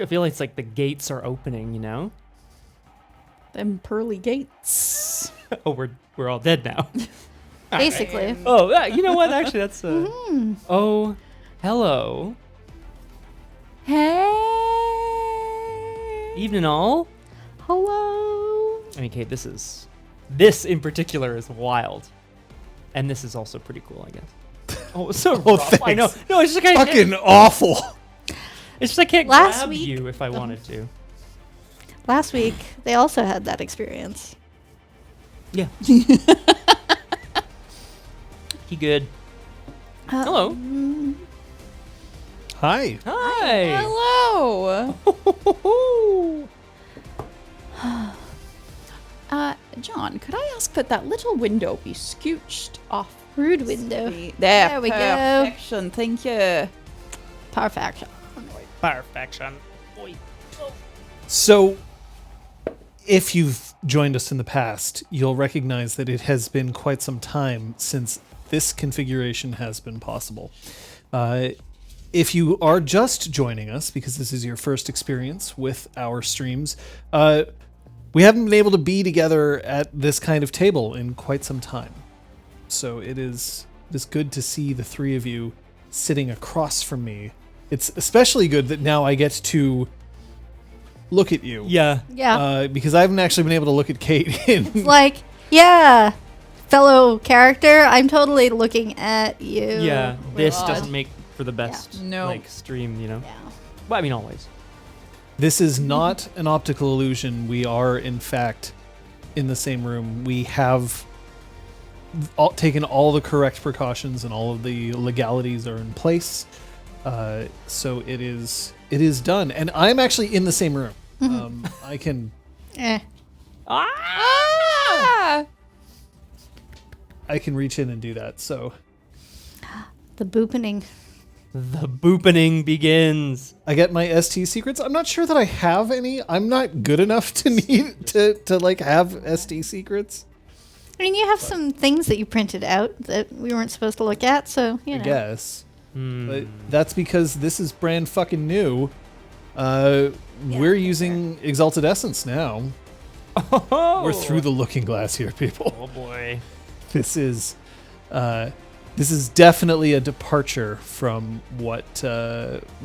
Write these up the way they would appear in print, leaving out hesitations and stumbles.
feel like it's like the gates are opening, you know? Them pearly gates. Oh, we're all dead now. Basically. Oh, you know what? Actually, that's Oh, hello. Hey. Evening all. Hello. I mean, Kate, this in particular is wild. And this is also pretty cool, I guess. Oh, it's so rough. Thanks. I know. No, it's just like Fucking awful. It's just I can't Last grab week- you if I wanted to. Last week, they also had that experience. Yeah. He good. Hello. Hi. Hi. Hello. John, could I ask that little window be scooched off? Rude window. There we go. Perfection. Thank you. Perfection. Perfection. So, if you've joined us in the past, you'll recognize that it has been quite some time since this configuration has been possible. If you are just joining us, because this is your first experience with our streams, we haven't been able to be together at this kind of table in quite some time. So it is good to see the three of you sitting across from me. It's especially good that now I get to look at you. Yeah. Yeah. Because I haven't actually been able to look at Kate in It's like, yeah, fellow character, I'm totally looking at you. Yeah. This God. doesn't make for the best No. like stream, you know. Yeah. Well, I mean always. This is not an optical illusion. We are, in fact, in the same room. We have taken all the correct precautions and all of the legalities are in place. So it is done. And I'm actually in the same room. I can Ah! I can reach in and do that. So The boopening. The boopening begins. I get my ST secrets. I'm not sure that I have any. I'm not good enough to need to like have ST secrets. I mean, you have some things that you printed out that we weren't supposed to look at, so, you know. I guess. But that's because this is brand fucking new. We're using Exalted Essence now. Oh. We're through the looking glass here, people. Oh boy. This is definitely a departure from what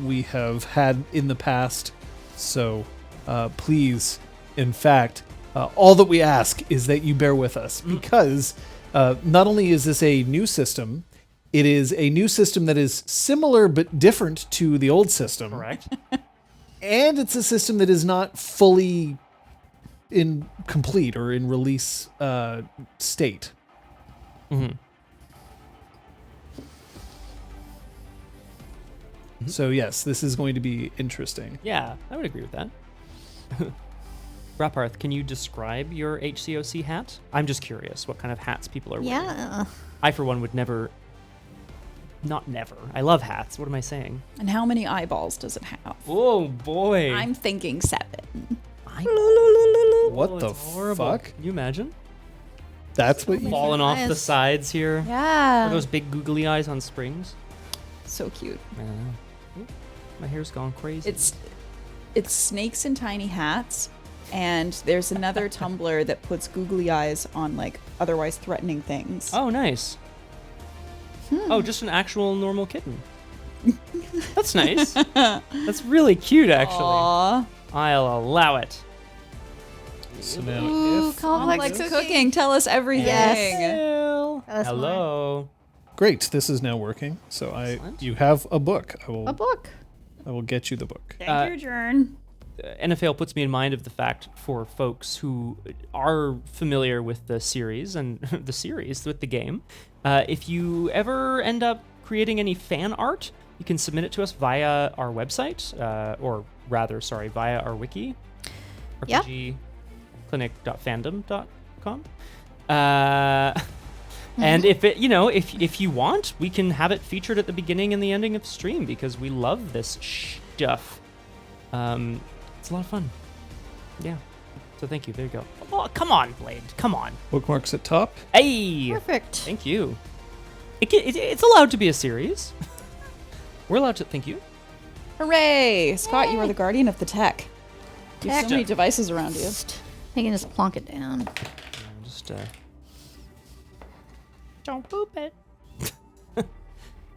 we have had in the past. So please, in fact, all that we ask is that you bear with us, because not only is this a new system, it is a new system that is similar but different to the old system. Correct. And it's a system that is not fully in complete or in release state. Mm-hmm. So yes, this is going to be interesting. Yeah, I would agree with that. Raparth, can you describe your HCOC hat? I'm just curious what kind of hats people are wearing. Yeah. I, for one, would never... Not never. I love hats. What am I saying? And how many eyeballs does it have? Oh, boy. I'm thinking 7. What the it's horrible. fuck? Can you imagine? That's what you... Falling off the eyes. sides here. Yeah. Or those big googly eyes on springs. So cute. I don't know. Ooh, my hair's gone crazy. It's snakes in tiny hats, and there's another tumbler that puts googly eyes on like otherwise threatening things. Oh, nice. Oh, just an actual normal kitten. That's nice. That's really cute, actually. Aww. I'll allow it. So now Ooh, if... complex Complex cooking. cooking. Tell us everything. Well, Tell us hello. Great, this is now working. So Excellent. you have a book. A book. I will get you the book. Thank you, Jern. NFL puts me in mind of the fact for folks who are familiar with the series and the series with the game. If you ever end up creating any fan art, you can submit it to us via our website, via our wiki, Yeah. RPGClinic.fandom.com. And if it, if you want, we can have it featured at the beginning and the ending of the stream because we love this stuff. It's a lot of fun. Yeah. So thank you. There you go. Oh, come on, Blade. Come on. Bookmarks at top. Hey. Perfect. Thank you. It's allowed to be a series. We're allowed to. Thank you. Hooray! Scott, you are the guardian of the tech. You have so many devices around you. I can just plonk it down. Just don't poop it.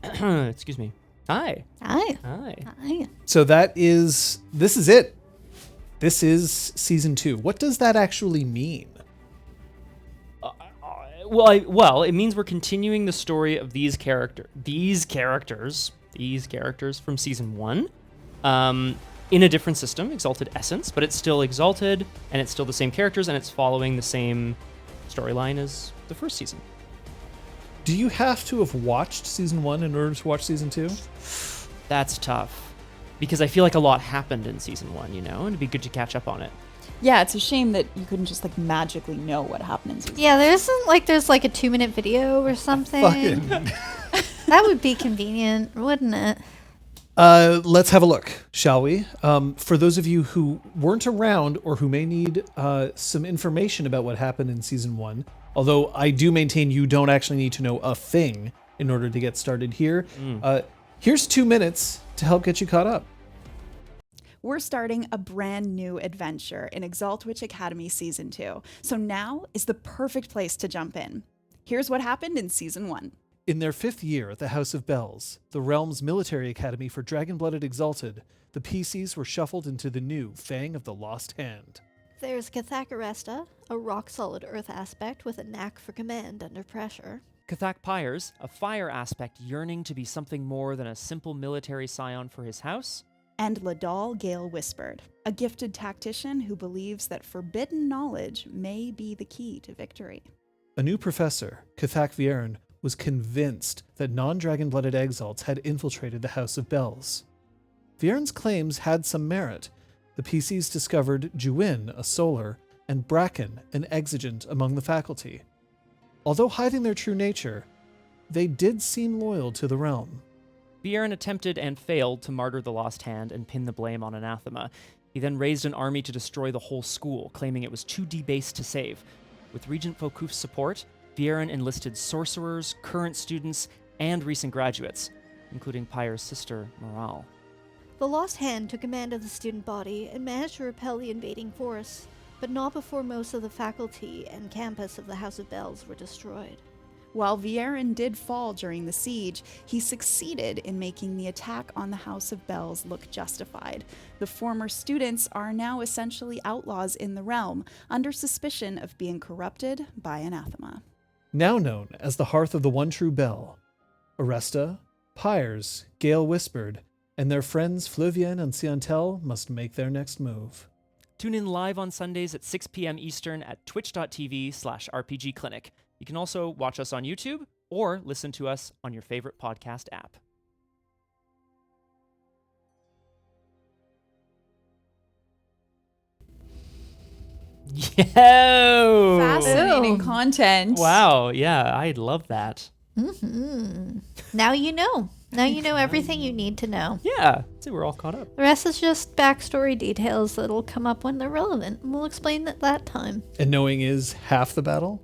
Excuse me. Hi. Hi. Hi. Hi. So this is it. This is season 2. What does that actually mean? Well, it means we're continuing the story of these characters from season 1, in a different system, Exalted Essence, but it's still Exalted, and it's still the same characters, and it's following the same storyline as the first season. Do you have to have watched season 1 in order to watch season 2? That's tough, because I feel like a lot happened in season 1, and it'd be good to catch up on it. Yeah, it's a shame that you couldn't just magically know what happened in season. Yeah, there's a 2-minute video or something. That would be convenient, wouldn't it? Let's have a look, shall we? For those of you who weren't around or who may need some information about what happened in season 1, although I do maintain you don't actually need to know a thing in order to get started here, here's 2 minutes to help get you caught up. We're starting a brand new adventure in ExalTwitch Academy Season 2, so now is the perfect place to jump in. Here's what happened in Season 1. In their 5th year at the House of Bells, the realm's military academy for Dragon-Blooded Exalted, the PCs were shuffled into the new Fang of the Lost Hand. There's Oresta, a rock-solid earth aspect with a knack for command under pressure. Pyres, a fire aspect yearning to be something more than a simple military scion for his house. And Gale Whispered, a gifted tactician who believes that forbidden knowledge may be the key to victory. A new professor, Vierne, was convinced that non-dragon-blooded exalts had infiltrated the House of Bells. Vierne's claims had some merit. The PCs discovered Juin, a solar, and Bracken, an exigent, among the faculty. Although hiding their true nature, they did seem loyal to the realm. Vierne attempted and failed to martyr the Lost Hand and pin the blame on Anathema. He then raised an army to destroy the whole school, claiming it was too debased to save. With Regent Fokuf's support, Vierne enlisted sorcerers, current students, and recent graduates, including Pyres' sister, Morale. The Lost Hand took command of the student body and managed to repel the invading force, but not before most of the faculty and campus of the House of Bells were destroyed. While Vierne did fall during the siege, he succeeded in making the attack on the House of Bells look justified. The former students are now essentially outlaws in the realm, under suspicion of being corrupted by Anathema. Now known as the Hearth of the One True Bell, Oresta, Pyres, Gale Whispered, and their friends Fleuvien and Siantel must make their next move. Tune in live on Sundays at 6 p.m. Eastern at twitch.tv/RPGClinic. You can also watch us on YouTube or listen to us on your favorite podcast app. Yo! Fascinating content. Wow, yeah, I love that. Mm-hmm. Now you know. Now you know everything you need to know. Yeah, see, we're all caught up. The rest is just backstory details that'll come up when they're relevant, and we'll explain at that time. And knowing is half the battle?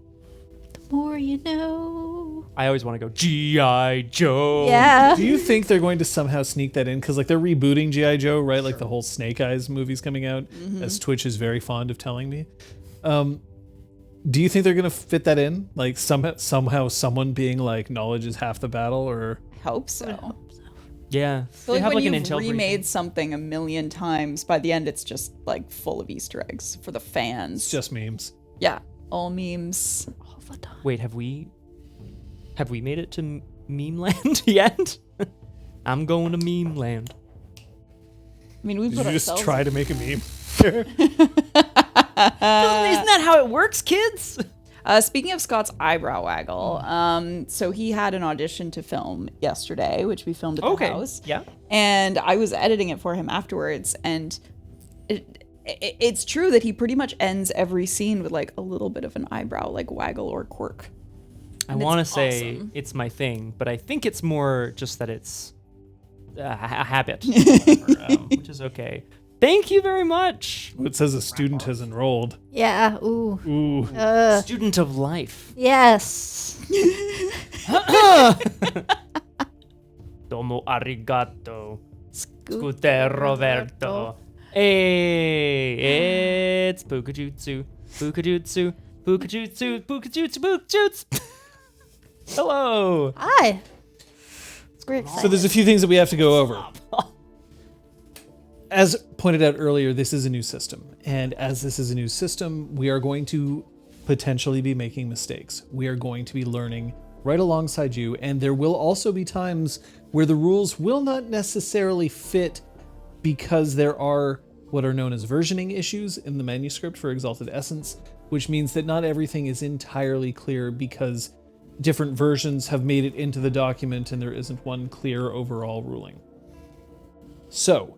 The more you know. I always want to go G.I. Joe. Yeah. Do you think they're going to somehow sneak that in? Because they're rebooting G.I. Joe, right? Like the whole Snake Eyes movie's coming out, as Twitch is very fond of telling me. Do you think they're going to fit that in? Like somehow someone being like, knowledge is half the battle, or... I hope so. Yeah. I feel like when you've remade something a million times, by the end it's just full of Easter eggs for the fans. It's just memes. Yeah, all memes. All the time. Wait, have we made it to meme land yet? I'm going to meme land. I mean, we Did put you just ourselves try to make a meme? Isn't that how it works, kids? Speaking of Scott's eyebrow waggle, so he had an audition to film yesterday, which we filmed at the house. Yeah. And I was editing it for him afterwards, and it's true that he pretty much ends every scene with a little bit of an eyebrow waggle or quirk. I want to say it's my thing, but I think it's more just that it's a habit, which is okay. Thank you very much. It says a student has enrolled. Yeah, ooh. Ooh. Student of life. Yes. Domo arigato. Scooter Roberto. Hey, it's Bukajutsu. Bukajutsu. Bukajutsu. Bukajutsu. Bukajutsu. Hello. Hi. It's great. So there's a few things that we have to go over. As pointed out earlier, this is a new system. And as this is a new system, we are going to potentially be making mistakes. We are going to be learning right alongside you. And there will also be times where the rules will not necessarily fit because there are what are known as versioning issues in the manuscript for Exalted Essence, which means that not everything is entirely clear because different versions have made it into the document and there isn't one clear overall ruling. So,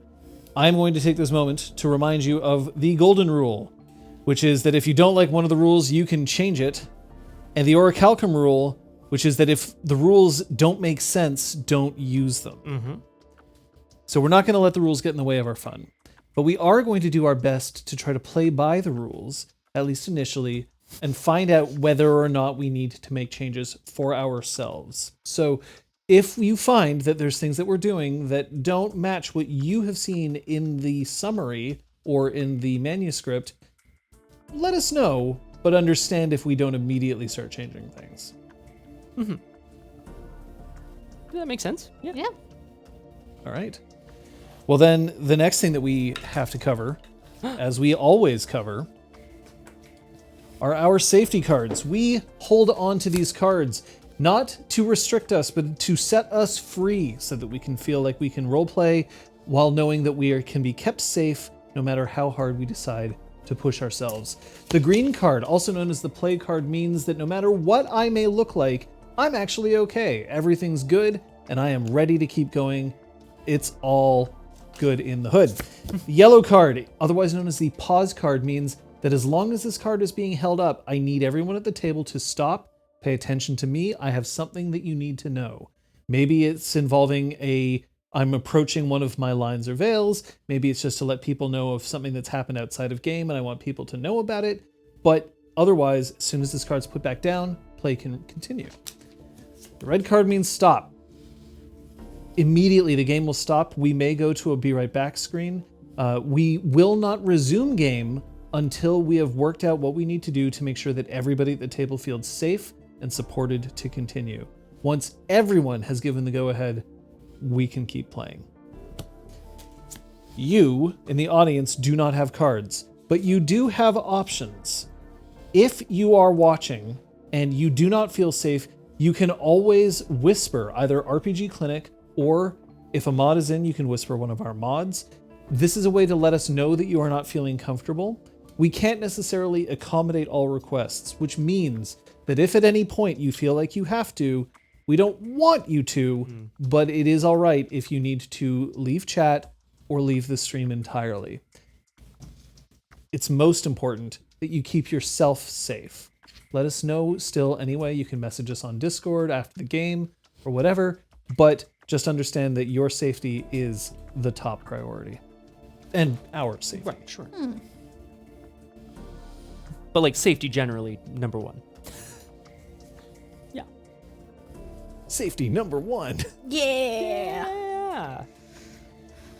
I'm going to take this moment to remind you of the golden rule, which is that if you don't like one of the rules, you can change it, and the Orichalcum rule, which is that if the rules don't make sense, don't use them. Mm-hmm. So we're not going to let the rules get in the way of our fun, but we are going to do our best to try to play by the rules, at least initially, and find out whether or not we need to make changes for ourselves. So if you find that there's things that we're doing that don't match what you have seen in the summary or in the manuscript, let us know, but understand if we don't immediately start changing things. Mm-hmm. That makes sense. Yeah. Yeah. All right. Well, then the next thing that we have to cover, as we always cover, are our safety cards. We hold on to these cards not to restrict us, but to set us free so that we can feel like we can roleplay while knowing that we can be kept safe no matter how hard we decide to push ourselves. The green card, also known as the play card, means that no matter what I may look like, I'm actually okay. Everything's good, and I am ready to keep going. It's all good in the hood. The yellow card, otherwise known as the pause card, means that as long as this card is being held up, I need everyone at the table to stop, pay attention to me. I have something that you need to know. Maybe it's involving I'm approaching one of my lines or veils. Maybe it's just to let people know of something that's happened outside of game and I want people to know about it. But otherwise, as soon as this card's put back down, play can continue. The red card means stop. Immediately, the game will stop. We may go to a be right back screen. We will not resume game until we have worked out what we need to do to make sure that everybody at the table feels safe and supported to continue. Once everyone has given the go-ahead, we can keep playing. You, in the audience, do not have cards, but you do have options. If you are watching and you do not feel safe, you can always whisper either RPGClinic, or if a mod is in, you can whisper one of our mods. This is a way to let us know that you are not feeling comfortable. We can't necessarily accommodate all requests, which means that if at any point you feel like you have to, we don't want you to, but it is all right if you need to leave chat or leave the stream entirely. It's most important that you keep yourself safe. Let us know still anyway. You can message us on Discord after the game or whatever, but just understand that your safety is the top priority. And our safety. Right, sure. But like safety generally, number one. Yeah. Safety number one. Yeah.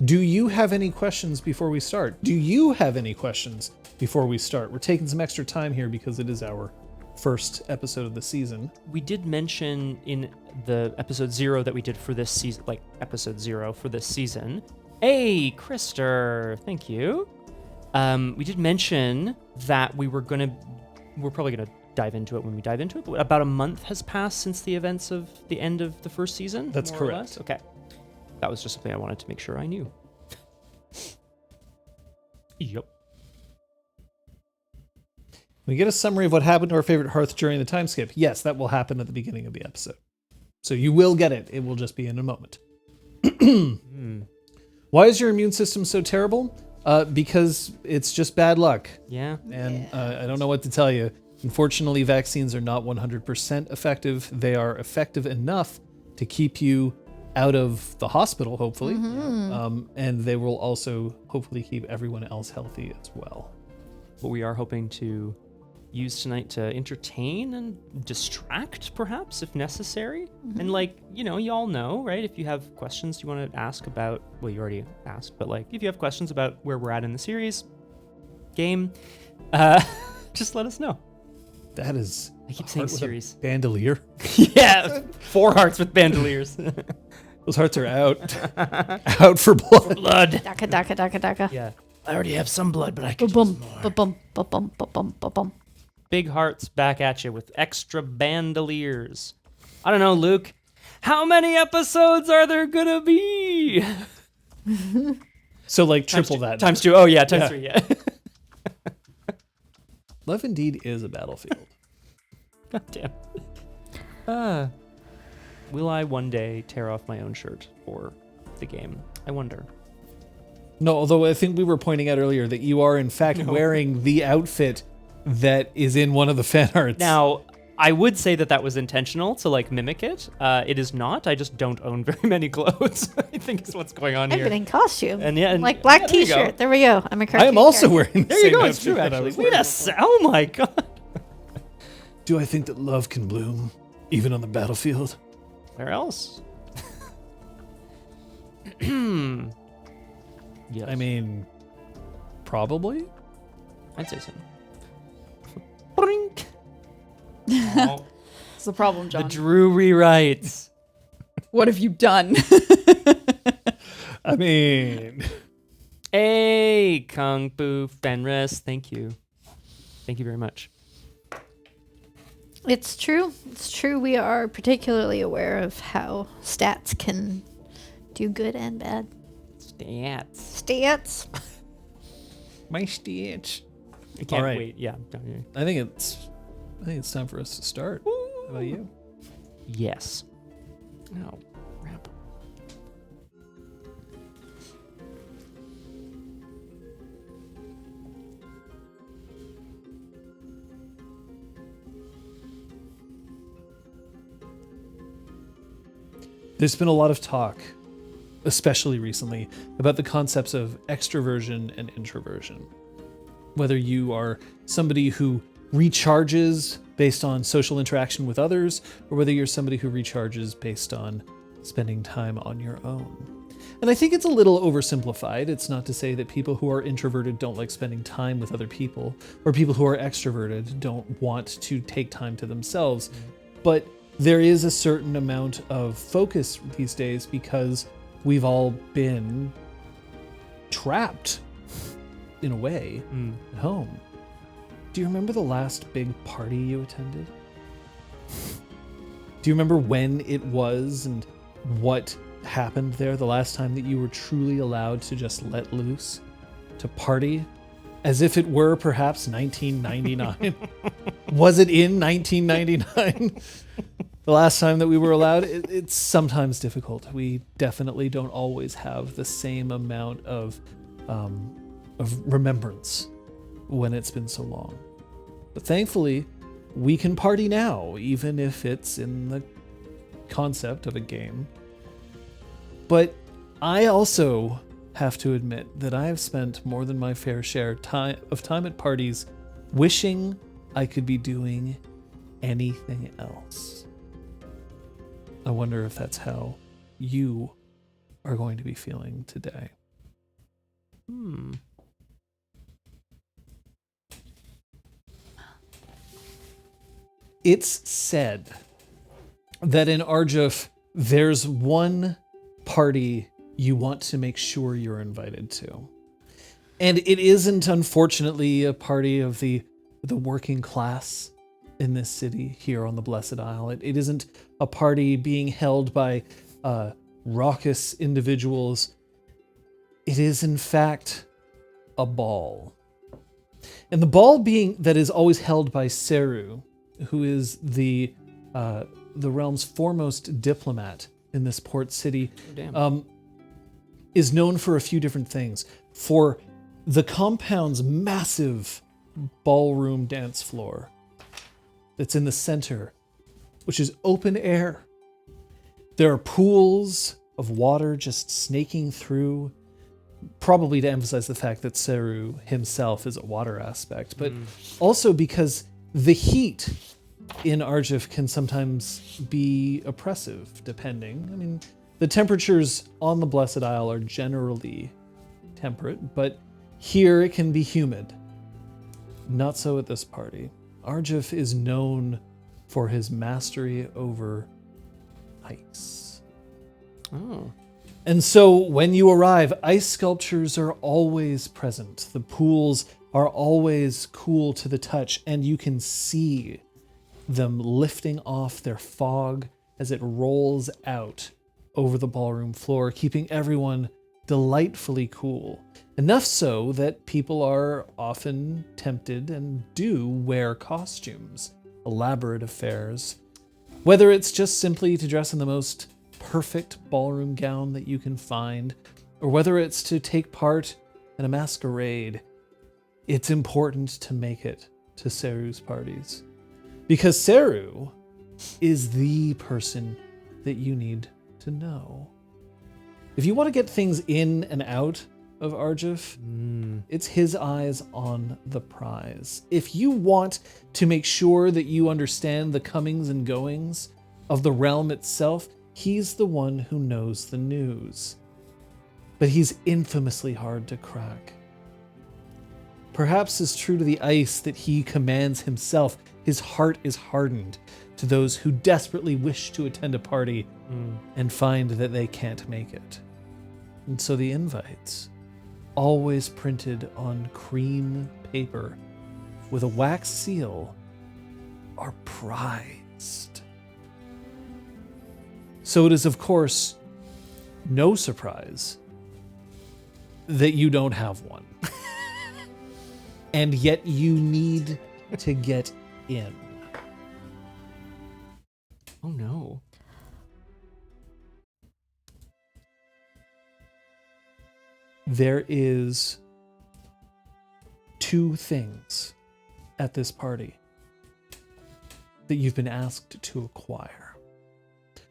Do you have any questions before we start? Do you have any questions before we start? We're taking some extra time here because it is our first episode of the season. We did mention in the episode 0 that we did for this season, like episode 0 for this season. Hey, Krister, thank you. We did mention that we're probably gonna dive into it when we dive into it, but about a month has passed since the events of the end of the first season. That's more or correct. less? Okay. That was just something I wanted to make sure I knew. Yep. We get a summary of what happened to our favorite Hearth during the time skip. Yes, that will happen at the beginning of the episode. So you will get it. It will just be in a moment. Why is your immune system so terrible? Because it's just bad luck. Yeah. And I don't know what to tell you. Unfortunately, vaccines are not 100% effective. They are effective enough to keep you out of the hospital, hopefully. And they will also hopefully keep everyone else healthy as well. But we are hoping to use tonight to entertain and distract, perhaps, if necessary. And like, you all know, right? If you have questions you want to ask about, well, you already asked, but like, if you have questions about where we're at in the series, game, just let us know. That is. I keep saying series. Bandolier. Yeah, 4 hearts with bandoliers. Those hearts are out. Out for blood. Daka, daka, daka, daka. Yeah. I already have some blood, but I could use Ba-bum, more. ba-bum, ba-bum, ba-bum, ba-bum. Big hearts back at you with extra bandoliers. I don't know, Luke. How many episodes are there gonna be? So like triple that. Times 2. Oh yeah, times Yeah. 3. Yeah. Love indeed is a battlefield. God damn. Will I one day tear off my own shirt for the game? I wonder. No, although I think we were pointing out earlier that you are in fact wearing the outfit that is in one of the fan arts. Now, I would say that was intentional to like mimic it. It is not. I just don't own very many clothes. I think is what's going on I've here. been in costume. And yeah, and- like black yeah, there you go. t-shirt. There we go. I'm a cartoon I am also character. wearing the There you same go. It's outfit true, that I actually. was Wait wearing a sec. Oh my god. Do I think that love can bloom even on the battlefield? Where else? Yes. I mean, probably. I'd say so. Brink. Oh, It's the problem, the John. Drew rewrites. What have you done? I mean, Hey, Kung Fu Fenris. Thank you. Thank you very much. It's true. It's true. We are particularly aware of how stats can do good and bad. Stats. Stats. my stitch. I can't All right. wait. Yeah. I think it's time for us to start. How about you? Yes. Oh, crap. There's been a lot of talk, especially recently, about the concepts of extroversion and introversion. Whether you are somebody who recharges based on social interaction with others, or whether you're somebody who recharges based on spending time on your own. And I think it's a little oversimplified. It's not to say that people who are introverted don't like spending time with other people, or people who are extroverted don't want to take time to themselves. But there is a certain amount of focus these days because we've all been trapped, in a way, at home. Do you remember the last big party you attended? Do you remember when it was and what happened there the last time that you were truly allowed to just let loose, to party, as if it were perhaps 1999? Was it in 1999? The last time that we were allowed? It's sometimes difficult. We definitely don't always have the same amount of remembrance when it's been so long. But thankfully, we can party now, even if it's in the concept of a game. But I also have to admit that I have spent more than my fair share of time at parties wishing I could be doing anything else. I wonder if that's how you are going to be feeling today. It's said that in Arjuf, there's one party you want to make sure you're invited to. And it isn't, unfortunately, a party of the working class in this city here on the Blessed Isle. It isn't a party being held by raucous individuals. It is, in fact, a ball. And the ball that is always held by Seru, who is the realm's foremost diplomat in this port city, is known for a few different things. For the compound's massive ballroom dance floor that's in the center, which is open air. There are pools of water just snaking through, probably to emphasize the fact that Seru himself is a water aspect, but also because The heat in Arjuf can sometimes be oppressive, depending. I mean, the temperatures on the Blessed Isle are generally temperate, but here it can be humid. Not so at this party. Arjuf is known for his mastery over ice. Oh. And so when you arrive, ice sculptures are always present. The pools are always cool to the touch, and you can see them lifting off their fog as it rolls out over the ballroom floor, keeping everyone delightfully cool. Enough so that people are often tempted and do wear costumes, elaborate affairs. Whether it's just simply to dress in the most perfect ballroom gown that you can find, or whether it's to take part in a masquerade, it's important to make it to Seru's parties. Because Seru is the person that you need to know. If you want to get things in and out of Arjuf, it's his eyes on the prize. If you want to make sure that you understand the comings and goings of the realm itself, he's the one who knows the news. But he's infamously hard to crack. Perhaps as true to the ice that he commands himself, his heart is hardened to those who desperately wish to attend a party and find that they can't make it. And so the invites, always printed on cream paper with a wax seal, are prized. So it is, of course, no surprise that you don't have one. And yet you need to get in. Oh no. There is two things at this party that you've been asked to acquire.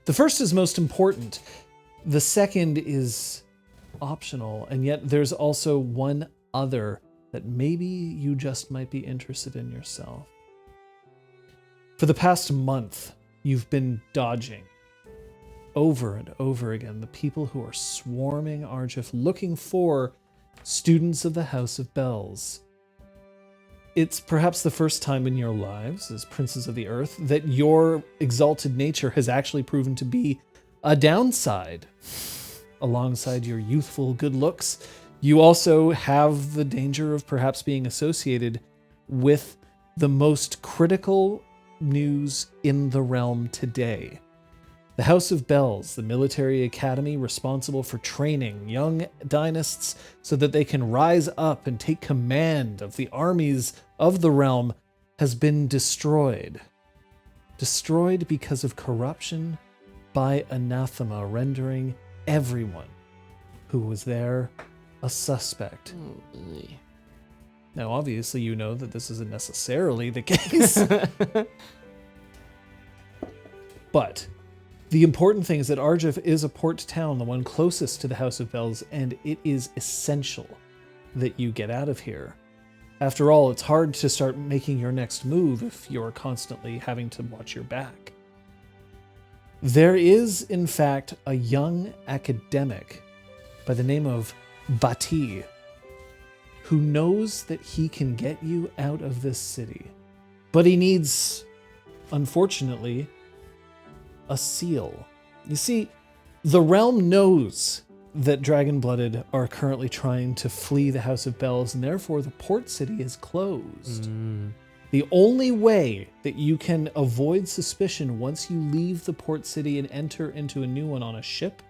The first is most important. The second is optional, and yet there's also one other that maybe you just might be interested in yourself. For the past month, you've been dodging over and over again the people who are swarming Arjuf looking for students of the House of Bells. It's perhaps the first time in your lives as Princes of the Earth that your exalted nature has actually proven to be a downside. Alongside your youthful good looks, you also have the danger of perhaps being associated with the most critical news in the realm today. The House of Bells, the military academy responsible for training young dynasts so that they can rise up and take command of the armies of the realm, has been destroyed. Destroyed because of corruption by Anathema, rendering everyone who was there a suspect. Now, obviously, you know that this isn't necessarily the case. But the important thing is that Arjuf is a port town, the one closest to the House of Bells, and it is essential that you get out of here. After all, it's hard to start making your next move if you're constantly having to watch your back. There is, in fact, a young academic by the name of Bati who knows that he can get you out of this city. But he needs, unfortunately, a seal. You see, the realm knows that Dragon-Blooded are currently trying to flee the House of Bells, and therefore the port city is closed. The only way that you can avoid suspicion once you leave the port city and enter into a new one on a ship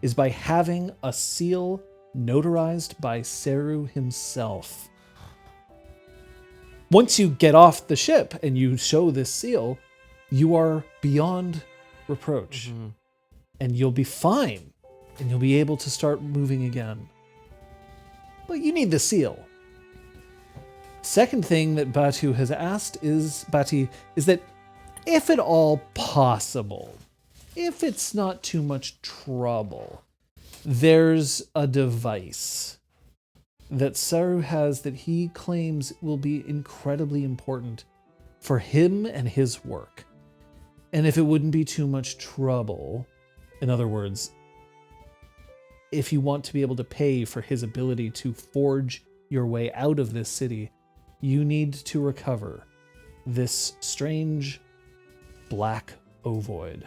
is by having a seal notarized by Seru himself. Once you get off the ship and you show this seal, you are beyond reproach. And you'll be fine. And you'll be able to start moving again. But you need the seal. Second thing that Bati has asked is that if at all possible, if it's not too much trouble, there's a device that Seru has that he claims will be incredibly important for him and his work. And if it wouldn't be too much trouble, in other words, if you want to be able to pay for his ability to forge your way out of this city, you need to recover this strange black ovoid,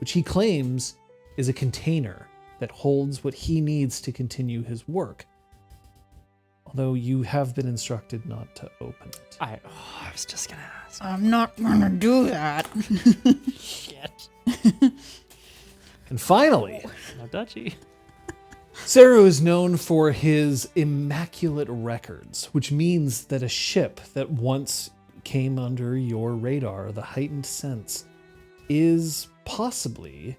which he claims is a container that holds what he needs to continue his work. Although you have been instructed not to open it. I was just gonna ask. I'm not gonna do that. Shit. And finally, No duchy. Saru is known for his immaculate records, which means that a ship that once came under your radar, the heightened sense, is possibly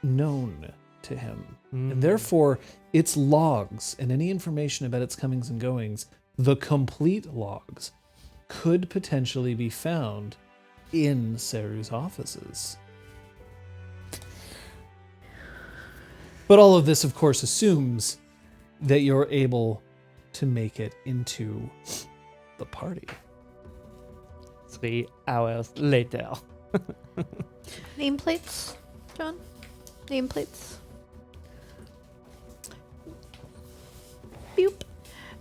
known to him. And therefore, its logs and any information about its comings and goings, the complete logs, could potentially be found in Saru's offices. But all of this, of course, assumes that you're able to make it into the party. 3 hours later. Nameplates, John? Nameplates. Boop.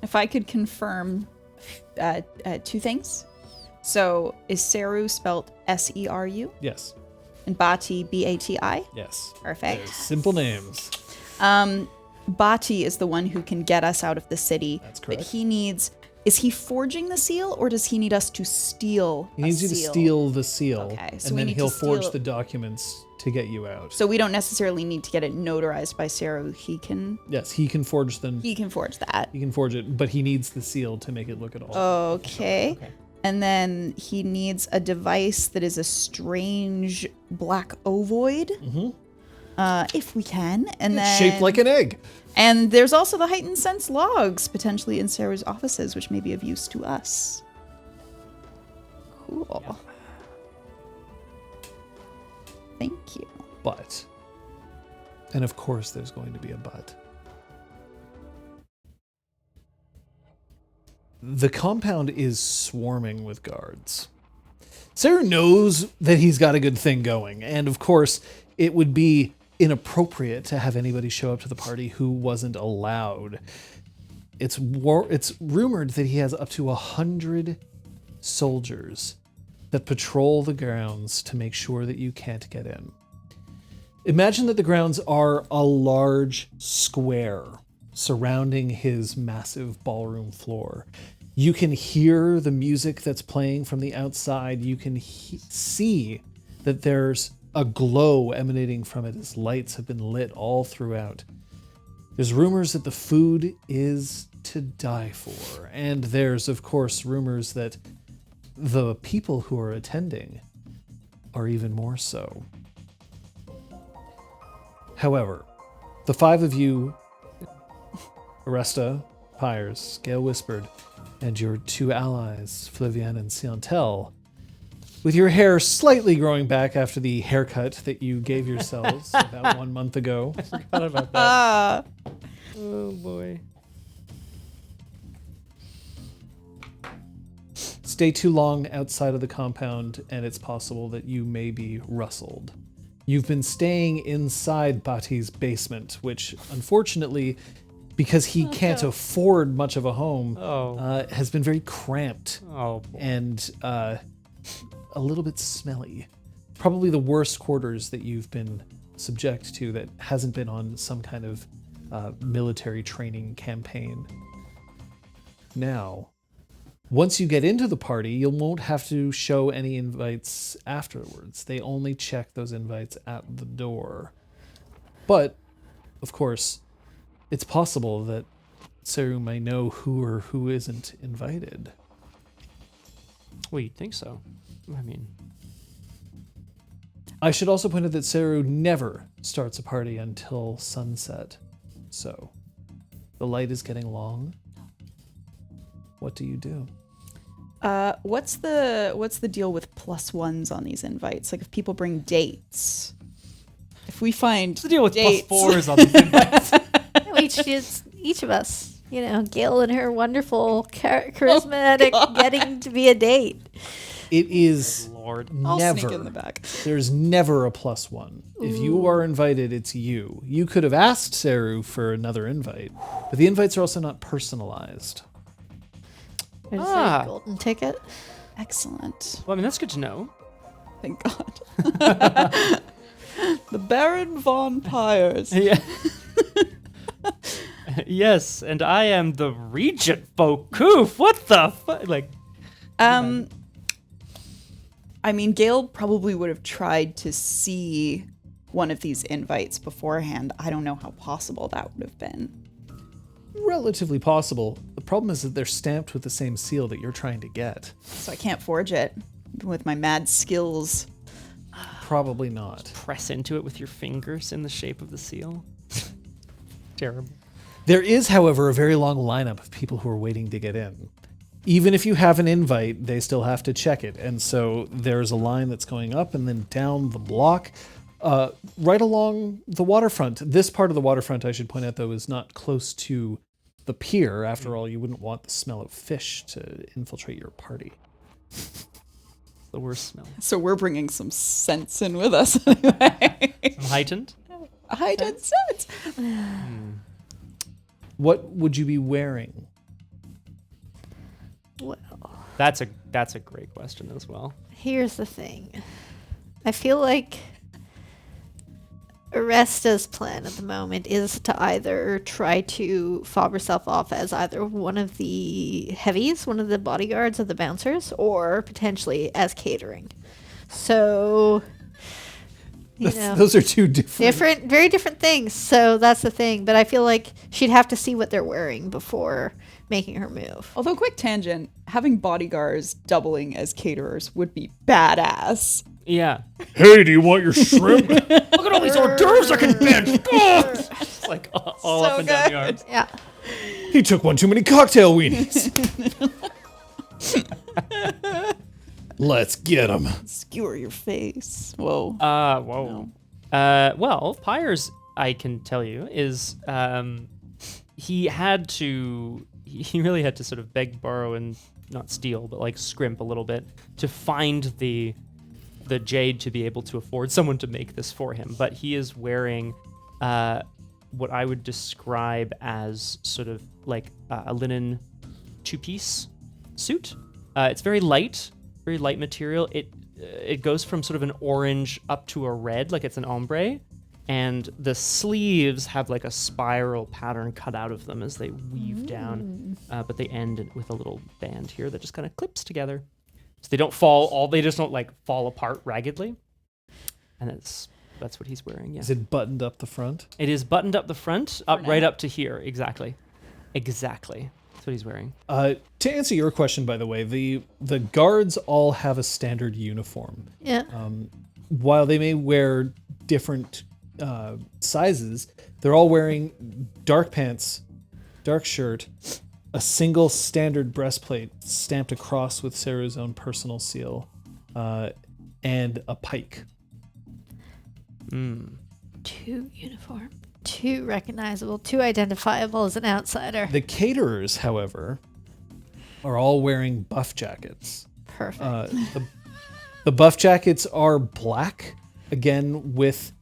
If I could confirm two things. So is Seru spelled Seru Yes. and Bati Bati? Yes. Perfect. Simple names. Bati is the one who can get us out of the city. That's correct. But he needs... Is he forging the seal, or does he need us to steal He needs a you to seal? steal the seal, Okay, so and we then need to he'll forge steal- the documents to get you out. So we don't necessarily need to get it notarized by Seru. He can Yes, he can forge them. forge that. He can forge it, but he needs the seal to make it look at all. Okay. And then he needs a device that is a strange black ovoid. Mm-hmm. If we can. And It's then shaped like an egg. And there's also the heightened sense logs, potentially in Sarah's offices, which may be of use to us. Cool. Yeah. Thank you. But, and of course there's going to be a but. The compound is swarming with guards. Sarah knows that he's got a good thing going, and of course it would be inappropriate to have anybody show up to the party who wasn't allowed. It's rumored that he has up to 100 soldiers that patrol the grounds to make sure that you can't get in. Imagine that the grounds are a large square surrounding his massive ballroom floor. You can hear the music that's playing from the outside. You can see that there's a glow emanating from it as lights have been lit all throughout. There's rumors that the food is to die for. And there's, of course, rumors that the people who are attending are even more so. However, the 5 of you, Oresta, Pyres, Gale Whispered, and your 2 allies, Flavian and Siantel, with your hair slightly growing back after the haircut that you gave yourselves about 1 month ago. Forgot about that. Oh boy. Stay too long outside of the compound, and it's possible that you may be rustled. You've been staying inside Bati's basement, which, unfortunately, because he can't afford much of a home, has been very cramped Oh boy. and a little bit smelly. Probably the worst quarters that you've been subject to that hasn't been on some kind of military training campaign. Now, once you get into the party, you won't have to show any invites afterwards. They only check those invites at the door. But, of course, it's possible that Saru may know who or who isn't invited. Well, you'd think so. I mean, I should also point out that Saru never starts a party until sunset. So, the light is getting long. What do you do? What's the deal with +1s on these invites? Like if people bring dates, if we find what's the deal with dates, +4s on these invites? Each of us You know, Gale and her wonderful charismatic getting to be a date. It is Lord. I'll never. sneak in the back. There's never a +1. If you are invited, it's you. You could have asked Saru for another invite, but the invites are also not personalized. There's Ah. a golden ticket. Excellent. Well, I mean, that's good to know. Thank God. The Baron von Pyres. Yeah. Yes, and I am the Regent Bokoof. What the fuck? Like, I mean, Gale probably would have tried to see one of these invites beforehand. I don't know how possible that would have been. Relatively possible. The problem is that they're stamped with the same seal that you're trying to get. So I can't forge it with my mad skills. Probably not. press into it with your fingers in the shape of the seal. Terrible. There is, however, a very long lineup of people who are waiting to get in. Even if you have an invite, they still have to check it. And so there's a line that's going up and then down the block, right along the waterfront. This part of the waterfront, I should point out, though, is not close to the pier. After all, you wouldn't want the smell of fish to infiltrate your party. The worst smell. So we're bringing some sense in with us anyway. Some heightened? Heightened sense. What would you be wearing? Well, That's a great question as well. here's the thing. I feel like Oresta's plan at the moment is to either try to fob herself off as either one of the heavies, one of the bodyguards of the bouncers, or potentially as catering. So, you know, Those are two different. very different things. So that's the thing. But I feel like she'd have to see what they're wearing before making her move. Although, quick tangent, having bodyguards doubling as caterers would be badass. Yeah. Hey, do you want your shrimp? Look at all these hors d'oeuvres I can bench. It's like all So up and down the good. arms. Yeah. He took one too many cocktail weenies. Let's get him. Skewer your face. Whoa. Whoa. Well, Pyres, I can tell you, is he really had to sort of beg, borrow, and not steal, but like scrimp a little bit to find the jade to be able to afford someone to make this for him. But he is wearing what I would describe as sort of like a linen two-piece suit. It's very light material. It goes from sort of an orange up to a red, like it's an ombre, and the sleeves have like a spiral pattern cut out of them as they weave down, but they end with a little band here that just kind of clips together. So they don't fall apart raggedly. And that's what he's wearing, yeah. Is it buttoned up the front? It is buttoned up the front, right up to here, exactly. Exactly. That's what he's wearing. To answer your question, by the way, the guards all have a standard uniform. Yeah. While they may wear different sizes, they're all wearing dark pants, dark shirt, a single standard breastplate stamped across with Sarah's own personal seal, and a pike. Too uniform. Too recognizable. Too identifiable as an outsider. The caterers, however, are all wearing buff jackets. Perfect. The buff jackets are black, again with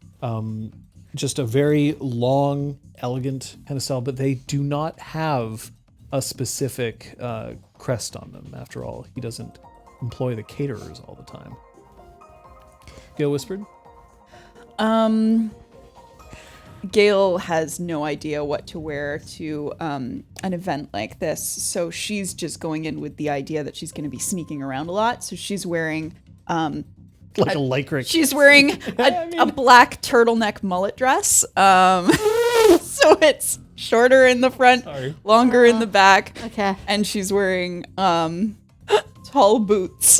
just a very long, elegant kind of style, but they do not have a specific crest on them. After all, he doesn't employ the caterers all the time. Gale Whispered? Gale has no idea what to wear to an event like this, so she's just going in with the idea that she's going to be sneaking around a lot. So she's wearing Like a lycra. she's wearing a black turtleneck mullet dress. So it's shorter in the front, longer in the back. Okay. And she's wearing tall boots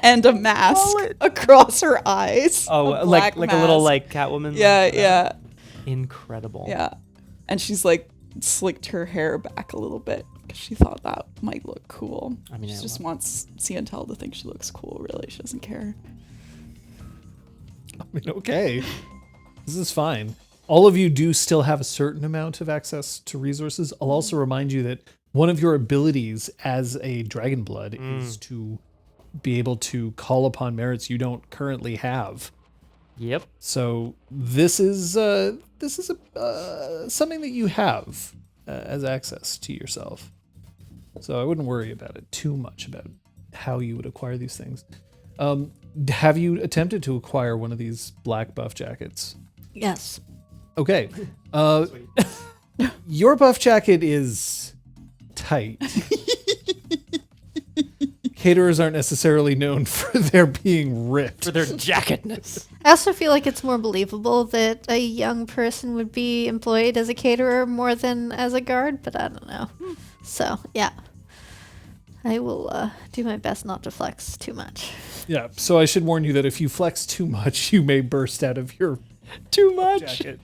and a mask across her eyes. Oh, A like black a little mask. like Catwoman. Yeah. Incredible. Yeah. And she's like slicked her hair back a little bit because she thought that might look cool. I mean, she just wants Ciantel to think she looks cool, really. She doesn't care. I mean, okay. This is fine. all of you do still have a certain amount of access to resources. I'll also remind you that one of your abilities as a dragon blood is to be able to call upon merits you don't currently have. Yep. So this is something that you have as access to yourself. So I wouldn't worry about it too much about how you would acquire these things. Have you attempted to acquire one of these black buff jackets? Yes. Okay. Your buff jacket is tight. Caterers aren't necessarily known for their being ripped. For their jacketness. I also feel like it's more believable that a young person would be employed as a caterer more than as a guard, but I don't know. So, yeah. I will do my best not to flex too much. Yeah, so I should warn you that if you flex too much, you may burst out of your Too much. jacket.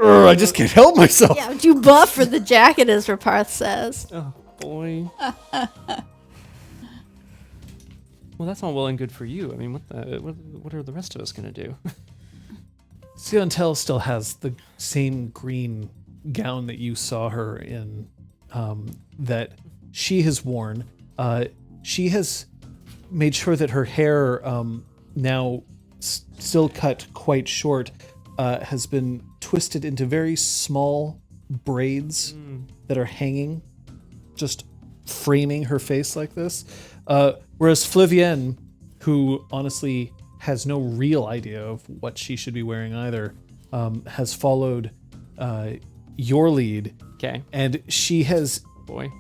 I just can't help myself. Yeah, but you buff for the jacket, as Raparth says. Oh, boy. Well, that's all well and good for you. I mean, what are the rest of us going to do? Siontel still has the same green gown that you saw her in, that she has worn. She has made sure that her hair, now still cut quite short, has been twisted into very small braids that are hanging, just framing her face like this. Whereas Flavienne, who honestly has no real idea of what she should be wearing either, has followed your lead, Okay. and she has Boy.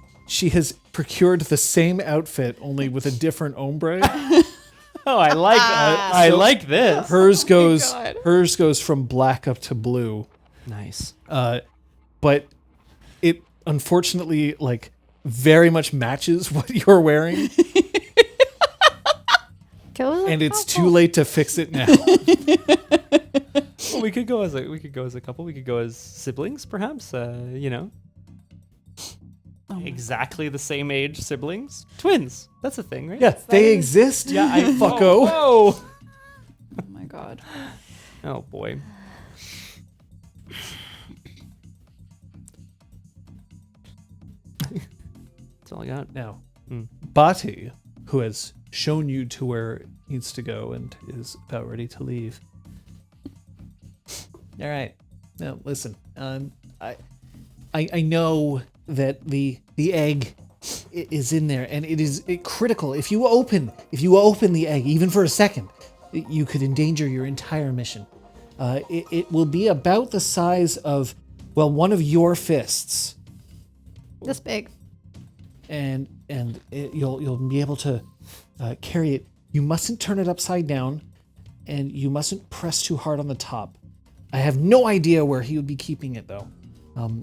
procured the same outfit, only with a different ombre. Oh, I like that. I like this. Hers goes from black up to blue. Nice. But it unfortunately very much matches what you're wearing, and it's too late to fix it now. Well, we could go as a couple. We could go as siblings, perhaps. Exactly the same age siblings, twins. That's a thing, right? Yeah, they exist. Yeah, I fucko. Whoa. Oh my god. Oh boy. That's all I got. Now, Bati, who has shown you to where it needs to go and is about ready to leave. All right. Now, listen. I know that the egg is in there, and it is critical. If you open the egg, even for a second, you could endanger your entire mission. It will be about the size of, one of your fists. This big. And you'll be able to carry it. You mustn't turn it upside down, and you mustn't press too hard on the top. I have no idea where he would be keeping it, though.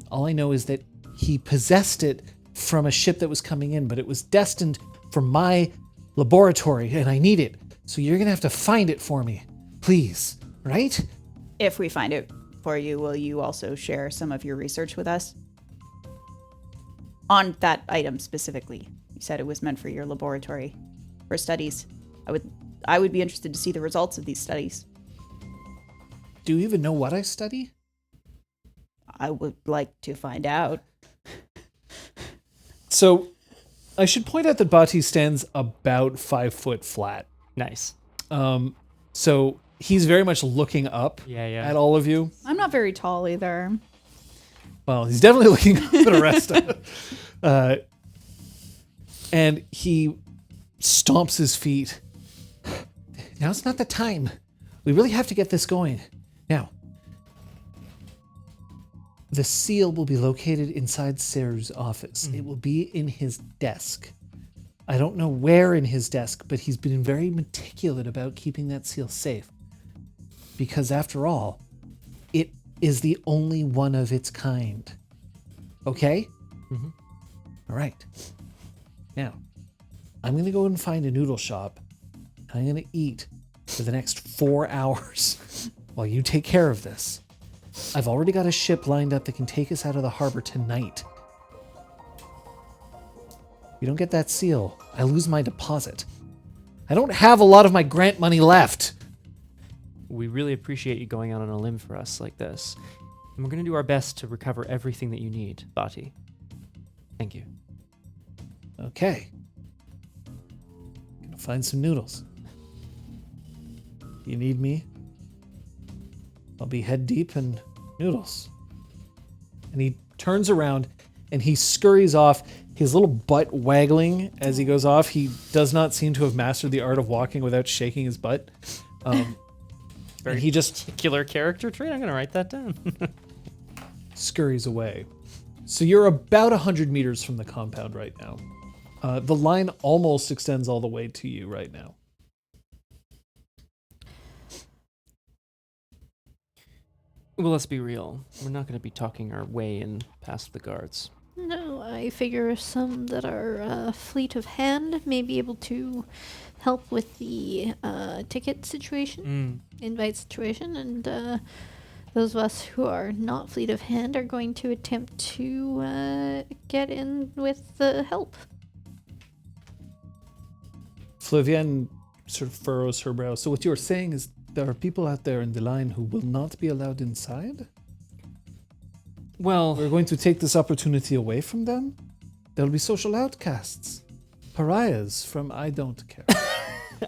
All I know is that he possessed it from a ship that was coming in, but it was destined for my laboratory, and I need it. So you're gonna have to find it for me, please. Right? If we find it for you, will you also share some of your research with us? On that item specifically. You said it was meant for your laboratory, for studies. I would be interested to see the results of these studies. Do you even know what I study? I would like to find out. So, I should point out that Bati stands about 5 foot flat. Nice. So he's very much looking up at all of you. I'm not very tall either. Well, he's definitely looking up at Oresta. And he stomps his feet. Now's not the time. We really have to get this going. Now, the seal will be located inside Seru's office. It will be in his desk. I don't know where in his desk, but he's been very meticulous about keeping that seal safe. Because after all, it is the only one of its kind. Okay? Mm-hmm. All right. Now, I'm going to go and find a noodle shop. I'm going to eat for the next 4 hours while you take care of this. I've already got a ship lined up that can take us out of the harbor tonight. If you don't get that seal, I lose my deposit. I don't have a lot of my grant money left. we really appreciate you going out on a limb for us like this. And we're going to do our best to recover everything that you need, Bati. Thank you. Okay. Gonna find some noodles. You need me? I'll be head deep in noodles. And he turns around and he scurries off, his little butt waggling as he goes off. He does not seem to have mastered the art of walking without shaking his butt. Very he just particular character trait. I'm going to write that down. scurries away. So you're about 100 meters from the compound right now. The line almost extends all the way to you right now. Well, let's be real. We're not going to be talking our way in past the guards. No, I figure some that are fleet of hand may be able to help with the ticket situation, invite situation, and those of us who are not fleet of hand are going to attempt to get in with the help. Flavienne sort of furrows her brow. So what you're saying is there are people out there in the line who will not be allowed inside? Well, We're going to take this opportunity away from them? They'll be social outcasts. Pariahs from I don't care.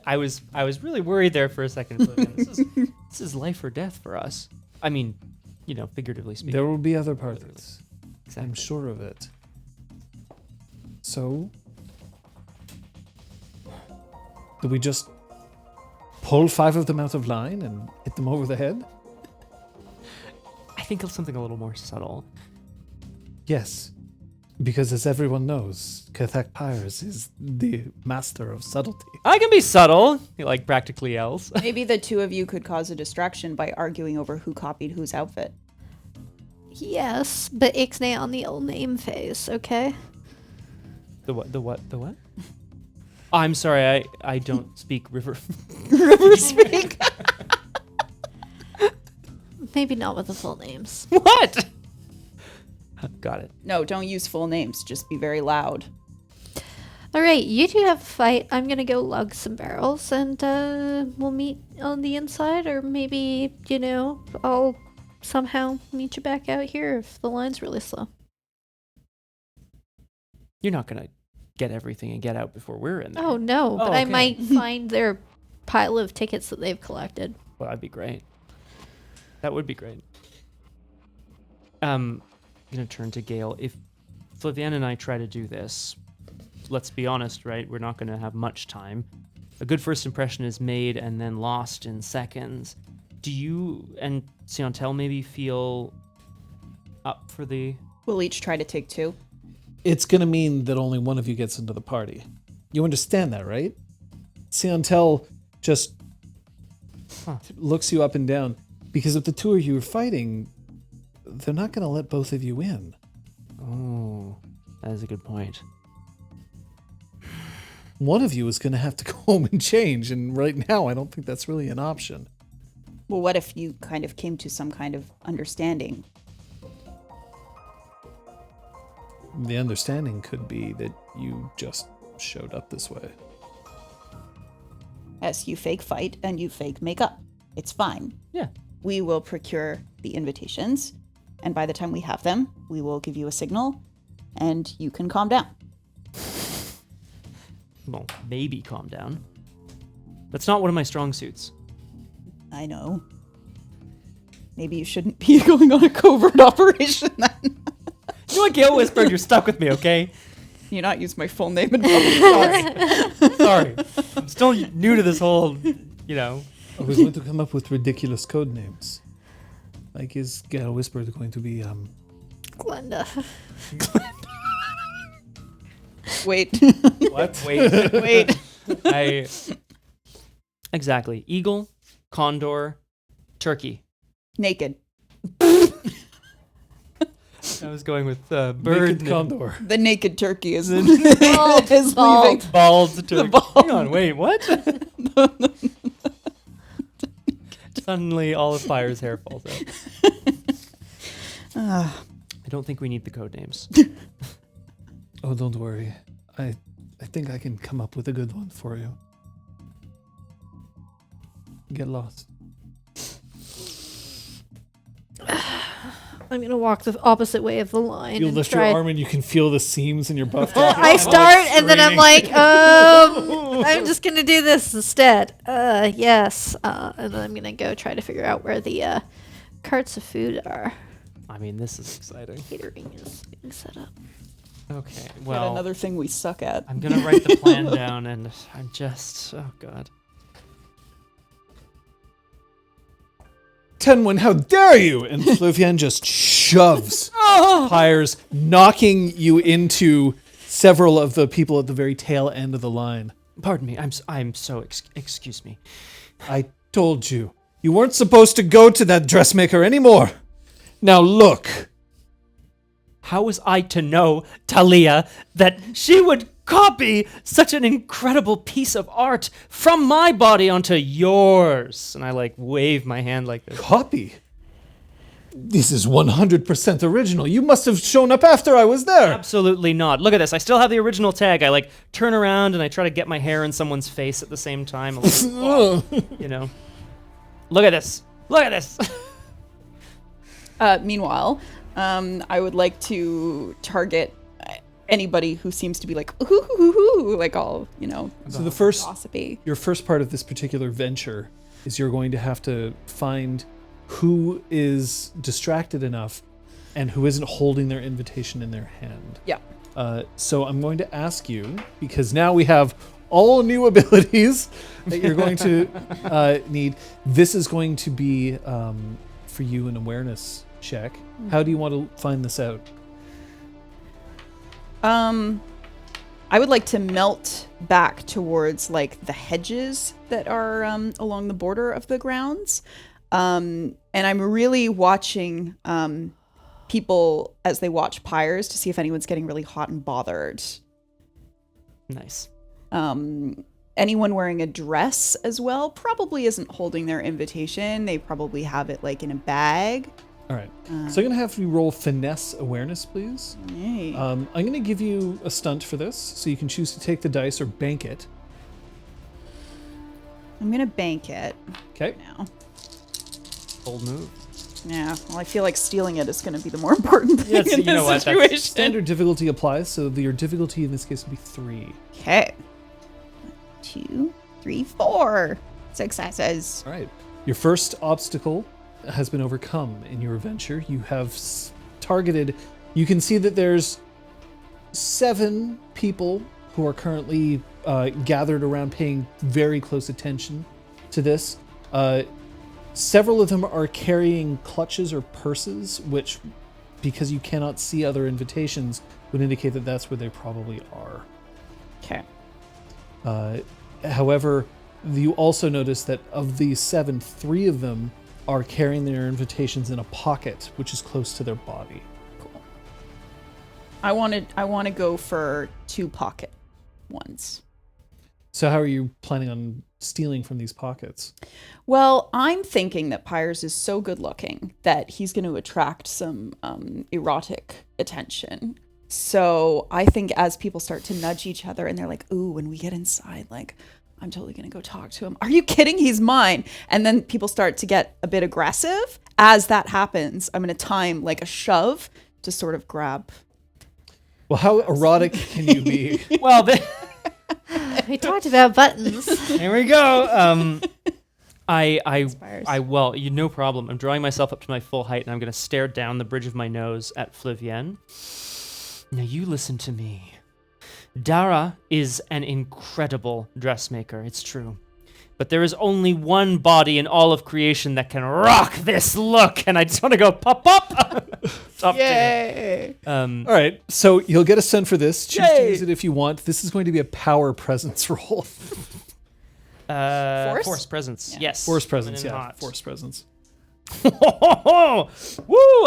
I was really worried there for a second. This is life or death for us. I mean, figuratively speaking. There will be other parties. Exactly. I'm sure of it. So, do we just pull 5 of them out of line and hit them over the head? I think of something a little more subtle. Yes, because as everyone knows, Kethek Pyres is the master of subtlety. I can be subtle, like practically else. Maybe the two of you could cause a distraction by arguing over who copied whose outfit. Yes, but Ixnay on the old name phase, okay? The what? I'm sorry, I don't speak river. River speak. Maybe not with the full names. What? Got it. No, don't use full names. Just be very loud. All right, you two have a fight. I'm gonna go lug some barrels, and we'll meet on the inside, or maybe I'll somehow meet you back out here if the line's really slow. You're not gonna get everything and get out before we're in there. Oh no, but I okay. might find their pile of tickets that they've collected. Well, that'd be great. That would be great. I'm gonna turn to Gale. If Flavienne and I try to do this, let's be honest, right? We're not gonna have much time. A good first impression is made and then lost in seconds. Do you and Siantel maybe feel up for the... We'll each try to take 2. It's going to mean that only one of you gets into the party. You understand that, right? Siantel just looks you up and down. Because if the two of you are fighting, they're not going to let both of you in. Oh, that is a good point. One of you is going to have to go home and change, and right now I don't think that's really an option. Well, what if you kind of came to some kind of understanding? The understanding could be that you just showed up this way. Yes, you fake fight and you fake make up. It's fine. Yeah. We will procure the invitations, and by the time we have them, we will give you a signal, and you can calm down. Well, maybe calm down. That's not one of my strong suits. I know. Maybe you shouldn't be going on a covert operation then. You know what, Gale Whispered? You're stuck with me, okay? You not use my full name in public. Sorry. I'm still new to this whole, I was going to come up with ridiculous code names. Like, is Gale Whispered going to be, Glenda. Wait. What? Wait. Wait. Exactly. Eagle, condor, turkey. Naked. I was going with bird. Naked Condor? The naked turkey is, Bald. is Bald. leaving. Bald turkey. The bald. Hang on, wait, what? Suddenly, all of Pyres' hair falls out. I don't think we need the code names. Oh, don't worry. I think I can come up with a good one for you. Get lost. I'm gonna walk the opposite way of the line. You and lift your try. arm and you can feel the seams in your buff. Well, I start and then I'm like, I'm just gonna do this instead. Yes. And then I'm gonna go try to figure out where the carts of food are. I mean, this is exciting. Catering is being set up. Okay, Yet well, another thing we suck at. I'm gonna write the plan down, and I'm just, oh god. Tenwin, how dare you! And Fluvian just shoves Pyres, knocking you into several of the people at the very tail end of the line. Pardon me. I'm so excuse me. I told you, you weren't supposed to go to that dressmaker anymore. Now look. How was I to know, Talia, that she would copy such an incredible piece of art from my body onto yours? And I wave my hand like this. Copy? This is 100% original. You must have shown up after I was there. Absolutely not. Look at this. I still have the original tag. I turn around and I try to get my hair in someone's face at the same time. You know. Look at this. Look at this. Meanwhile, I would like to target anybody who seems to be like, ooh, ooh, ooh, like all, So the first, gossipy. your first part of this particular venture is you're going to have to find who is distracted enough and who isn't holding their invitation in their hand. Yeah. So I'm going to ask you, because now we have all new abilities that you're going to need. This is going to be, for you, an awareness check. How do you want to find this out? I would like to melt back towards the hedges that are along the border of the grounds. And I'm really watching people as they watch Pyres to see if anyone's getting really hot and bothered. Nice. Anyone wearing a dress as well probably isn't holding their invitation. They probably have it in a bag. All right. So I'm going to have you roll finesse awareness, please. Yay. I'm going to give you a stunt for this, so you can choose to take the dice or bank it. I'm going to bank it. Okay. Now. Bold move. Yeah, well, I feel like stealing it is going to be the more important thing Yes, in you know this what, that's situation. Standard difficulty applies, so your difficulty in this case would be 3. Okay. 2, 3, 4 successes. All right. Your first obstacle has been overcome in your venture. You have targeted. You can see that there's 7 people who are currently gathered around, paying very close attention to this. Several of them are carrying clutches or purses, which, because you cannot see other invitations, would indicate that that's where they probably are. Okay. However, you also notice that of these 7, 3 of them are carrying their invitations in a pocket, which is close to their body. Cool. I want to go for 2 pocket ones. So how are you planning on stealing from these pockets? Well, I'm thinking that Pyres is so good looking that he's going to attract some erotic attention. So I think as people start to nudge each other and they're like, ooh, when we get inside, I'm totally going to go talk to him. Are you kidding? He's mine. And then people start to get a bit aggressive. As that happens, I'm going to time a shove to sort of grab. Well, how erotic can you be? Well, We talked about buttons. here we go. Inspires. Well, no problem. I'm drawing myself up to my full height, and I'm going to stare down the bridge of my nose at Flivienne. Now you listen to me. Dara is an incredible dressmaker, it's true. But there is only one body in all of creation that can rock this look, and I just want to go pop, pop. Top Yay! All right, so you'll get a cent for this. Choose to Yay! use it if you want. This is going to be a power presence roll. Force presence, Yeah. yes. Force presence, Coming in yeah. hot. Force presence. Woo!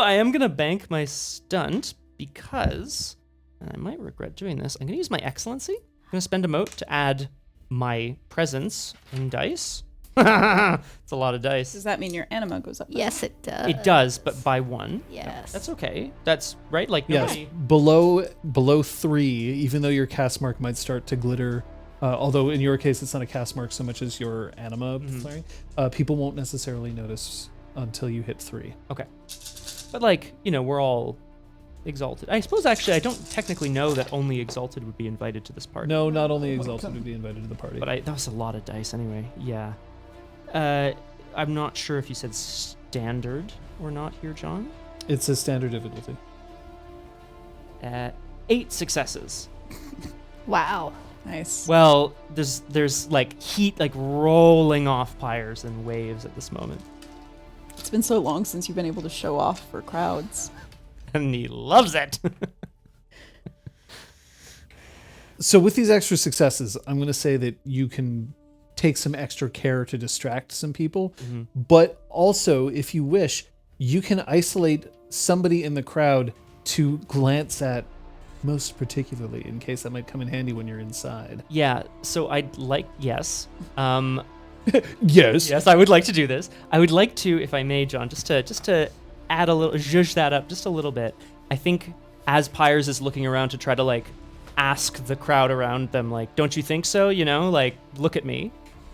I am gonna bank my stunt because, and I might regret doing this, I'm gonna use my excellency. I'm gonna spend a mote to add my presence in dice. It's a lot of dice. Does that mean your anima goes up? Yes, it does. It does, but by 1. Yes. That's okay. That's right. Yes, Nobody. below 3, even though your cast mark might start to glitter, although in your case it's not a cast mark so much as your anima flaring, people won't necessarily notice until you hit 3. Okay. But like, we're all exalted. I suppose actually I don't technically know that only exalted would be invited to this party. No, not only exalted would be invited to the party. But that was a lot of dice anyway. Yeah. I'm not sure if you said standard or not here, John. It's a standard difficulty. 8 successes. Wow. Nice. Well, there's like heat like rolling off Pyres in waves at this moment. It's been so long since you've been able to show off for crowds. And he loves it. So with these extra successes, I'm going to say that you can take some extra care to distract some people. Mm-hmm. But also, if you wish, you can isolate somebody in the crowd to glance at most particularly, in case that might come in handy when you're inside. Yeah, so I'd like, yes. Yes. Yes, I would like to do this. I would like to, if I may, John, just to add a little, zhuzh that up just a little bit. I think as Pyres is looking around to try to like ask the crowd around them, like, don't you think so? Like, look at me.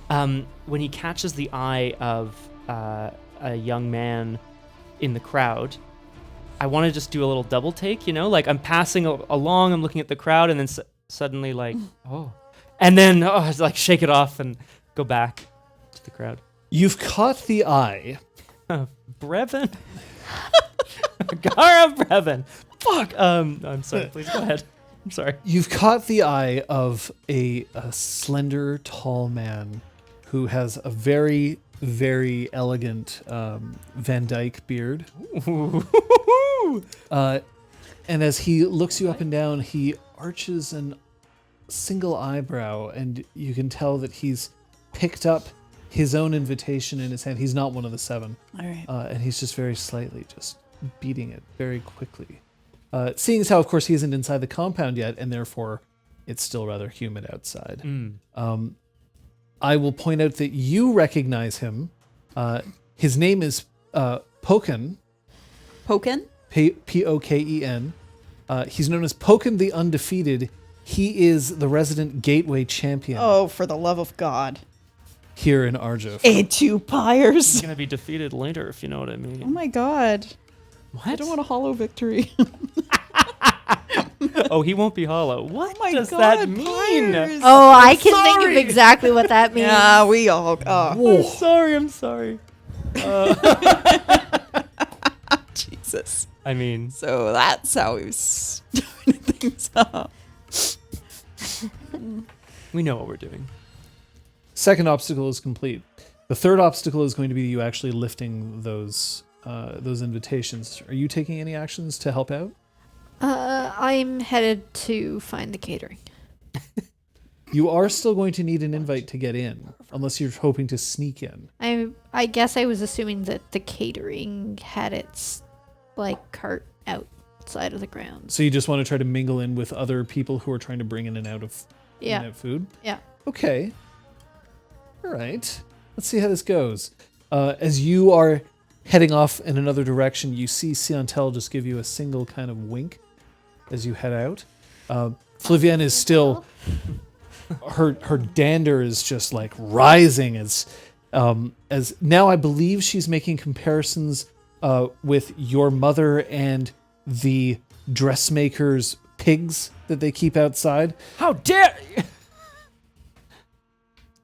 When he catches the eye of a young man in the crowd, I want to just do a little double take, like I'm passing along, I'm looking at the crowd, and then suddenly like, oh, and then like shake it off and go back to the crowd. You've caught the eye. Brevin? Gara Brevin. Fuck. I'm sorry, please go ahead. I'm sorry. You've caught the eye of a slender, tall man who has a very, very elegant Van Dyke beard. And as he looks you up and down, he arches an single eyebrow, and you can tell that he's picked up his own invitation in his hand. He's not one of the 7. All right. And he's just very slightly just beating it very quickly. Seeing as how, of course, he isn't inside the compound yet, and therefore it's still rather humid outside. I will point out that you recognize him. His name is Poken. Poken? Poken. He's known as Poken the Undefeated. He is the resident gateway champion Oh, for the love of God. here in Arjuf. A2 Pyres. He's gonna be defeated later, if you know what I mean. Oh my God. What? I don't want a hollow victory. Oh, he won't be hollow. What Oh my does God, that mean? Pyres. Oh, I can think sorry. of exactly what that means. Yeah, we all. Whoa. I'm sorry. Jesus. I mean, So that's how we started things up. we know what we're doing. Second obstacle is complete. The third obstacle is going to be you actually lifting those invitations. Are you taking any actions to help out? I'm headed to find the catering. You are still going to need an invite to get in, unless you're hoping to sneak in. I guess I was assuming that the catering had its cart outside of the grounds. So you just want to try to mingle in with other people who are trying to bring in and out of food? Yeah. Okay. All right. Let's see how this goes. As you are heading off in another direction, you see Siantel just give you a single kind of wink as you head out. Flavienne is still... Her dander is just rising as now I believe she's making comparisons with your mother and the dressmaker's pigs that they keep outside. How dare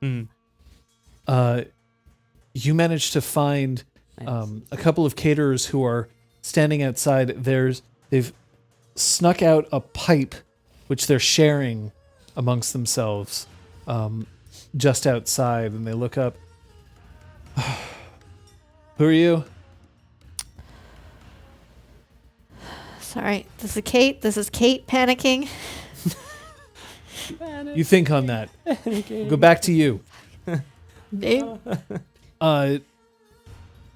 you? You managed to find a couple of caterers who are standing outside. They've snuck out a pipe, which they're sharing amongst themselves just outside, and they look up. Who are you? Sorry, this is Kate. This is Kate panicking. You think on that. Go back to you. Name?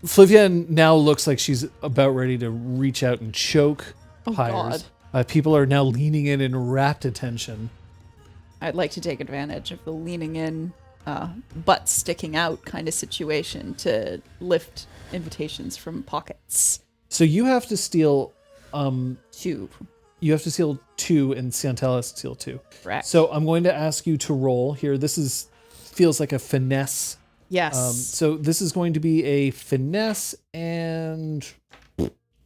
Flavienne now looks like she's about ready to reach out and choke Pyres. People are now leaning in rapt attention. I'd like to take advantage of the leaning in, butt sticking out kind of situation to lift invitations from pockets. So you have to steal 2. You have to steal 2, and Siantel has to steal 2. Correct. So I'm going to ask you to roll here. This feels like a finesse. Yes. So this is going to be a finesse and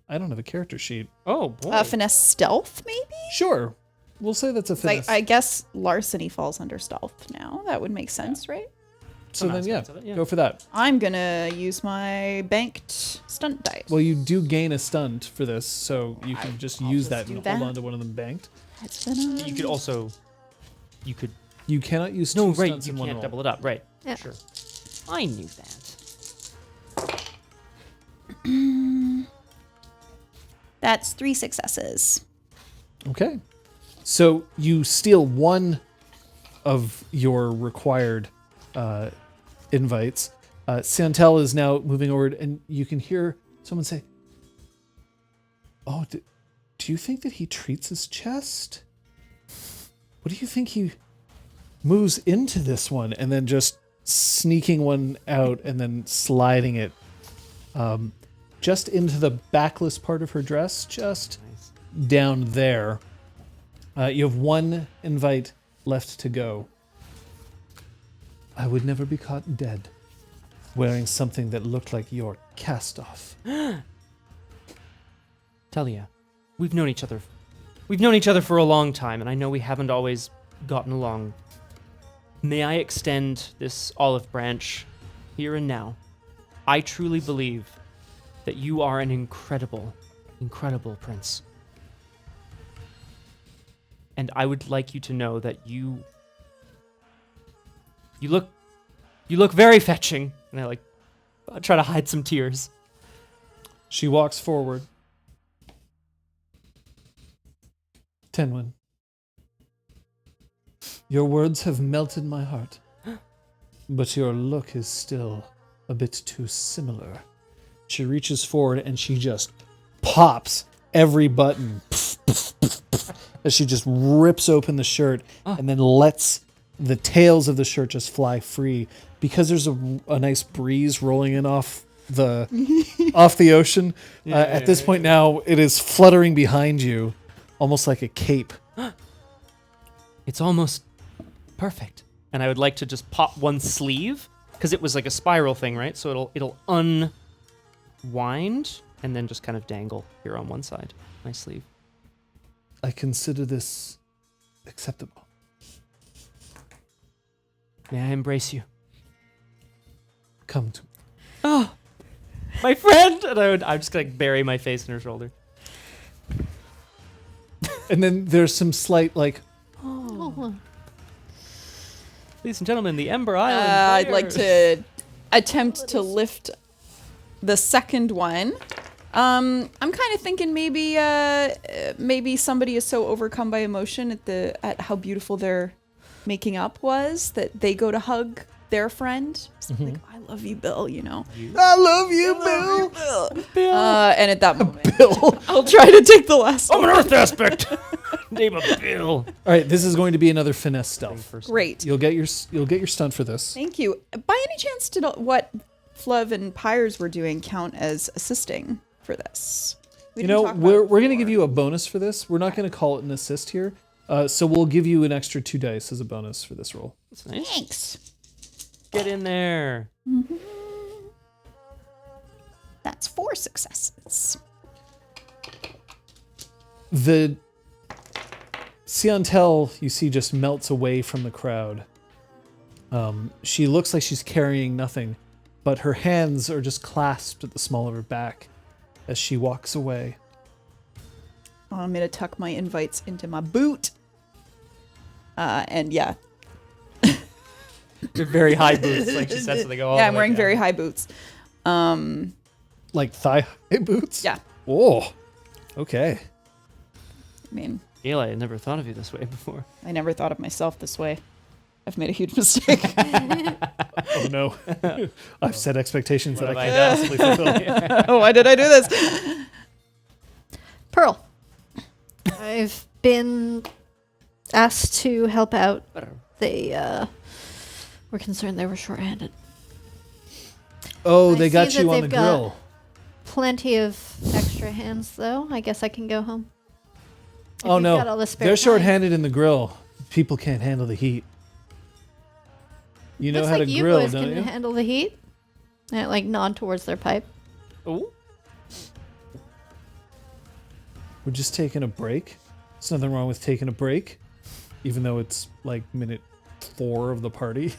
I don't have a character sheet. Oh, boy. Finesse stealth, maybe? Sure. We'll say that's a finesse. I guess larceny falls under stealth now. That would make sense, right? so some then, aspects of it, yeah. go for that. I'm gonna use my banked stunt dice. Well, you do gain a stunt for this, so you can just use just that do and that. hold on to one of them banked. It's been You could also... You could... You cannot use No, two right, stunts you in one can't roll. double it up. Right, Yeah. sure. I knew that. That's 3 successes. Okay. So you steal one of your required invites. Santel is now moving over, and you can hear someone say, "Oh, do you think that he treats his chest? What do you think he moves into this one and then just sneaking one out and then sliding it just into the backless part of her dress, just down there. You have one invite left to go. I would never be caught dead wearing something that looked like your cast-off. Talia, we've known each other. We've known each other for a long time, and I know we haven't always gotten along. May I extend this olive branch here and now? I truly believe that you are an incredible, incredible prince. And I would like you to know that you look very fetching. And I try to hide some tears. She walks forward. Tenwyn, your words have melted my heart, but your look is still a bit too similar. She reaches forward and she just pops every button as she just rips open the shirt and then lets the tails of the shirt just fly free because there's a nice breeze rolling in off the ocean. At this point now, it is fluttering behind you, almost like a cape. It's almost perfect. And I would like to just pop one sleeve because it was like a spiral thing, right? So it'll unwind and then just kind of dangle here on one side, my sleeve. I consider this acceptable. May I embrace you? Come to me. Oh, my friend! And I'm just gonna bury my face in her shoulder. And then there's some slight Oh. Ladies and gentlemen, the Ember Island. I'd like Pyres. to attempt to lift the second one. I'm kind of thinking maybe somebody is so overcome by emotion at how beautiful their making up was that they go to hug their friend. Like, I love you, Bill, you know. I love you, Bill. And at that moment, Bill. I'll try to take the last I'm one. an Earth aspect. Name of Bill. All right, this is going to be another finesse stealth. Great. You'll get your stunt for this. Thank you. By any chance, did what Fluv and Pyres were doing count as assisting for this? We You didn't know, talk about we're it going to before. give you a bonus for this. We're not going to call it an assist here. So we'll give you an extra 2 dice as a bonus for this roll. That's nice. Thanks. Get in there. That's 4 successes. The Siantel, you see, just melts away from the crowd. She looks like she's carrying nothing, but her hands are just clasped at the small of her back as she walks away. I'm going to tuck my invites into my boot. And yeah. They're very high boots, like she said, so they go all Yeah, the I'm way wearing down. very high boots. Like thigh-high boots? Yeah. Oh, okay. I mean, Gale, I had never thought of you this way before. I never thought of myself this way. I've made a huge mistake. Oh, no. I've set expectations that What I have can't possibly fulfill. Why did I do this? Pearl. I've been asked to help out. They were concerned they were short-handed. Oh, I they got see that you on the they've got- grill. Plenty of extra hands, though. I guess I can go home. If Oh, you've no. got all the spare They're time. short-handed in the grill. People can't handle the heat. You know Looks how like to you grill, boys don't can you? handle the heat. And nod towards their pipe. Oh, We're just taking a break. There's nothing wrong with taking a break, even though it's like minute 4 of the party.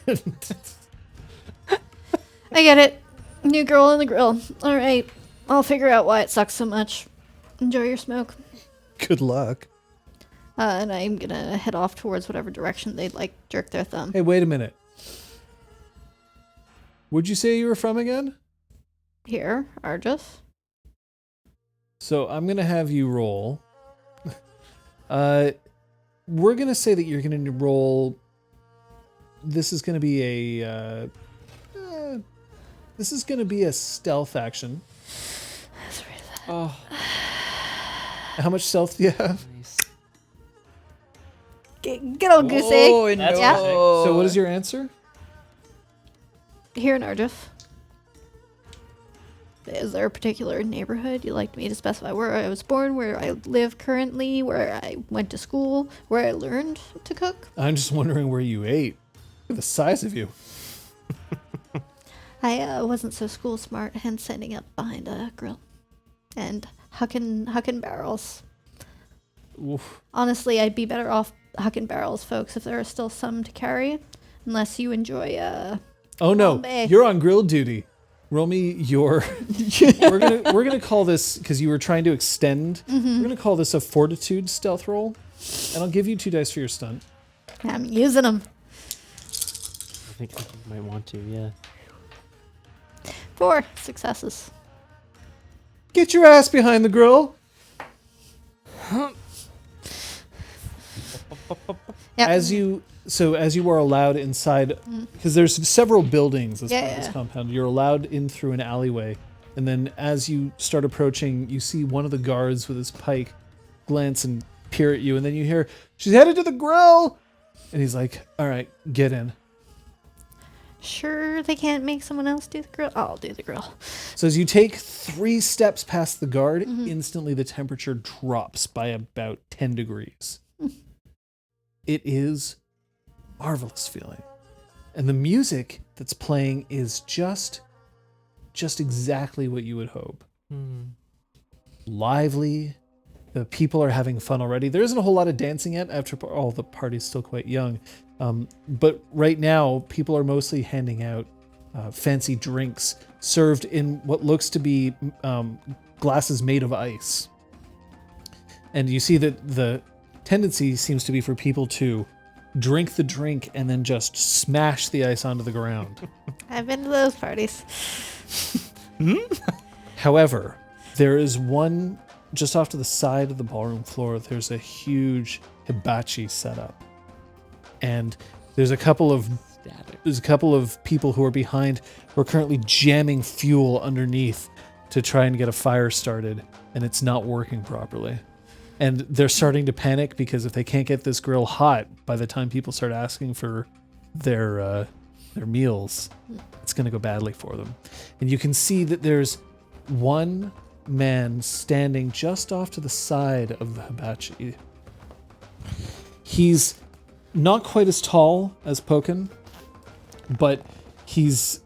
I get it. New girl in the grill. All right. I'll figure out why it sucks so much. Enjoy your smoke. Good luck. And I'm gonna head off towards whatever direction they'd like jerk their thumb. Hey, wait a minute. Where'd you say you were from again? Here, Arjuf. So I'm going to have you roll. We're going to say that you're going to roll. This is going to be a. This is going to be a stealth action. Oh, How much stealth do you have? nice. Good old goose egg. Oh, That's Yeah. perfect. So what is your answer? Here in Arjuf. Is there a particular neighborhood you'd like me to specify? Where I was born, where I live currently, where I went to school, where I learned to cook? I'm just wondering where you ate. Look at the size of you. I wasn't so school smart, hence ending up behind a grill. And hucking barrels. Oof. Honestly, I'd be better off hucking barrels, folks, if there are still some to carry. Unless you enjoy, Oh no, Bombay. you're on grill duty. Roll me your. we're gonna call this, because you were trying to extend. We're gonna call this a fortitude stealth roll, and I'll give you 2 dice for your stunt. I'm using them. I think you might want to, yeah. 4 successes. Get your ass behind the grill. Yep. As you are allowed inside, because there's several buildings as part of this Yeah. compound. You're allowed in through an alleyway, and then as you start approaching, you see one of the guards with his pike glance and peer at you, and then you hear, "She's headed to the grill," and he's like, "All right, get in." Sure, they can't make someone else do the grill. I'll do the grill. So as you take 3 steps past the guard, instantly the temperature drops by about 10 degrees. It is marvelous feeling. And the music that's playing is just exactly what you would hope. Lively. The people are having fun already. There isn't a whole lot of dancing yet after all the party's still quite young. But right now, people are mostly handing out fancy drinks served in what looks to be glasses made of ice. And you see that the tendency seems to be for people to drink the drink and then just smash the ice onto the ground. I've been to those parties. However, there is one just off to the side of the ballroom floor. There's a huge hibachi set up. And there's a couple of people who are behind who are currently jamming fuel underneath to try and get a fire started, and it's not working properly. And they're starting to panic because if they can't get this grill hot by the time people start asking for their meals, it's going to go badly for them. And you can see that there's one man standing just off to the side of the hibachi. He's not quite as tall as Pokin, but he's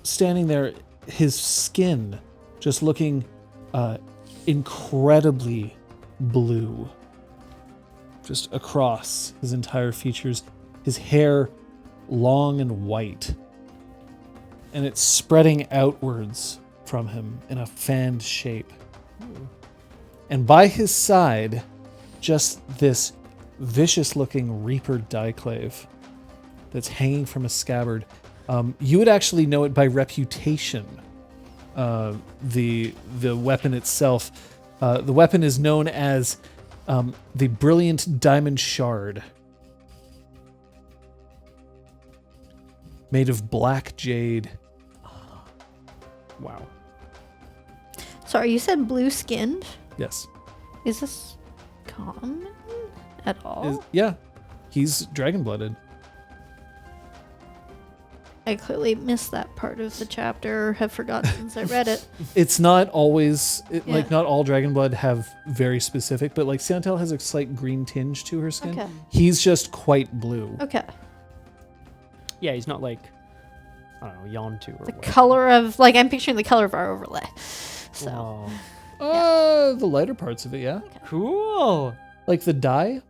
standing there, his skin just looking incredibly blue, just across his entire features. His hair long and white, and it's spreading outwards from him in a fanned shape. And by his side, just this vicious-looking Reaper Diclave that's hanging from a scabbard. You would actually know it by reputation. The weapon itself. The weapon is known as the Brilliant Diamond Shard, made of black jade. Wow. Sorry, you said blue-skinned? Yes. Is this common at all? Yeah. He's dragon-blooded. I clearly missed that part of the chapter, or have forgotten since I read it. It's not always, Yeah. like, not all dragonblood have very specific, but, like, Siantel has a slight green tinge to her skin. Okay. He's just quite blue. Okay. Yeah, he's not like, I don't know, Yontu or The what. color of, like, I'm picturing the color of our overlay. So, The lighter parts of it, yeah. Cool. Like the die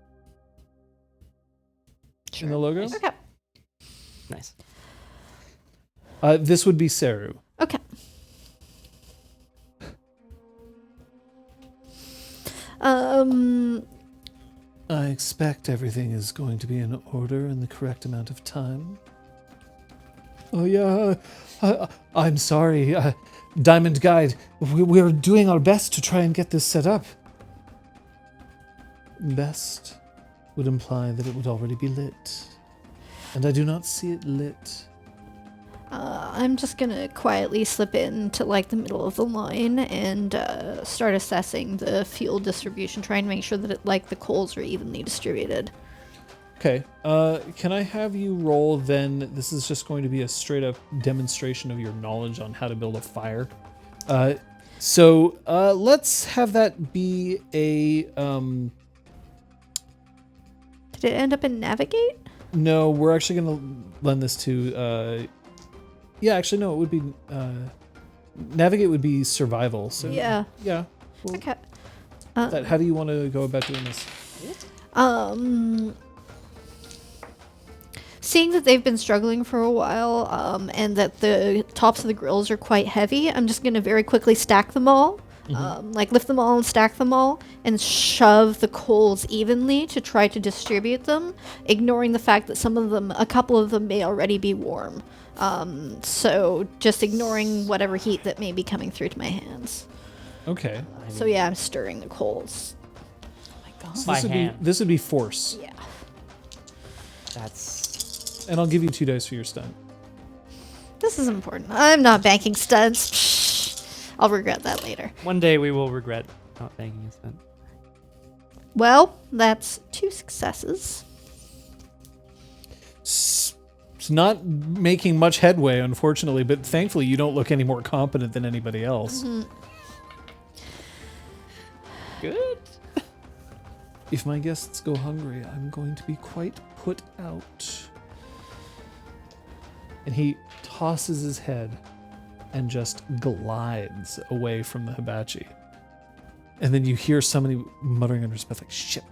Sure. in the logo. Okay. Nice. This would be Seru. Okay. I expect everything is going to be in order in the correct amount of time. Oh yeah, I'm sorry, Diamond Guide. We're doing our best to try and get this set up. Best would imply that it would already be lit, and I do not see it lit. I'm just gonna quietly slip into like the middle of the line and start assessing the fuel distribution, trying to make sure that the coals are evenly distributed. Okay, can I have you roll then? This is just going to be a straight up demonstration of your knowledge on how to build a fire. So let's have that be a... Did it end up in navigate? No, we're actually going to lend this to... yeah, actually, no, it would be... navigate would be survival. So Yeah. Yeah. Well, Okay. how do you want to go about doing this? Seeing that they've been struggling for a while, and that the tops of the grills are quite heavy, I'm just gonna very quickly stack them all. Lift them all and stack them all, and shove the coals evenly to try to distribute them, ignoring the fact that a couple of them may already be warm. So just ignoring whatever heat that may be coming through to my hands. Okay. So yeah, I'm stirring the coals. Oh my god. So By hand. this would be force. Yeah. That's... And I'll give you 2 dice for your stunt. This is important. I'm not banking stunts. I'll regret that later. One day we will regret not thanking us then. Well, that's 2 successes. It's not making much headway, unfortunately, but thankfully you don't look any more competent than anybody else. Good. If my guests go hungry, I'm going to be quite put out. And he tosses his head and just glides away from the hibachi. And then you hear somebody muttering under his breath, like, shit,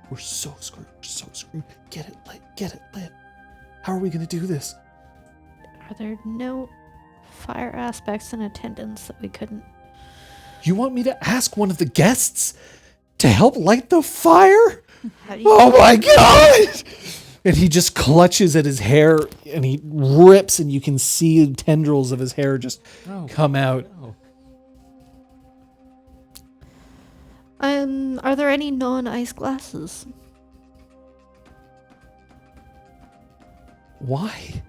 we're so screwed, we're so screwed. Get it lit. How are we going to do this? Are there no fire aspects in attendance that we couldn't? You want me to ask one of the guests to help light the fire? How do you Oh my god! And he just clutches at his hair and he rips, and you can see tendrils of his hair just come out. Oh. Are there any non-ice glasses? Why?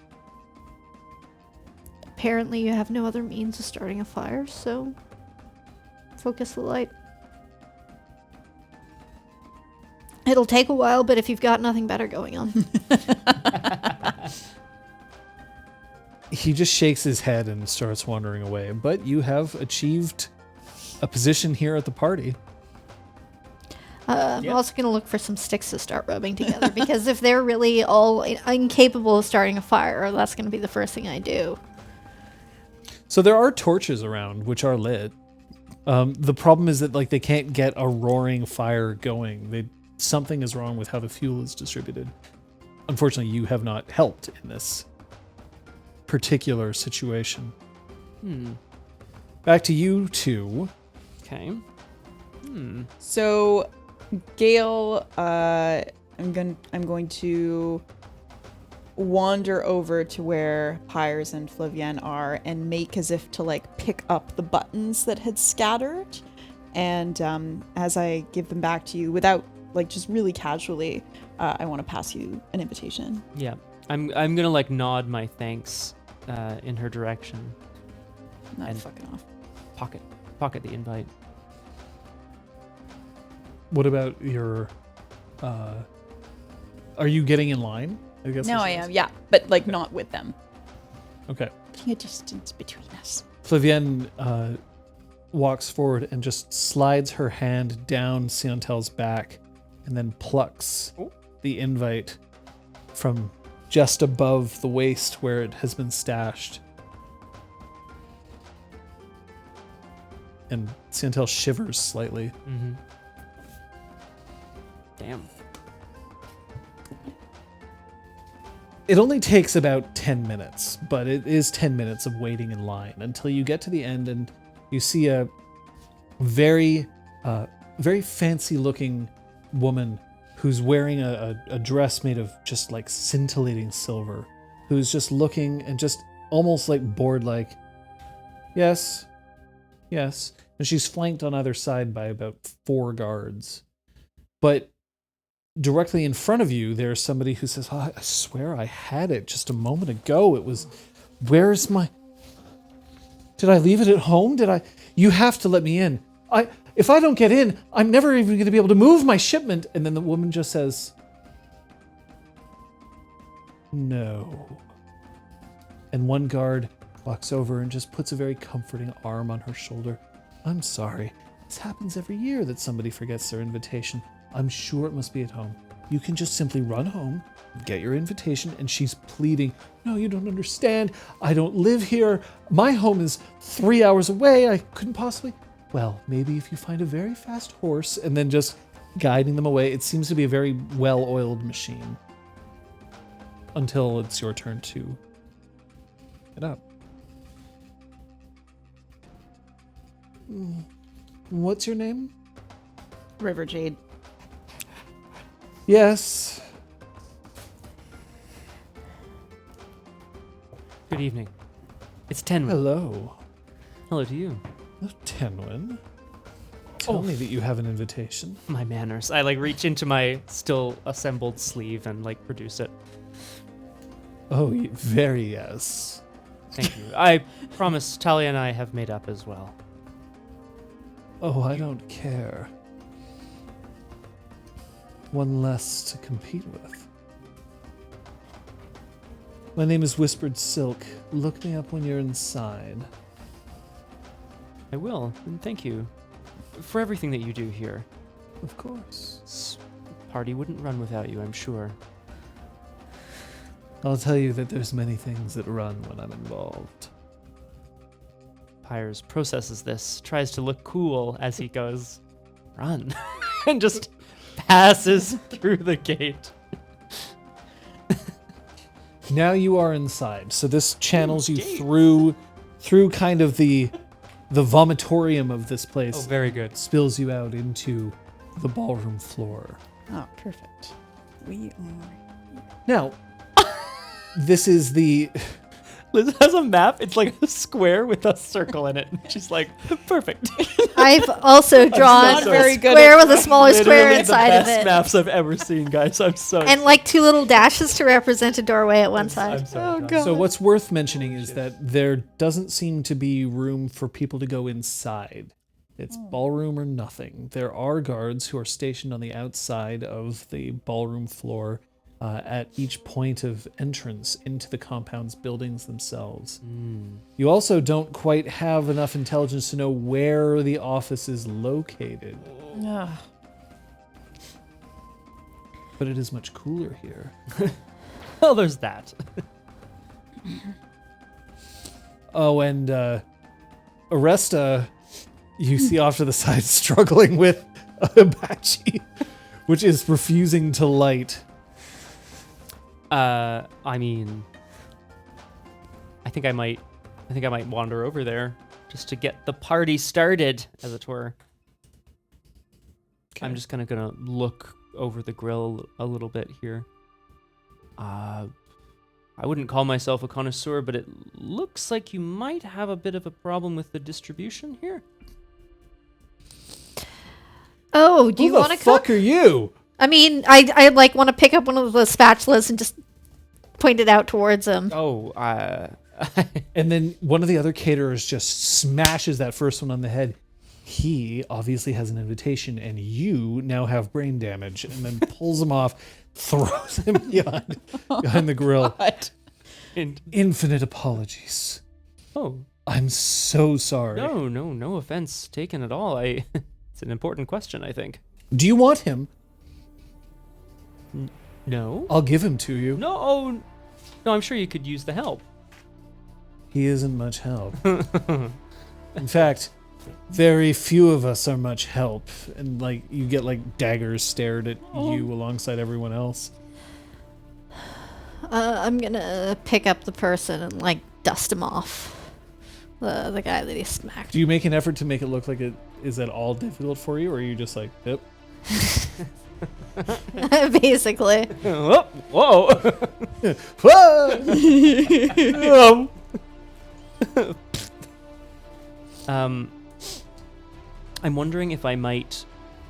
Apparently you have no other means of starting a fire, so focus the light. It'll take a while, but if you've got nothing better going on. He just shakes his head and starts wandering away. But you have achieved a position here at the party. I'm also going to look for some sticks to start rubbing together, because if they're really all incapable of starting a fire, that's going to be the first thing I do. So there are torches around, which are lit. The problem is that they can't get a roaring fire going. Something is wrong with how the fuel is distributed. Unfortunately, you have not helped in this particular situation. Back to you two. Okay. So, Gale, I'm going to wander over to where Pyres and Flavienne are and make as if to pick up the buttons that had scattered. And as I give them back to you, without just really casually, I want to pass you an invitation. Yeah. I'm gonna nod my thanks in her direction. Not And- fucking off. Pocket the invite. What about your... are you getting in line? I guess No, should I ask. am, yeah, but not with them. Okay. A distance between us. Flavienne walks forward and just slides her hand down Siantel's back and then plucks the invite from just above the waist where it has been stashed. And Santel shivers slightly. Mm-hmm. Damn. It only takes about 10 minutes, but it is 10 minutes of waiting in line until you get to the end and you see a very, very fancy-looking woman who's wearing a dress made of just like scintillating silver, who's just looking and just almost like bored, like, yes, yes. And she's flanked on either side by about 4 guards. But directly in front of you, there's somebody who says, oh, I swear I had it just a moment ago. It was, where's my... Did I leave it at home? You have to let me in. If I don't get in, I'm never even going to be able to move my shipment. And then the woman just says, no. And one guard walks over and just puts a very comforting arm on her shoulder. I'm sorry. This happens every year that somebody forgets their invitation. I'm sure it must be at home. You can just simply run home, get your invitation, and she's pleading, no, you don't understand. I don't live here. My home is 3 hours away. I couldn't possibly... Well, maybe if you find a very fast horse, and then just guiding them away. It seems to be a very well-oiled machine. Until it's your turn to get up. What's your name? River Jade. Yes. Good evening. It's Tenwin. Hello. Hello to you. Tenwin. Tell me that you have an invitation. My manners. I reach into my still assembled sleeve and produce it. Oh, very yes. Thank you. I promise Talia and I have made up as well. Oh, I don't care. One less to compete with. My name is Whispered Silk. Look me up when you're inside. I will, and thank you for everything that you do here. Of course. This party wouldn't run without you, I'm sure. I'll tell you that there's many things that run when I'm involved. Pyres processes this, tries to look cool as he goes, run, and just passes through the gate. Now you are inside, so this channels you through kind of the vomitorium of this place. Oh, very good. Spills you out into the ballroom floor. Oh, perfect. We are... Now, this is the... Liz has a map. It's like a square with a circle in it. She's like, perfect. I've also drawn very a good square at with a smaller square Literally inside the of best it. maps I've ever seen, guys. I'm so And 2 little dashes to represent a doorway at one side. I'm sorry. Oh, God. So what's worth mentioning is that there doesn't seem to be room for people to go inside. It's ballroom or nothing. There are guards who are stationed on the outside of the ballroom floor at each point of entrance into the compound's buildings themselves. You also don't quite have enough intelligence to know where the office is located. Ugh. But it is much cooler here. Well, there's that. Oh, and Oresta, you see off to the side struggling with a hibachi, which is refusing to light. I mean, I think I might wander over there just to get the party started, as it were. Okay. I'm just gonna look over the grill a little bit here. I wouldn't call myself a connoisseur, but it looks like you might have a bit of a problem with the distribution here. Oh, do you Who want to the cook? fuck are you? I mean, I want to pick up one of the spatulas and just point it out towards him. Oh, And then one of the other caterers just smashes that first one on the head. He obviously has an invitation, and you now have brain damage, and then pulls him off, throws him behind the grill. God. Infinite apologies. Oh, I'm so sorry. no offense taken at all. It's an important question, I think. Do you want him? No? I'll give him to you. No, I'm sure you could use the help. He isn't much help. In fact, very few of us are much help. And, like, you get, like, daggers stared at you alongside everyone else. I'm gonna pick up the person and, like, dust him off. The guy that he smacked. Do you make an effort to make it look like it is at all difficult for you, or are you just like, yep? Basically. Whoa! Whoa! I'm wondering if I might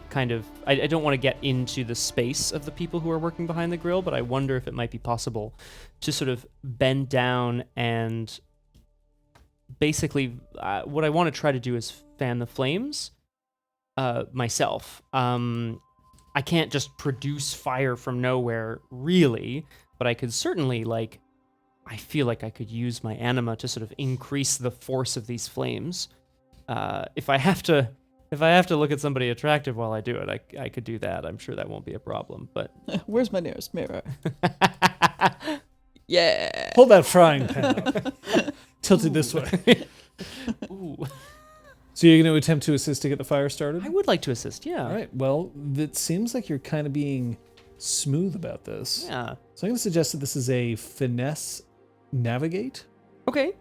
kind of... I don't want to get into the space of the people who are working behind the grill, but I wonder if it might be possible to sort of bend down and basically what I want to try to do is fan the flames myself. I can't just produce fire from nowhere, really, but I could certainly, like, I feel like I could use my anima to sort of increase the force of these flames. If I have to look at somebody attractive while I do it, I could do that. I'm sure that won't be a problem. But Where's my nearest mirror? Yeah. Hold that frying pan up. Tilt it this way. ooh, So you're going to attempt to assist to get the fire started? I would like to assist. Yeah. All right. Well, it seems like you're kind of being smooth about this. Yeah. So I'm going to suggest that this is a finesse navigate. Okay.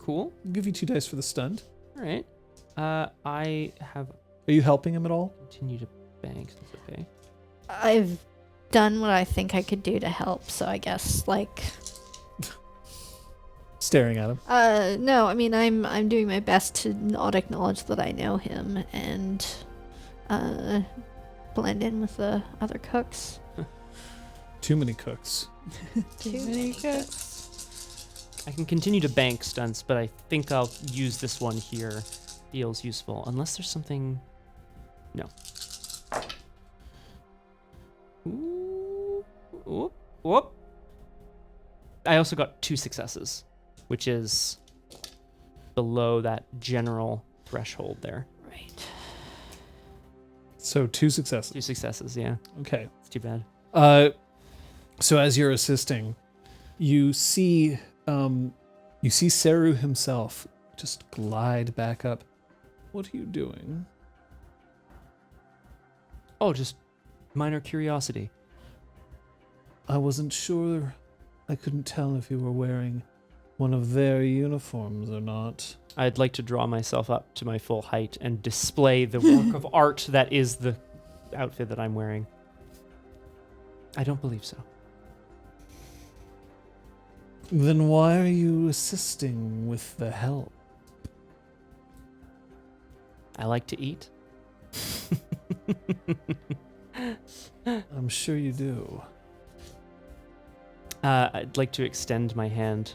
Cool. I'll give you 2 dice for the stunt. All right. I have Are you helping him at all? continue to bank. That's okay. I've done what I think I could do to help, so I guess, like... Staring at him. No, I mean, I'm doing my best to not acknowledge that I know him and blend in with the other cooks. Too many cooks. Too many cooks. I can continue to bank stunts, but I think I'll use this one here. Feels useful, unless there's something. No. Ooh. Whoop. Whoop. I also got 2 successes, which is below that general threshold there. Right. So 2 successes. 2 successes, yeah. Okay. It's too bad. So as you're assisting, you see Seru himself just glide back up. What are you doing? Oh, just minor curiosity. I wasn't sure. I couldn't tell if you were wearing one of their uniforms or not. I'd like to draw myself up to my full height and display the work of art that is the outfit that I'm wearing. I don't believe so. Then why are you assisting with the help? I like to eat. I'm sure you do. I'd like to extend my hand.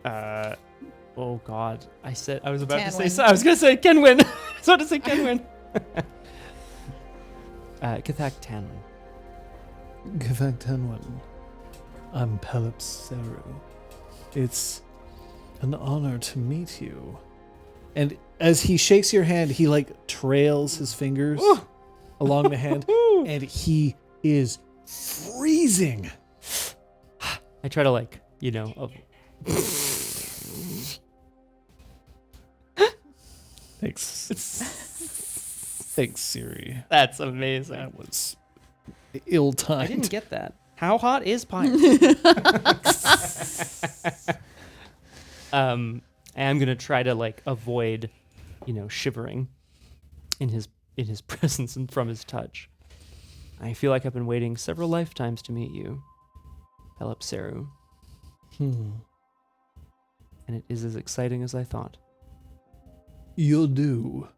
Oh God! I was about to say. Canwin. I was gonna say Kenwin. I was about to say Kenwin. Kathak Tanwin. Gavak Tenwin. I'm Pelip Seru. It's an honor to meet you. And as he shakes your hand, he like trails his fingers along the hand, and he is freezing. I try to Thanks. Thanks, Siri. That's amazing. That was I ill-timed. didn't get that. How hot is Pyres? I am gonna try to avoid, shivering in his presence and from his touch. I feel like I've been waiting several lifetimes to meet you, Pelip Seru, and it is as exciting as I thought. You'll do.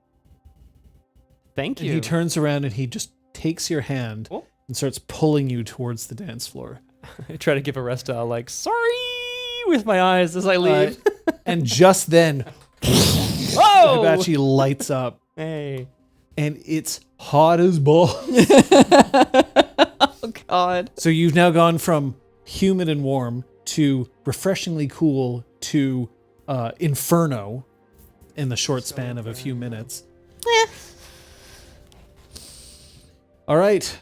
Thank And you. he turns around and he just takes your hand Oh. and starts pulling you towards the dance floor. I try to give Oresta sorry with my eyes as I leave. And just then, Oh! Hibachi lights up, Hey. and it's hot as balls. Oh God. So you've now gone from humid and warm to refreshingly cool to inferno in the short span of a few minutes. All right.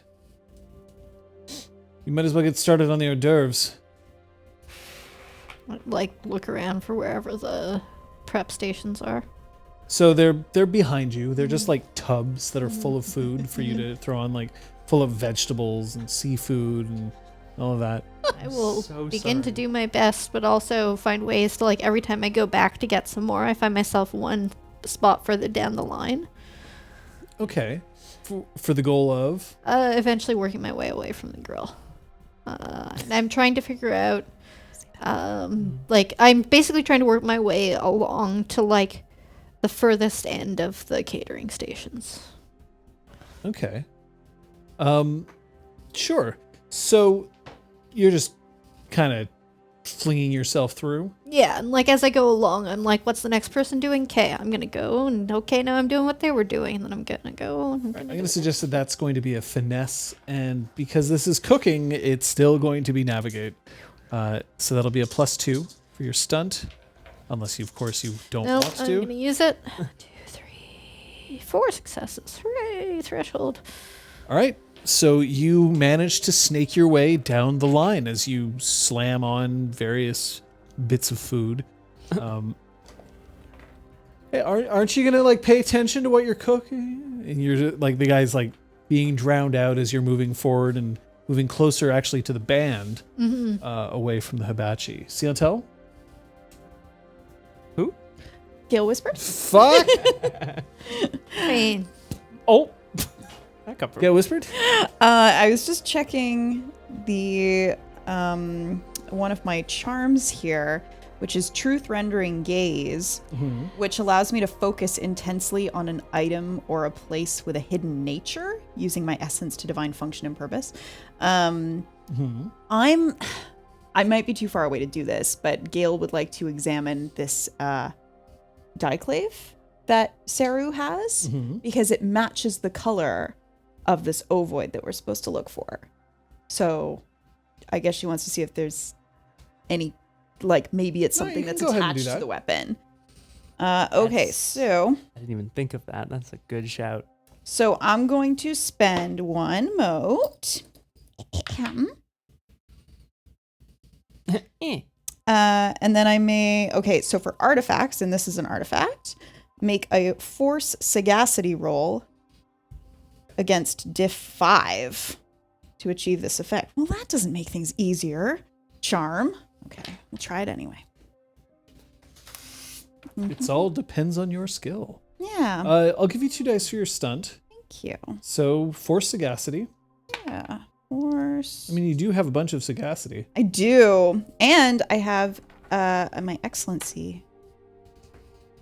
You might as well get started on the hors d'oeuvres. Like, look around for wherever the prep stations are. So they're behind you. They're just like tubs that are full of food for you to throw on, like full of vegetables and seafood and all of that. I will So begin to sorry. do my best, but also find ways to, like, every time I go back to get some more, I find myself one spot further down the line. Okay. For the goal of? Eventually working my way away from the grill. And I'm trying to figure out, like, I'm basically trying to work my way along to, like, the furthest end of the catering stations. Okay. Sure. So you're just kind of flinging yourself through? Yeah, and, like, as I go along, I'm like, what's the next person doing? Okay, I'm gonna go, and okay, now I'm doing what they were doing, and then I'm gonna go, and I'm going to suggest that that's going to be a finesse, and because this is cooking, it's still going to be navigate. So that'll be a +2 for your stunt, unless you, of course, you don't Nope, want I'm to. gonna use it. 1, 2, 3, 4 successes. Hooray, threshold. All right. So you manage to snake your way down the line as you slam on various bits of food. Hey, aren't you gonna like pay attention to what you're cooking? And you're like, the guy's like being drowned out as you're moving forward and moving closer, actually, to the band, away from the hibachi. Ciantel? Who? Gale Whispered? Fuck. I mean, Oh, that come from. Gale Whispered? I was just checking the one of my charms here, which is Truth Rendering Gaze, which allows me to focus intensely on an item or a place with a hidden nature using my essence to divine function and purpose. I might be too far away to do this, but Gale would like to examine this diclave that Saru has because it matches the color of this ovoid that we're supposed to look for. So I guess she wants to see if there's any, like, maybe it's No, something you can that's go ahead and do attached to that. the weapon. Okay, That's- so I didn't even think of that. That's a good shout. I'm going to spend 1 mote. And then I may, okay, so for artifacts, and this is an artifact, make a force sagacity roll against diff 5 to achieve this effect. Well, that doesn't make things easier. Charm. Okay, we'll try it anyway. It all depends on your skill. Yeah, I'll give you 2 dice for your stunt. thank you. So, force sagacity. Yeah, force. I mean, you do have a bunch of sagacity. I do. And I have my excellency.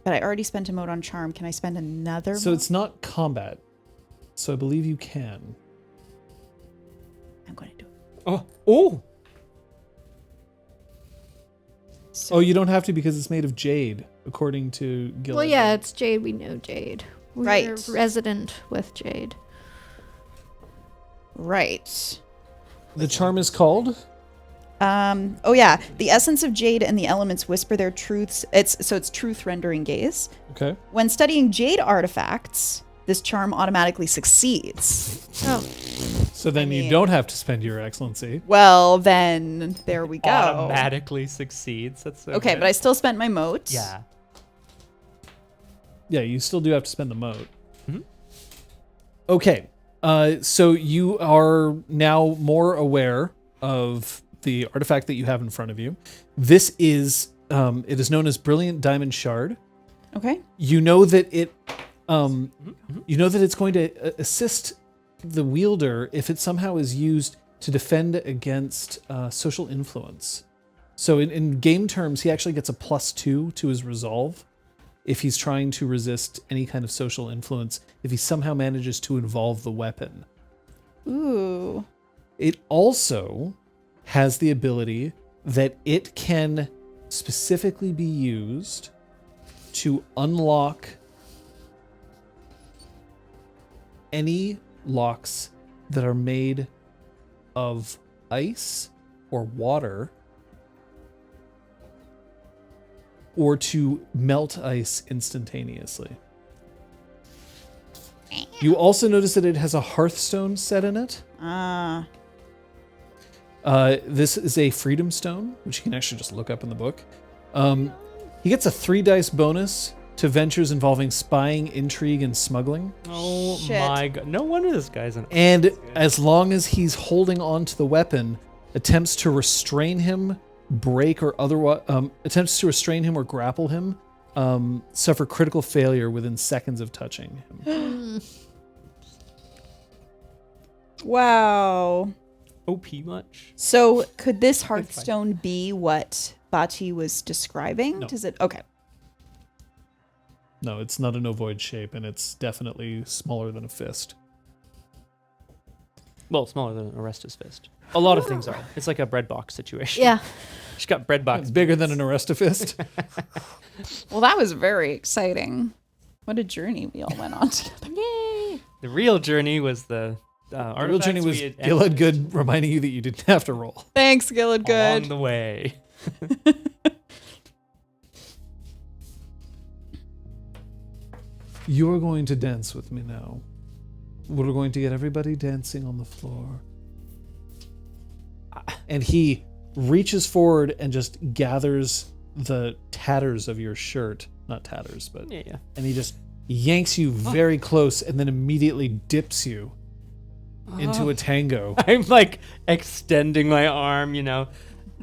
But I already spent a mode on charm. Can I spend another So mode? it's not combat. So I believe you can. I'm going to do it. Oh. So, Oh, you don't have to because it's made of jade, according to Gil. well, yeah, it's Jade. We know Jade. We're Right. resident with Jade. right. The charm is called? Oh yeah, the essence of jade and the elements whisper their truths. It's truth rendering gaze. Okay. When studying jade artifacts, this charm automatically succeeds. Oh, So then mean- you don't have to spend your excellency. Well, then there we go. Automatically succeeds. That's so Okay, good. but I still spent my mote. Yeah. Yeah, you still do have to spend the mode. Mhm. Okay. So you are now more aware of the artifact that you have in front of you. This is, it is known as Brilliant Diamond Shard. Okay. You know that it, you know that it's going to assist the wielder if it somehow is used to defend against social influence. So in game terms, he actually gets a +2 to his resolve if he's trying to resist any kind of social influence, if he somehow manages to involve the weapon. Ooh. It also has the ability that it can specifically be used to unlock any locks that are made of ice or water, or to melt ice instantaneously. You also notice that it has a hearthstone set in it. Ah. This is a freedom stone, which you can actually just look up in the book. He gets a 3 dice bonus to ventures involving spying, intrigue, and smuggling. Oh Shit. my god. No wonder this guy's an... And as long as he's holding on to the weapon, attempts to restrain him, break or otherwise, attempts to restrain him or grapple him, suffer critical failure within seconds of touching him. Wow. OP much? So could this Hearthstone be what Bati was describing? No. Does it? Okay. No, it's not an ovoid shape, and it's definitely smaller than a fist. Well, smaller than Oresta's fist. A lot of things are. It's like a bread box situation. Yeah. She's got bread box. It's bigger than an Oresta fist. Well, that was very exciting. What a journey we all went on together. Yay. The real journey was the The real artifacts journey was we had Gillard Good reminding you that you didn't have to roll. Thanks, Gillard along Good. the way. You are going to dance with me now. We're going to get everybody dancing on the floor. And he reaches forward and just gathers the tatters of your shirt. Not tatters, but... Yeah. And he just yanks you very close and then immediately dips you into a tango. I'm like extending my arm, you know.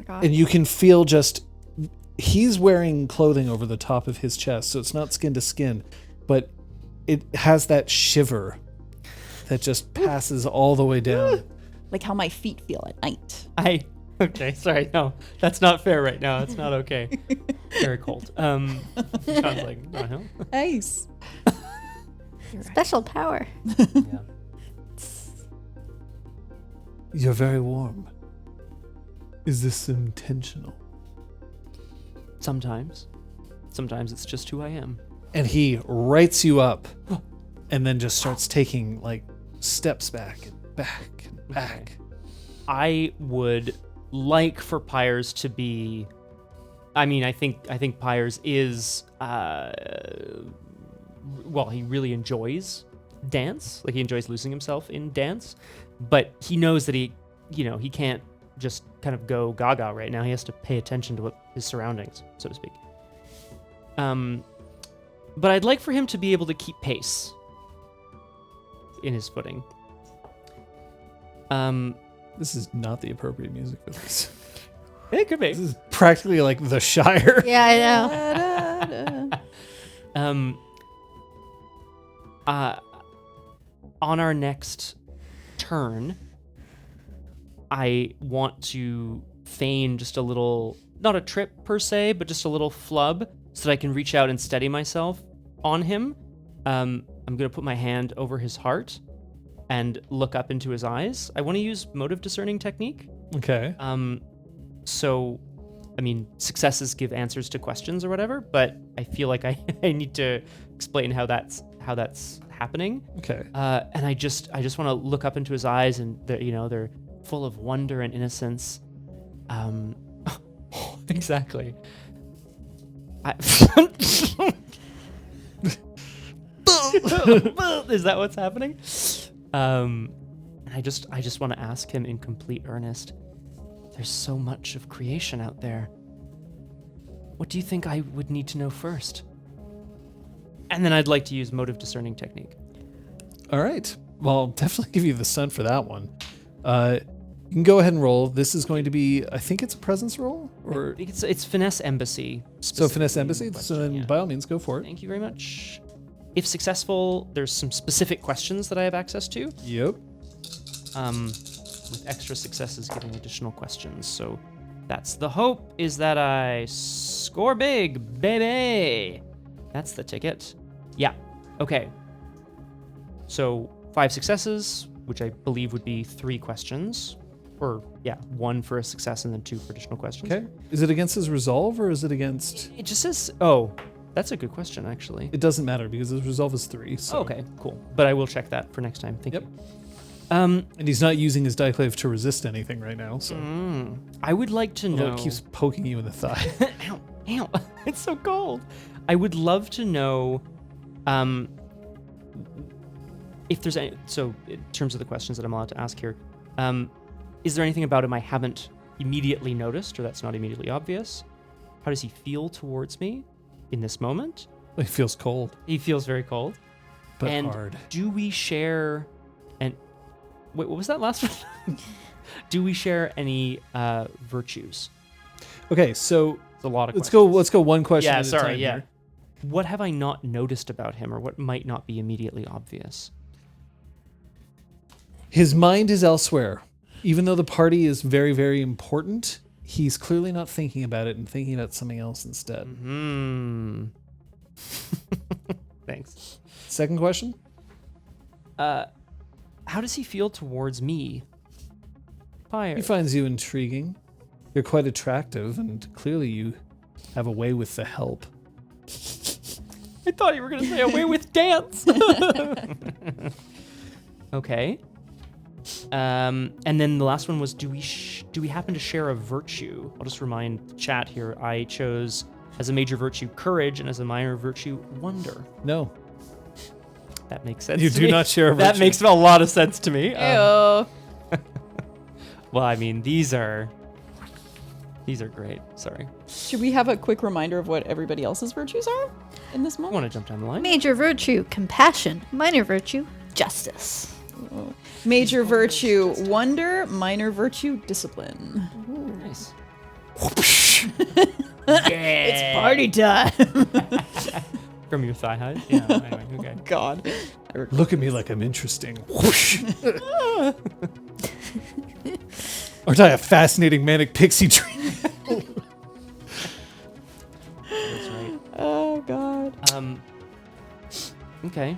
And you can feel just... He's wearing clothing over the top of his chest, so it's not skin to skin, but it has that shiver that just passes all the way down. Like how my feet feel at night. Okay, sorry, no, that's not fair right now. That's not okay. Very cold. Sounds like, oh, hell. Nice. Special power. Yeah. You're very warm. Is this intentional? Sometimes it's just who I am. And he writes you up and then just starts taking like steps back and back and back. I would like for Pyres to be... I mean, I think Pyres is... well, he really enjoys dance. Like, he enjoys losing himself in dance. But he knows that he can't just kind of go gaga right now. He has to pay attention to his surroundings, so to speak. But I'd like for him to be able to keep pace in his footing. This is not the appropriate music for this. It could be. This is practically like The Shire. Yeah, I know. On our next turn, I want to feign just a little, not a trip per se, but just a little flub so that I can reach out and steady myself on him. I'm going to put my hand over his heart and look up into his eyes. I want to use motive discerning technique. Okay. So, I mean, successes give answers to questions or whatever, but I feel like I need to explain how that's happening. Okay. And I just want to look up into his eyes, and they're full of wonder and innocence. Exactly. Is that what's happening? And I just want to ask him in complete earnest. There's so much of creation out there. What do you think I would need to know first? And then I'd like to use motive discerning technique. All right. Well, I'll definitely give you the sun for that one. You can go ahead and roll. This is going to be, I think it's a presence roll? Or I think it's finesse embassy. so finesse embassy? Question, So then yeah. by all means, go for it. Thank you very much. If successful, there's some specific questions that I have access to. Yep. With extra successes giving additional questions. So that's the hope, is that I score big, baby. That's the ticket. Yeah. Okay. So 5 successes, which I believe would be 3 questions. Or, yeah, 1 for a success and then 2 for additional questions. Okay. Is it against his resolve or is it against... It just says, oh, that's a good question, actually. It doesn't matter because his resolve is 3. So. Oh, okay, cool. But I will check that for next time. Thank Yep. you. And he's not using his dieclave to resist anything right now, so... I would like to Although know... it keeps poking you in the thigh. Ow, ow. It's so cold. I would love to know if there's any... So, in terms of the questions that I'm allowed to ask here, is there anything about him I haven't immediately noticed or that's not immediately obvious? How does he feel towards me in this moment? He feels cold, He feels very cold. but And hard. do we share... And wait, what was that last one? Do we share any virtues? Okay, so It's a lot of let's questions. go one question Yeah, at a sorry, time yeah. here. What have I not noticed about him, or what might not be immediately obvious? His mind is elsewhere. Even though the party is very, very important, he's clearly not thinking about it and thinking about something else instead. Thanks. Second question? How does he feel towards me? Pyres. He finds you intriguing. You're quite attractive, and clearly you have a way with the help. I thought you were going to say away with dance. Okay. And then the last one was, do we happen to share a virtue? I'll just remind the chat here. I chose as a major virtue courage, and as a minor virtue wonder. No, That makes sense. you to do me. not share a virtue. That makes a lot of sense to me. Ew. Well, I mean, these are great. Sorry. Should we have a quick reminder of what everybody else's virtues are in this I moment? want to jump down the line. Major virtue, compassion. Minor virtue, justice. Major virtue, wonder. Minor virtue, discipline. Nice. It's party time. From your thigh height? Yeah, anyway, okay. God. Look at me like I'm interesting. Whoosh. Aren't I a fascinating manic pixie dream? That's right. Oh, God. Okay.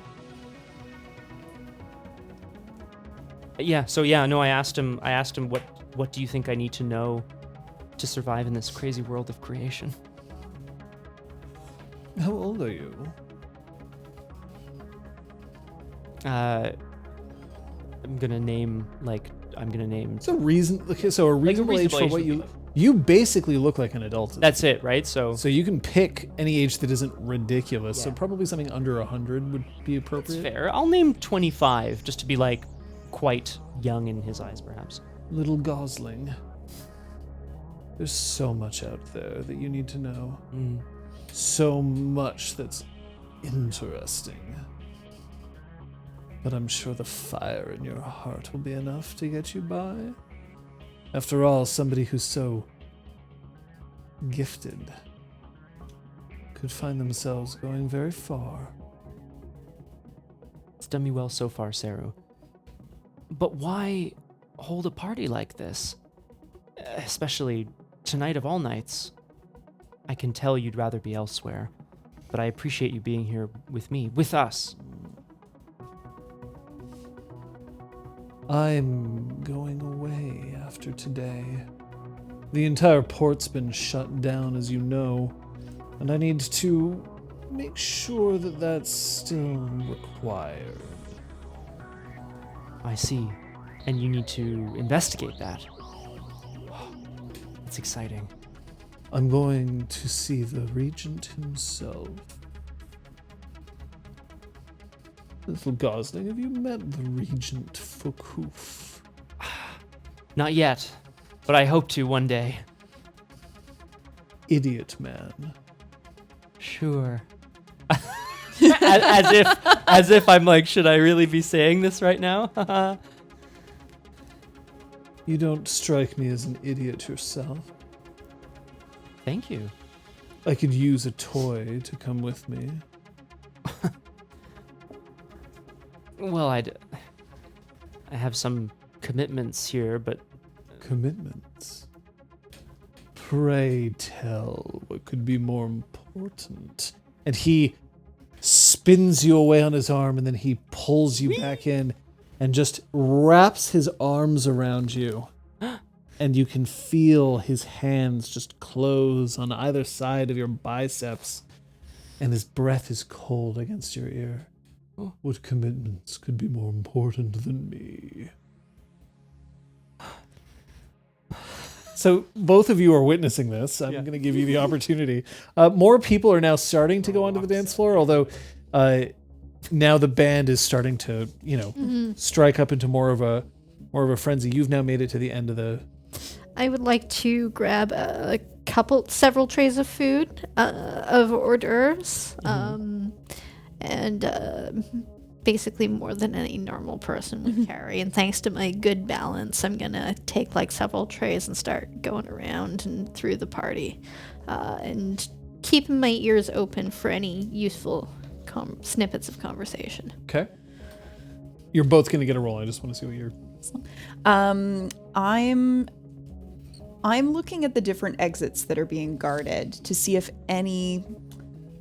Yeah, so yeah, no, I asked him what do you think I need to know to survive in this crazy world of creation? How old are you? I'm gonna name So a reasonable age for what you basically look like an adult. that's it, right? So So you can pick any age that isn't ridiculous. So Yeah. probably something under 100 would be it's appropriate. fair. I'll name 25 just to be like quite young in his eyes, perhaps. Little Gosling. There's so much out there that you need to know. So much that's interesting. But I'm sure the fire in your heart will be enough to get you by. After all, somebody who's so gifted could find themselves going very far. It's done me well so far, Saru. But why hold a party like this? Especially tonight of all nights. I can tell you'd rather be elsewhere, but I appreciate you being here with me, with us. I'm going away after today. The entire port's been shut down, as you know, and I need to make sure that that's still required. I see. And you need to investigate that. It's exciting. I'm going to see the Regent himself. Little Gosling, have you met the Regent Fokuf? Not yet, but I hope to one day. Idiot man. Sure. as if I'm like, should I really be saying this right now? You don't strike me as an idiot yourself. Thank you. I could use a toy to come with me. Well, I have some commitments here, but Commitments. Pray tell, what could be more important? And he spins you away on his arm, and then he pulls you back in and just wraps his arms around you. And you can feel his hands just close on either side of your biceps, and his breath is cold against your ear. What commitments could be more important than me? So both of you are witnessing this. I'm going to give you the opportunity. More people are now starting to go onto the dance floor, although now the band is starting to, strike up into more of a frenzy. You've now made it to the end of the... I would like to grab a several trays of food, of hors d'oeuvres, and basically more than any normal person would carry. And thanks to my good balance, I'm gonna take like several trays and start going around and through the party, and keeping my ears open for any useful snippets of conversation. Okay. You're both going to get a roll. I just want to see what you're... I'm looking at the different exits that are being guarded to see if any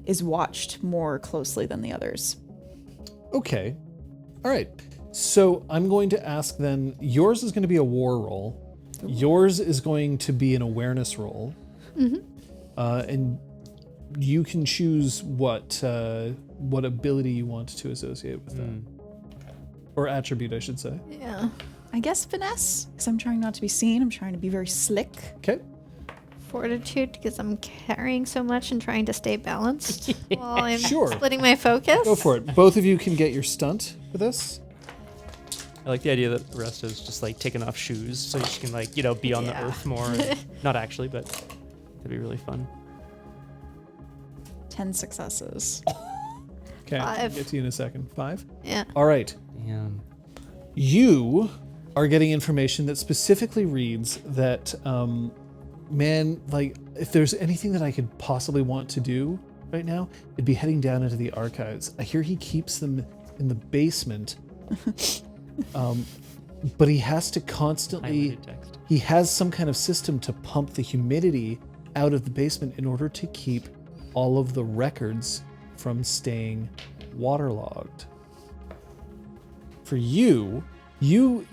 is watched more closely than the others. Okay. All right. So I'm going to ask then, yours is going to be a war roll. Yours is going to be an awareness roll. And you can choose what ability you want to associate with that. Or attribute, I should say. Yeah. I guess finesse, because I'm trying not to be seen. I'm trying to be very slick. Okay. Fortitude, because I'm carrying so much and trying to stay balanced while I'm Sure. splitting my focus. Go for it. Both of you can get your stunt for this. I like the idea that Oresta's just like taking off shoes so she can like, be on the earth more. Not actually, but that'd be really fun. 10 successes. Okay. 5. I'll get to you in a second. 5? Yeah. All right. Damn. You are getting information that specifically reads that, man, like, if there's anything that I could possibly want to do right now, it'd be heading down into the archives. I hear he keeps them in the basement, but he has to constantly... He has some kind of system to pump the humidity out of the basement in order to keep all of the records from staying waterlogged. For you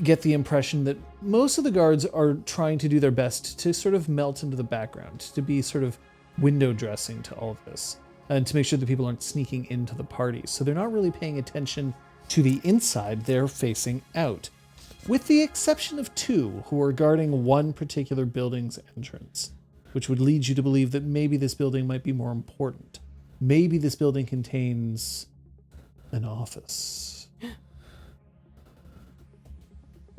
get the impression that most of the guards are trying to do their best to sort of melt into the background, to be sort of window dressing to all of this, and to make sure that people aren't sneaking into the party. So they're not really paying attention to the inside, they're facing out. With the exception of 2 who are guarding one particular building's entrance, which would lead you to believe that maybe this building might be more important. Maybe this building contains an office.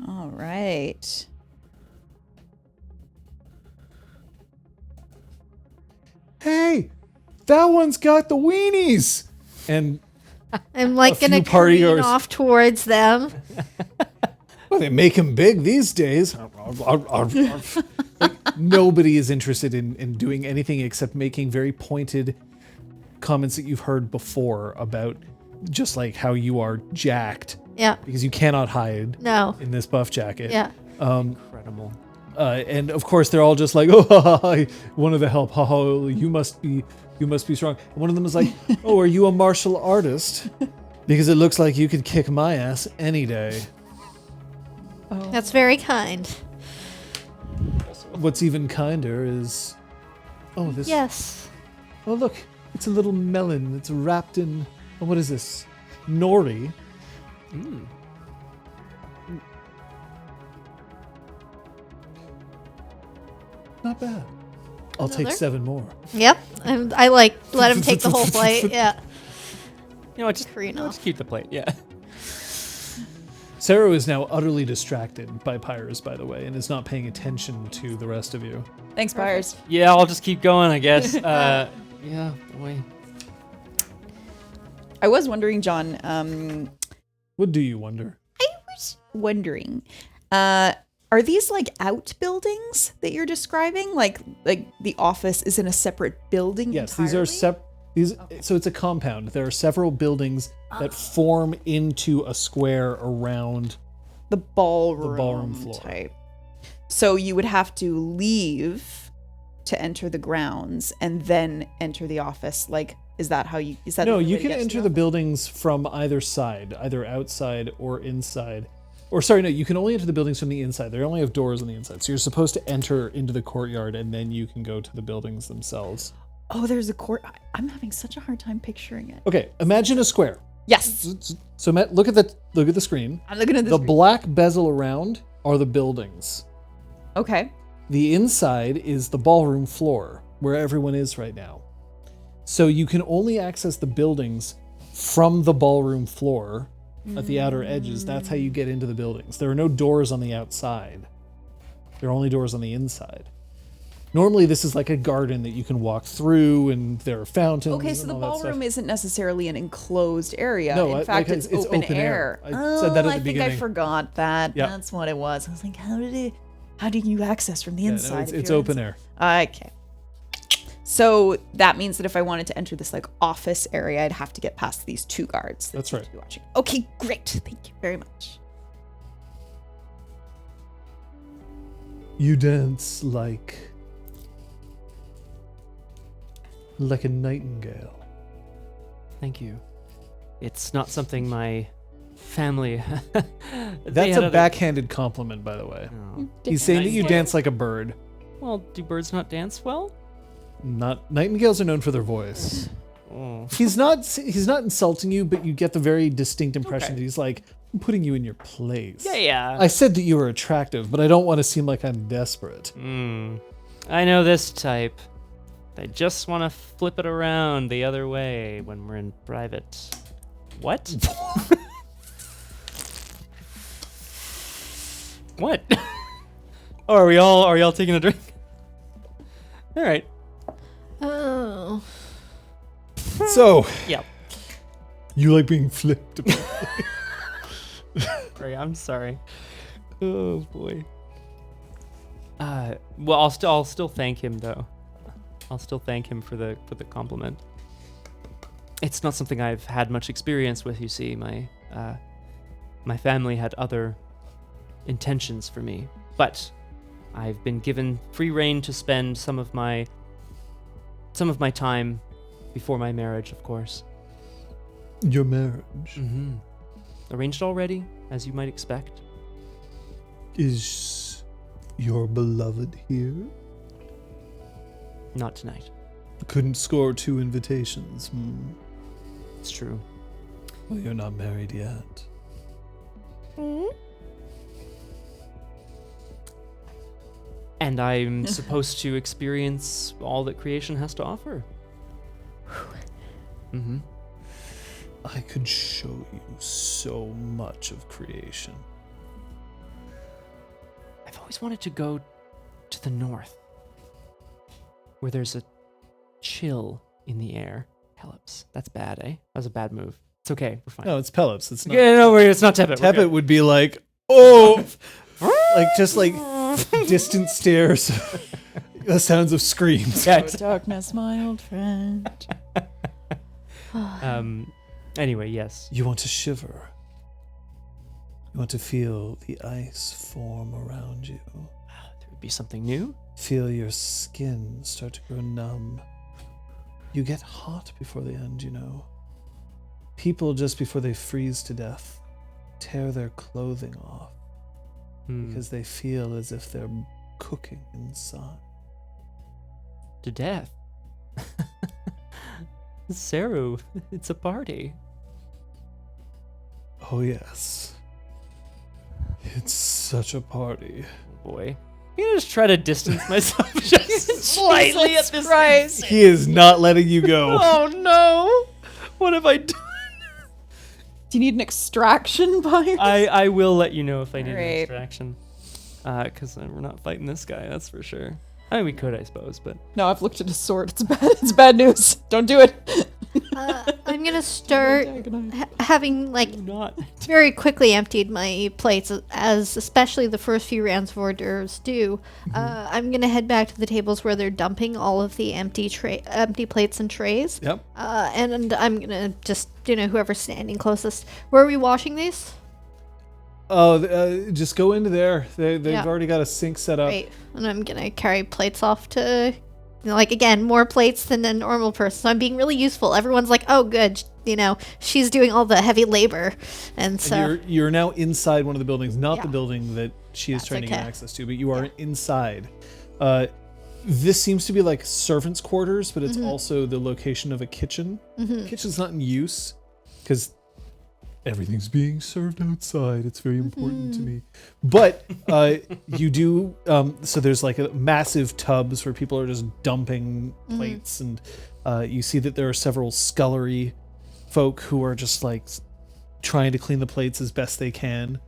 All right. Hey, that one's got the weenies! And I'm like A gonna few party careen goers. off towards them. well, they make them big these days. Like, nobody is interested in doing anything except making very pointed comments that you've heard before about just like how you are jacked Yeah. because you cannot hide No. in this buff jacket. Yeah. Incredible. And of course they're all just like, oh, ha, ha, ha, one of the help, ha, ha, you must be strong. And one of them is like, oh, are you a martial artist? Because it looks like you could kick my ass any day. Oh. That's very kind. What's even kinder is, oh, this. Yes. Oh, look, it's a little melon that's wrapped in, oh, what is this? Nori. Not bad. I'll take Another? 7 more. Yep. I like let him take the whole plate. Yeah. Just Careen off. keep the plate. Yeah. Sarah is now utterly distracted by Pyres, by the way, and is not paying attention to the rest of you. Thanks, Pyres. Yeah, I'll just keep going, I guess. Yeah, boy. I was wondering, John, What do you wonder? wondering, are these like outbuildings that you're describing? Like the office is in a separate building Yes, entirely? these are So it's a compound. There are several buildings that form into a square around. the ballroom floor. type. So you would have to leave to enter the grounds and then enter the office. Like, is that how you? Is that No, the only you way to can get to enter the buildings from either side, either outside or inside. Or sorry, no, you can only enter the buildings from the inside. They only have doors on the inside. So you're supposed to enter into the courtyard and then you can go to the buildings themselves. Oh, there's a court. I'm having such a hard time picturing it. Okay, imagine a square. Yes, So look at the screen. I'm looking at this. The black bezel around are the buildings. Okay. The inside is the ballroom floor, where everyone is right now. So you can only access the buildings from the ballroom floor at the outer edges. That's how you get into the buildings. There are no doors on the outside. There are only doors on the inside. Normally, this is like a garden that you can walk through, and there are fountains. Okay, so and the all that stuff. ballroom isn't necessarily an enclosed area. No, in fact, like it's open air. I said that at the I think beginning. I forgot that. Yeah. That's what it was. I was like, how do you access from the Yeah, no, inside? if it's you're open inside? air. Okay. So that means that if I wanted to enter this like office area, I'd have to get past these 2 guards. That's seem right. to be watching. Okay, great. Thank you very much. You dance like a nightingale. Thank you. It's not something my family. That's a backhanded compliment, by the way. Oh. He's saying that you Nightingale? dance like a bird. Well, do birds not dance well? Not nightingales are known for their voice. Oh. He's not insulting you, but you get the very distinct impression that he's like, I'm putting you in your place. Yeah. I said that you were attractive, but I don't want to seem like I'm desperate. I know this type. They just want to flip it around the other way when we're in private. What? What? Oh, are y'all taking a drink? All right. Oh. So, Yeah. you like being flipped about. Great, I'm sorry. Oh boy. Well, I'll still thank him though. I'll still thank him for the compliment. It's not something I've had much experience with. You see, my family had other intentions for me, but I've been given free rein to spend some of my time before my marriage, of course. Your marriage Mm-hmm. Arranged already, as you might expect. is your beloved here? Not tonight. Couldn't score 2 invitations. It's true. Well, you're not married yet. And I'm supposed to experience all that creation has to offer. Mm-hmm. I could show you so much of creation. I've always wanted to go to the north, where there's a chill in the air. Pelops. That's bad, eh? That was a bad move. It's okay. We're fine. No, it's Pelops. It's not. Yeah, no, it's not Tepet. We're Tepet good. would be like, oh, like distant stares, the sounds of screams. Yeah, Darkness, my old friend. Anyway, yes. You want to shiver. You want to feel the ice form around you. There would be something new. Feel your skin start to grow numb. You get hot before the end, you know. People, just before they freeze to death, tear their clothing off because they feel as if they're cooking inside. To death. Saru, it's a party. Oh, yes. It's such a party. Oh boy. I'm gonna just try to distance myself just slightly at this Christ. He is not letting you go. Oh no! What have I done? Do you need an extraction, Pyres? I will let you know if I need an Alright. extraction. Because we're not fighting this guy, that's for sure. I mean, we could, I suppose, but... No, I've looked at his sword. It's bad. It's bad news. Don't do it. I'm gonna start having like Not. very quickly emptied my plates, as especially the first few rounds of hors d'oeuvres do. I'm gonna head back to the tables where they're dumping all of the empty plates and trays. Yep. And I'm gonna just, whoever's standing closest. Where are we washing these? Oh, just go into there. They've Yeah. already got a sink set up. Great. And I'm gonna carry plates off to, again, more plates than a normal person. So I'm being really useful. Everyone's like, oh, good. She's doing all the heavy labor. And so. And you're now inside one of the buildings, not Yeah. the building that she is That's trying to get okay. access to, but you are inside. This seems to be like servants' quarters, but it's also the location of a kitchen. The kitchen's not in use because everything's being served outside. It's very important to me. But you do, so there's like a massive tubs where people are just dumping plates, and you see that there are several scullery folk who are just like trying to clean the plates as best they can.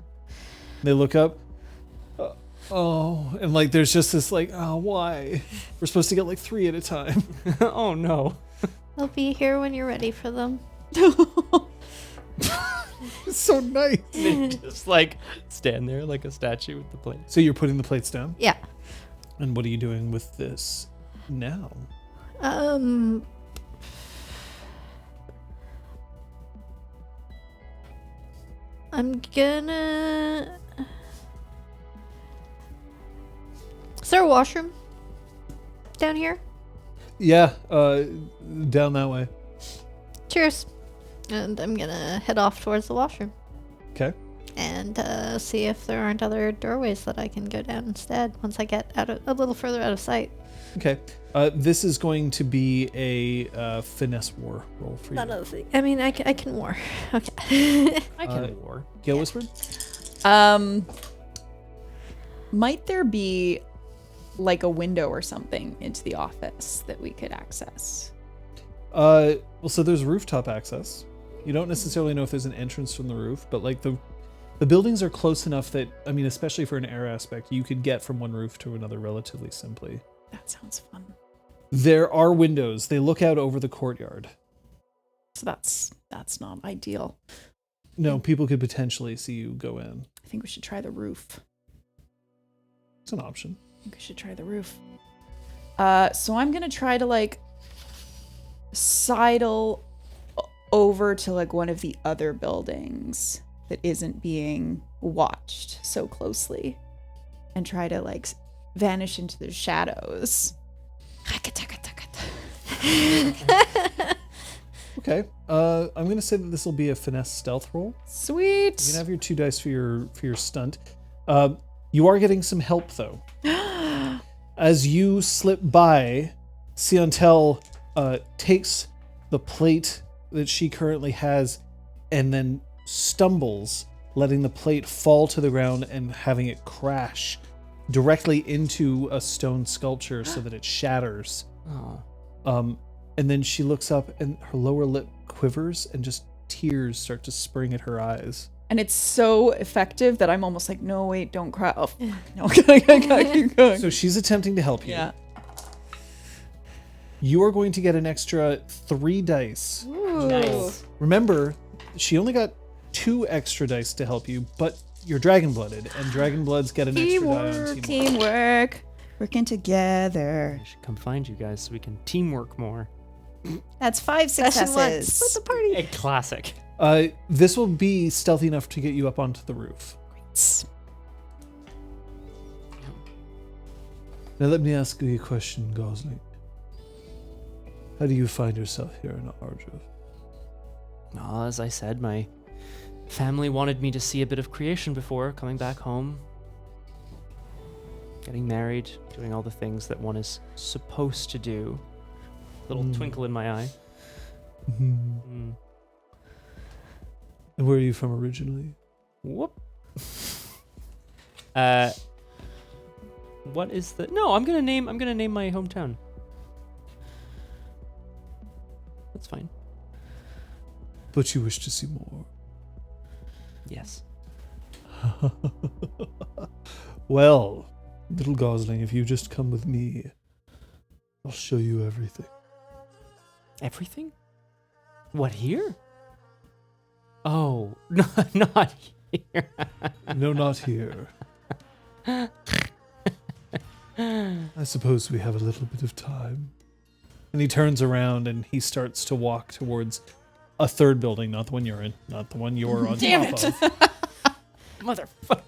They look up. Oh, and like there's just this like, oh, why? We're supposed to get like 3 at a time. Oh no. They'll be here when you're ready for them. It's so nice. They just like stand there like a statue with the plate. So you're putting the plates down? Yeah. And what are you doing with this now? I'm gonna... Is there a washroom down here? Yeah, down that way. Cheers. And I'm gonna head off towards the washroom. Okay. And see if there aren't other doorways that I can go down instead once I get a little further out of sight. Okay. This is going to be a finesse war roll for you. That other thing. I mean, I can war. Okay. I can war. Gale Whispered? Might there be like a window or something into the office that we could access? Well, so there's rooftop access. You don't necessarily know if there's an entrance from the roof, but like the buildings are close enough that, I mean, especially for an air aspect, you could get from one roof to another relatively simply. That sounds fun. There are windows. They look out over the courtyard. So that's not ideal. No, people could potentially see you go in. I think we should try the roof. It's an option. I think we should try the roof. So I'm gonna try to like sidle over to like one of the other buildings that isn't being watched so closely and try to like vanish into the shadows. Okay. I'm gonna say that this will be a finesse stealth roll. Sweet. You can have your 2 dice for your stunt. You are getting some help though. As you slip by, Siantel takes the plate that she currently has and then stumbles, letting the plate fall to the ground and having it crash directly into a stone sculpture so that it shatters. Oh. And then she looks up and her lower lip quivers and just tears start to spring at her eyes. And it's so effective that I'm almost like, no, wait, don't cry. Oh, no, I gotta keep going. So she's attempting to help you. Yeah. You are going to get an extra 3 dice. Ooh. Nice. Remember, she only got 2 extra dice to help you, but you're dragon-blooded, and dragon-bloods get an extra die on teamwork. Teamwork. Working together. I should come find you guys so we can teamwork more. That's 5 Session one. Split successes. the party. A classic. This will be stealthy enough to get you up onto the roof. Now let me ask you a question, Gosling. How do you find yourself here in Arjuf? Well, as I said, my family wanted me to see a bit of creation before coming back home. Getting married, doing all the things that one is supposed to do. Little twinkle in my eye. Mm. And where are you from originally? Whoop. What is the? No, I'm gonna name my hometown. That's fine. But you wish to see more. Yes. Well, little Gosling, if you just come with me, I'll show you everything. Everything? What, here? Oh, not here. No, not here. I suppose we have a little bit of time. And he turns around and he starts to walk towards a third building, not the one you're in, not the one you're on top of. Motherfucker.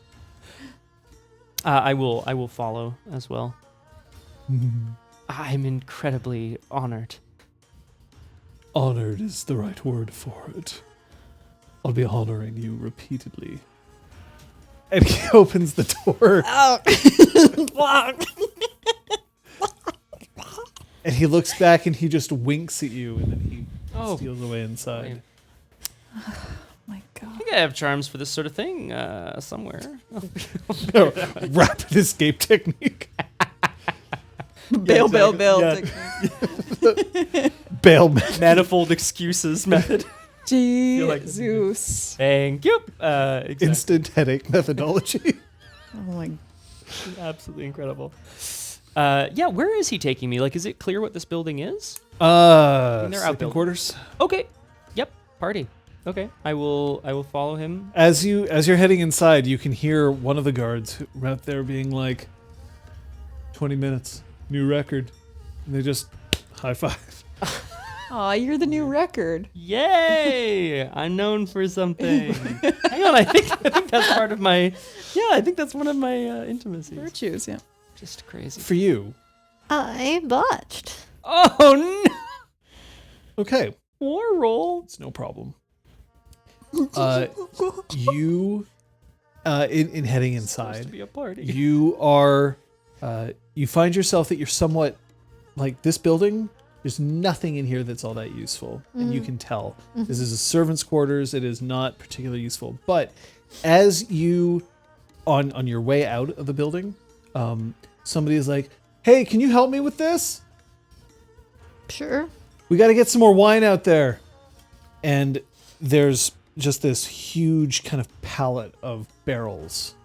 I will follow as well. I'm incredibly honored. Honored is the right word for it. I'll be honoring you repeatedly. And he opens the door. And he looks back and he just winks at you and then he steals away inside. My I God. think I have charms for this sort of thing somewhere. Rapid escape technique. Bail. Yeah. Bailment. Manifold excuses method. Jesus. Thank you. Exactly. Instant headache methodology. Oh my Absolutely incredible. Yeah, where is he taking me? Like, is it clear what this building is? They're they're sleeping outbuildings. quarters. Okay. Yep. Party. Okay. I will follow him. As you're heading inside, you can hear one of the guards right there being like, 20 minutes, new record. And they just high five. Aw, you're the new record. Yay! I'm known for something. Hang on, I think that's part of my. Yeah, I think that's one of my intimacies. Virtues, yeah. Just crazy. For you. I botched. Oh no! Okay. War roll. It's no problem. You, in heading Supposed to inside, be a party. you are, you find yourself that you're somewhat, like, this building, there's nothing in here that's all that useful. And you can tell. This is a servant's quarters. It is not particularly useful. But as you, on your way out of the building, somebody is like, hey, can you help me with this? Sure. We got to get some more wine out there. And there's just this huge kind of pallet of barrels.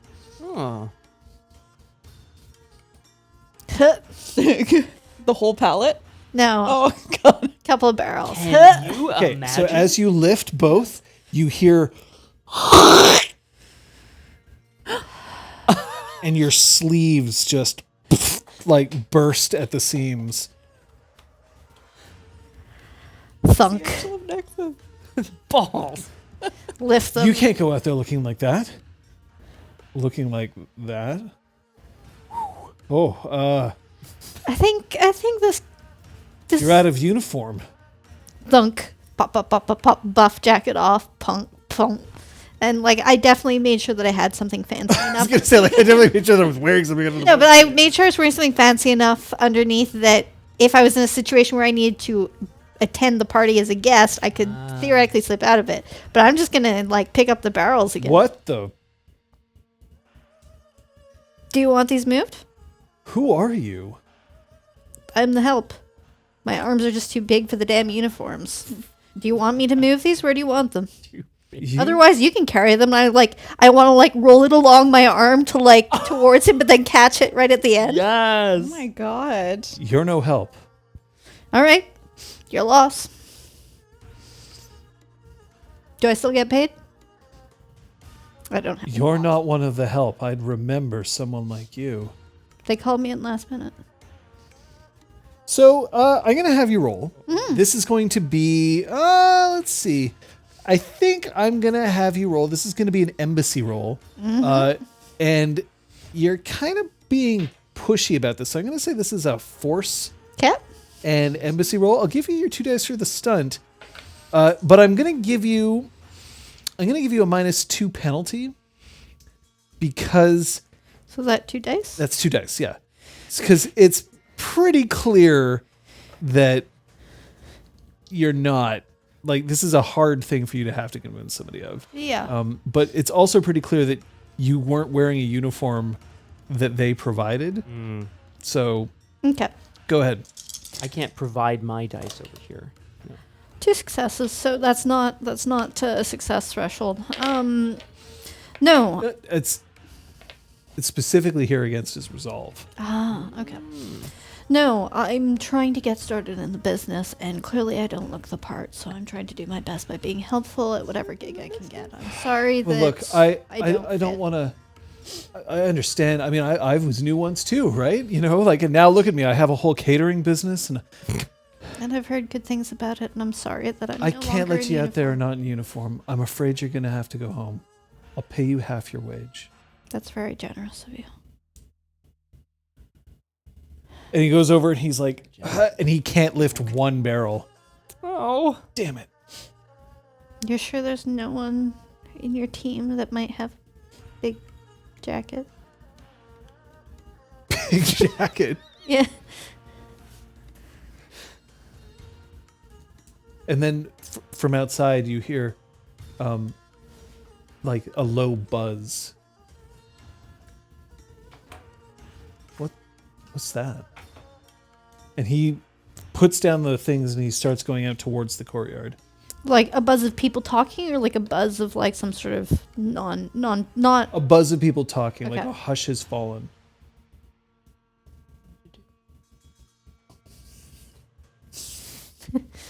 Oh. The whole pallet? No, Oh, God. couple of barrels. Can you Okay, imagine? so as you lift both, you hear and your sleeves just like burst at the seams. Thunk. balls. Lift them. You can't go out there looking like that. Looking like that. Oh, I think this you're out of uniform. thunk. Pop, pop, pop, pop, pop. Buff jacket off. Punk, punk. And like, I definitely made sure that I had something fancy I was enough. gonna say, like, I definitely made sure that I was wearing something under the No, but I made sure I was wearing something fancy enough underneath that if I was in a situation where I needed to attend the party as a guest, I could theoretically slip out of it. But I'm just gonna like pick up the barrels again. What the? Do you want these moved? Who are you? I'm the help. My arms are just too big for the damn uniforms. Do you want me to move these? Where do you want them? You- Otherwise, you can carry them. I want to like roll it along my arm to like towards him, but then catch it right at the end. Yes. Oh, my God. You're no help. All right, your loss. Do I still get paid? I don't have. You're not one of the help. I'd remember someone like you. They called me in last minute. So, I'm going to have you roll. This is going to be, let's see. I think I'm going to have you roll. This is going to be an embassy roll. And you're kind of being pushy about this. So I'm going to say this is a force Cat? and embassy roll. I'll give you your 2 dice for the stunt. But I'm going to give you a -2 penalty because So is that 2 dice? that's 2 dice, yeah. Because it's pretty clear that you're not, like, this is a hard thing for you to have to convince somebody of. Yeah. But it's also pretty clear that you weren't wearing a uniform that they provided. So Okay. go ahead. I can't provide my dice over here. 2 successes. So that's not a success threshold. No. It's specifically here against his resolve. Ah, okay. No, I'm trying to get started in the business, and clearly I don't look the part, so I'm trying to do my best by being helpful at whatever gig I can get. I'm sorry Well, that look, I fit. don't want to. I understand. I mean, I was new once too, right? You know, like, and now look at me. I have a whole catering business, and And I've heard good things about it, and I'm sorry that I'm I no can't longer let in you out there uniform. not in uniform. I'm afraid you're gonna have to go home. I'll pay you half your wage. That's very generous of you. And he goes over and he's like, and he can't lift one barrel. Oh. Damn it. You're sure there's no one in your team that might have big jacket? Big jacket. Yeah. And then from outside you hear, like a low buzz. What's that? And he puts down the things and he starts going out towards the courtyard. Like a buzz of people talking, or like a buzz of like some sort of not A buzz of people talking, like Okay. a hush has fallen.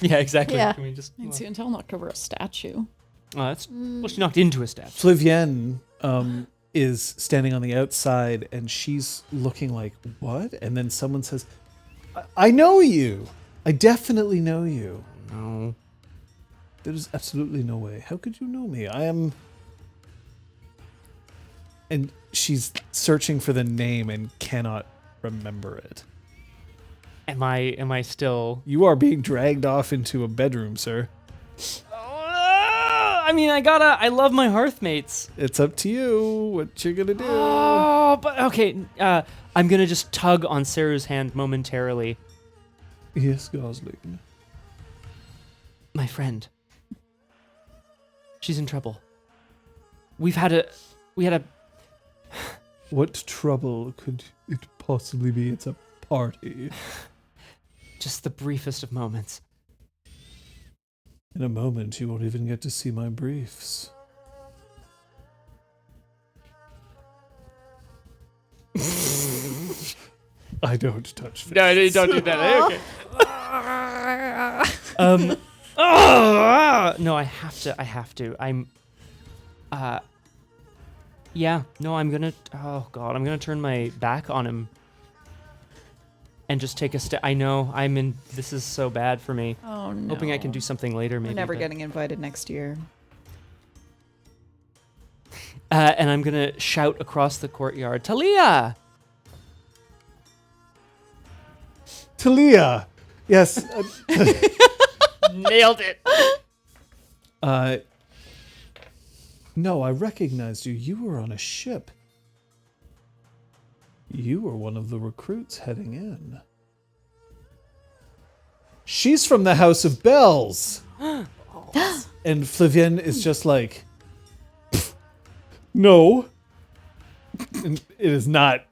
Yeah, exactly. Yeah. Can we just? And Siantel knocked over a statue. That's well, she knocked into a statue. Flavienne is standing on the outside, and she's looking like, what? And then someone says, I know you. I definitely know you. No. There's absolutely no way. How could you know me? I am... And she's searching for the name and cannot remember it. Am I still? You are being dragged off into a bedroom, sir. I mean, I love my Hearth mates. It's up to you what you're gonna do. Oh, but okay. I'm gonna just tug on Saru's hand momentarily. Yes, Gosling. My friend. She's in trouble. We had a. What trouble could it possibly be? It's a party. Just the briefest of moments. In a moment, you won't even get to see my briefs. I don't touch fish. No, don't do that. Okay. No, I have to. Yeah, no, I'm gonna turn my back on him and just take a step. I know, this is so bad for me. Oh no. Hoping I can do something later, maybe. We're never but- getting invited next year. And I'm gonna shout across the courtyard, Talia! Talia! Yes. Nailed it! No, I recognized you. You were on a ship. You were one of the recruits heading in. She's from the House of Bells. And Flavienne is just like, no. And it is not.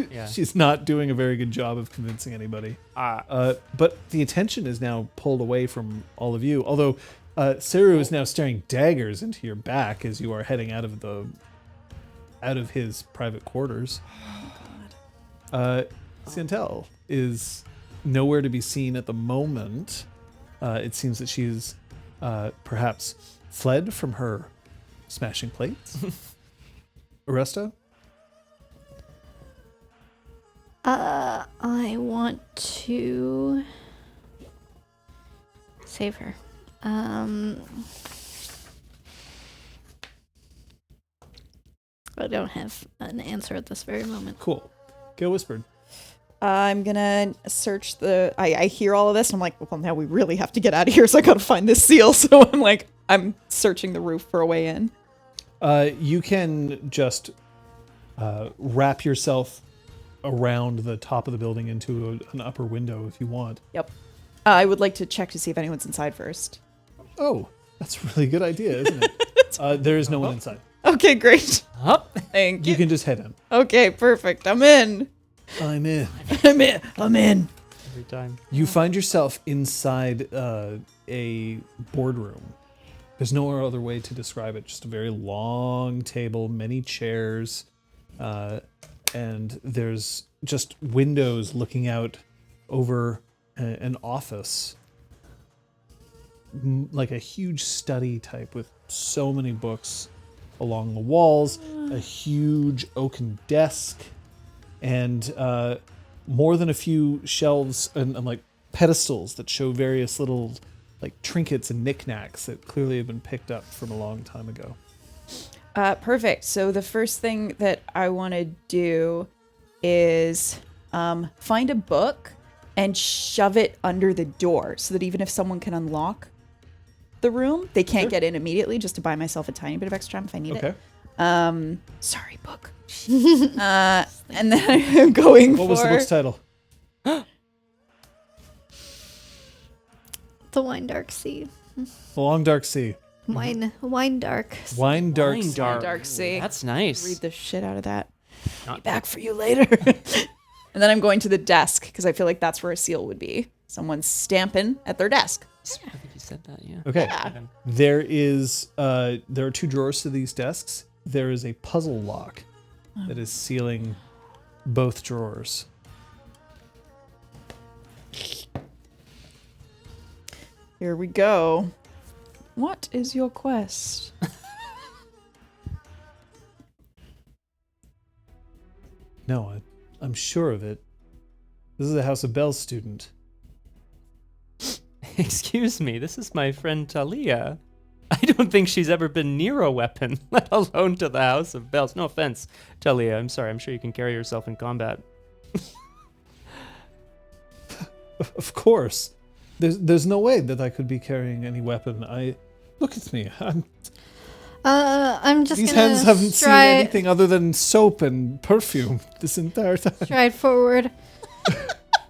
Yeah. She's not doing a very good job of convincing anybody. But the attention is now pulled away from all of you. Although Saru is now staring daggers into your back as you are heading out of his private quarters. Siantel is nowhere to be seen at the moment. It seems that she's perhaps fled from her smashing plates. Oresta? I want to save her. I don't have an answer at this very moment. Cool. Gale Whispered. I'm gonna search I hear all of this and I'm like, well, now we really have to get out of here, so I gotta find this seal. So I'm searching the roof for a way in. You can just wrap yourself around the top of the building into an upper window if you want. Yep. I would like to check to see if anyone's inside first. Oh, that's a really good idea, isn't it? There is no one inside. Okay, great. Up. Thank You you. can just head in. Okay, perfect. I'm in. I'm in. I'm in. Every time. You find yourself inside a boardroom. There's no other way to describe it. Just a very long table, many chairs, and there's just windows looking out over an office, like a huge study type with so many books along the walls, a huge oaken desk, and more than a few shelves and like pedestals that show various little like trinkets and knickknacks that clearly have been picked up from a long time ago. Perfect. So the first thing that I want to do is find a book and shove it under the door so that even if someone can unlock the room, they can't get in immediately, just to buy myself a tiny bit of extra time if I need it. Sorry, book. And then I'm going What was the book's title? The Wine Dark Sea. The Long Dark Sea. Wine Dark. Wine Dark Wine Sea. Dark Sea. That's nice. Read the shit out of that. Not- Be back for you later. And then I'm going to the desk because I feel like that's where a seal would be. Someone's stamping at their desk. I think you said that, yeah. Okay. Yeah. There are two drawers to these desks. There is a puzzle lock that is sealing both drawers. Here we go. What is your quest? No, I'm sure of it. This is a House of Bells student. Excuse me, this is my friend Talia. I don't think she's ever been near a weapon, let alone to the House of Bells. No offense, Talia. I'm sorry. I'm sure you can carry yourself in combat. Of course. There's no way that I could be carrying any weapon. Look at me. I'm just These gonna hands haven't seen stride, anything other than soap and perfume this entire time. stride forward.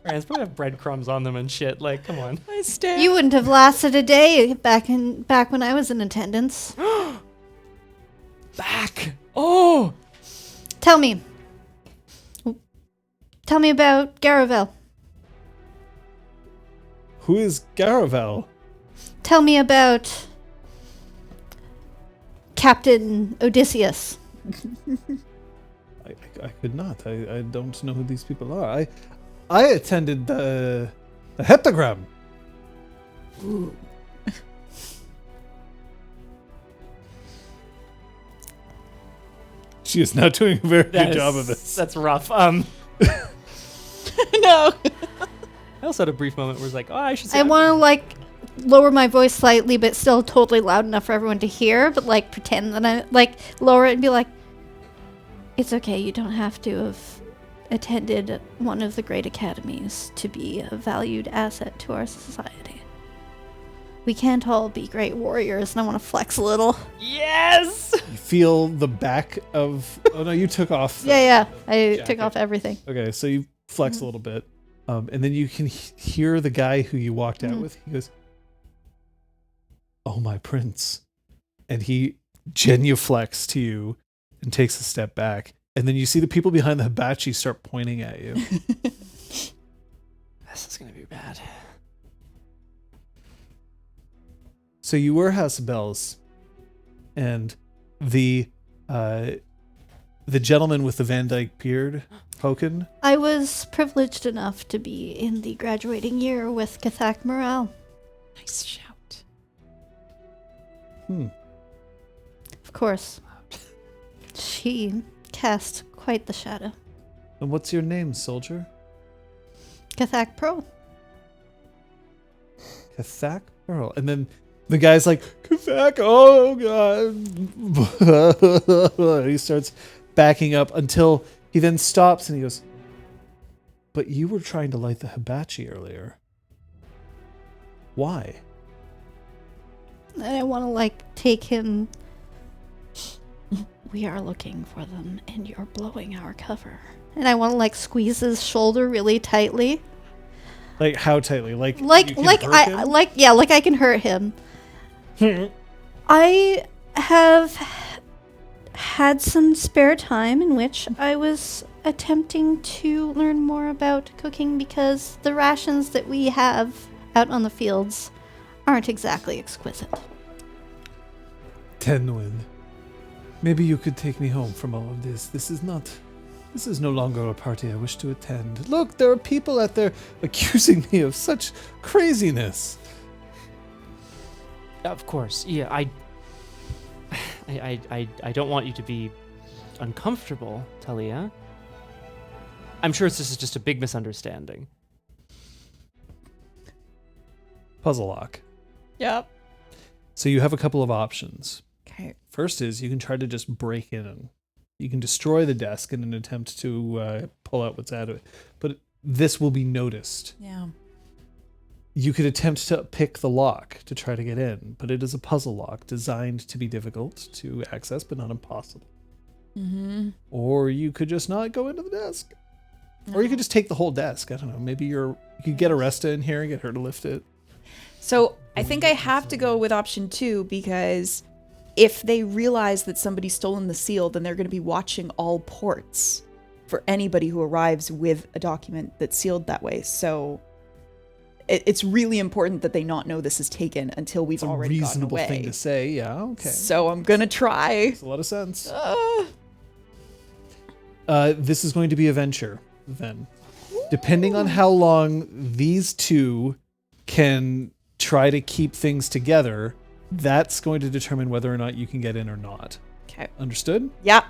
Ryan's probably have breadcrumbs on them and shit. Like, come on. I stand. You wouldn't have lasted a day back when I was in attendance. Back. Oh. Tell me about Garavel. Who is Garavel? Tell me about Captain Odysseus. I could not. I don't know who these people are. I attended the heptagram. Ooh. She is not doing a very good job of this. That's rough. No. I also had a brief moment where it's like, oh, I should say. I want to lower my voice slightly, but still totally loud enough for everyone to hear. But pretend that I lower it and be like, "It's okay. You don't have to have attended one of the great academies to be a valued asset to our society. We can't all be great warriors." And I want to flex a little. Yes. You feel the back of... Oh, no, you took off. Yeah. I jacket. took off everything. Okay, so you flex a little bit. And then you can hear the guy who you walked out with. He goes, "Oh, my prince." And he genuflects to you and takes a step back. And then you see the people behind the hibachi start pointing at you. This is going to be bad. So you were House of Bells, and the gentleman with the Van Dyke beard, Hoken. I was privileged enough to be in the graduating year with Cathak Morale. Nice shout. Of course. She cast quite the shadow. And what's your name, soldier? Cathak Pro. Cathak Pearl. And then the guy's like, "Cathak, oh god." He starts backing up until he then stops and he goes, "But you were trying to light the hibachi earlier. Why?" And I want to take him. We are looking for them, and you're blowing our cover. And I want to squeeze his shoulder really tightly. Like how tightly? Like you can hurt him? I can hurt him. I have had some spare time in which I was attempting to learn more about cooking because the rations that we have out on the fields aren't exactly exquisite. Tenwin, maybe you could take me home from all of this. This is no longer a party I wish to attend. Look, there are people out there accusing me of such craziness. Of course. Yeah, I don't want you to be uncomfortable, Talia. I'm sure this is just a big misunderstanding. Puzzle lock. Yep. So you have a couple of options. Okay. First is you can try to just break in. You can destroy the desk in an attempt to pull out what's out of it. But this will be noticed. Yeah. You could attempt to pick the lock to try to get in, but it is a puzzle lock designed to be difficult to access, but not impossible. Mm-hmm. Or you could just not go into the desk. Or you could just take the whole desk. I don't know. Maybe you could get Oresta in here and get her to lift it. So I think I have to go with option 2 because if they realize that somebody's stolen the seal, then they're going to be watching all ports for anybody who arrives with a document that's sealed that way. So it's really important that they not know this is taken until we've already gotten away. It's a reasonable thing to say. Yeah, okay. So I'm going to try. Makes a lot of sense. This is going to be a venture, then. Depending on how long these two can try to keep things together, that's going to determine whether or not you can get in or not. Okay. Understood? Yeah.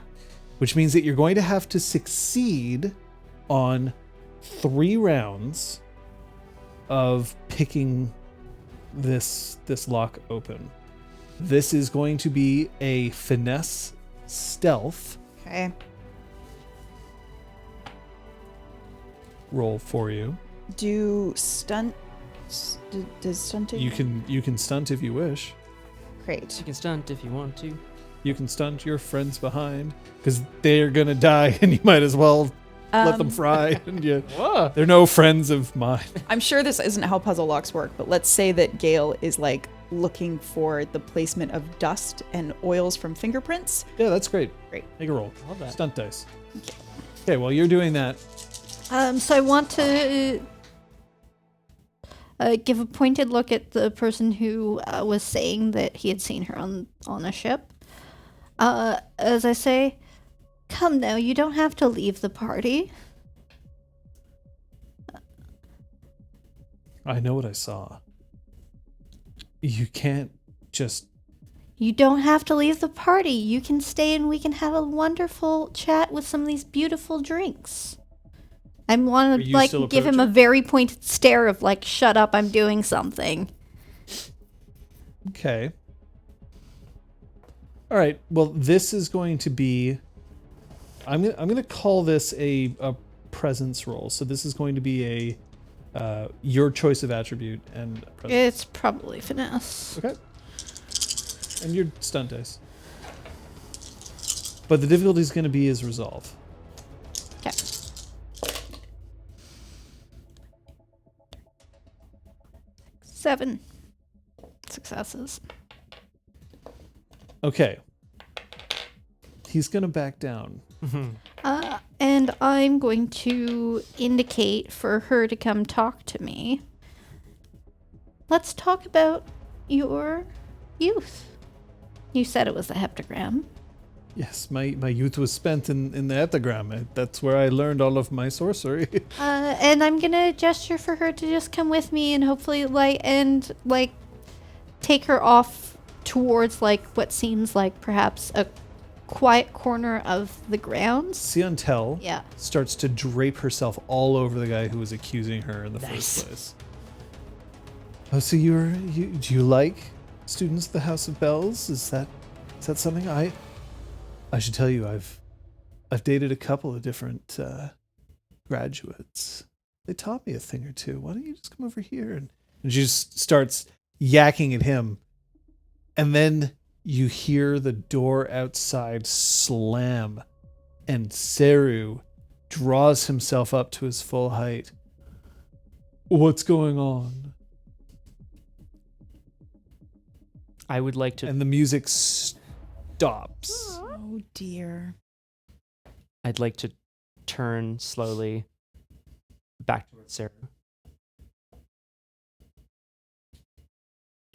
Which means that you're going to have to succeed on 3 rounds of picking this lock open. This is going to be a finesse stealth Okay. roll for you. Do stunt. Does stunting? You can stunt if you wish. Great. You can stunt if you want to. You can stunt your friends behind because they're gonna die, and you might as well let them fry. And they're no friends of mine. I'm sure this isn't how puzzle locks work, but let's say that Gale is like looking for the placement of dust and oils from fingerprints. Yeah, that's great. Great. Make a roll. Love that. Stunt dice. Okay, while you're doing that, So I want to give a pointed look at the person who was saying that he had seen her on a ship. As I say, come now, you don't have to leave the party. I know what I saw. You can't just... You don't have to leave the party. You can stay and we can have a wonderful chat with some of these beautiful drinks. I want Are to you like still give him a approaching? very pointed stare of like, shut up, I'm doing something. Okay. All right. Well, this is going to be... I'm gonna call this a presence roll. So this is going to be a your choice of attribute and presence. It's probably finesse. Okay. And your stunt dice. But the difficulty is going to be his resolve. Okay. Seven successes. Okay. He's going to back down. And I'm going to indicate for her to come talk to me. Let's talk about your youth. You said it was the heptagram. Yes, my youth was spent in the etagram. That's where I learned all of my sorcery. And I'm gonna gesture for her to just come with me and hopefully take her off towards what seems like perhaps a quiet corner of the grounds. Siontel Yeah. starts to drape herself all over the guy who was accusing her in the first place. Oh, so do you like students of the House of Bells? Is that something I should tell you? I've dated a couple of different graduates. They taught me a thing or two. Why don't you just come over here? And she just starts yakking at him, and then you hear the door outside slam, and Seru draws himself up to his full height. What's going on? I would like to. And the music stops. Oh dear. I'd like to turn slowly back towards Sarah.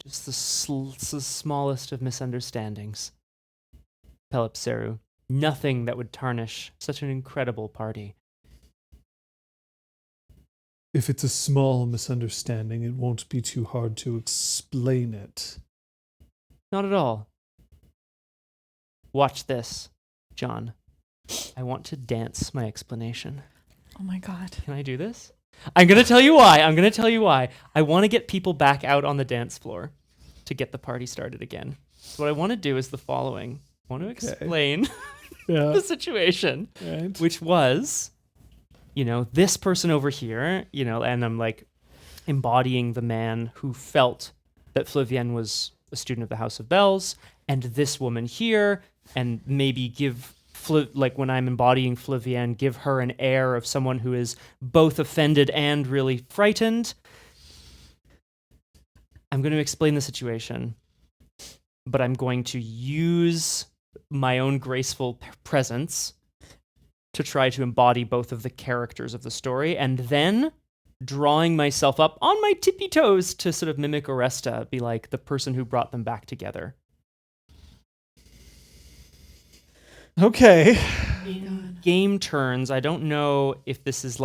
Just the smallest of misunderstandings. Pelip Seru. Nothing that would tarnish such an incredible party. If it's a small misunderstanding, it won't be too hard to explain it. Not at all. Watch this, John. I want to dance my explanation. Oh my god. Can I do this? I'm going to tell you why. I want to get people back out on the dance floor to get the party started again. So what I want to do is the following. I want to explain the situation, Right. which was, this person over here, and I'm embodying the man who felt that Flavienne was a student of the House of Bells, and this woman here, and maybe give when I'm embodying Flavienne, give her an air of someone who is both offended and really frightened. I'm going to explain the situation, but I'm going to use my own graceful presence to try to embody both of the characters of the story, and then drawing myself up on my tippy toes to sort of mimic Oresta, be like the person who brought them back together. Okay. In game turns, I don't know if this is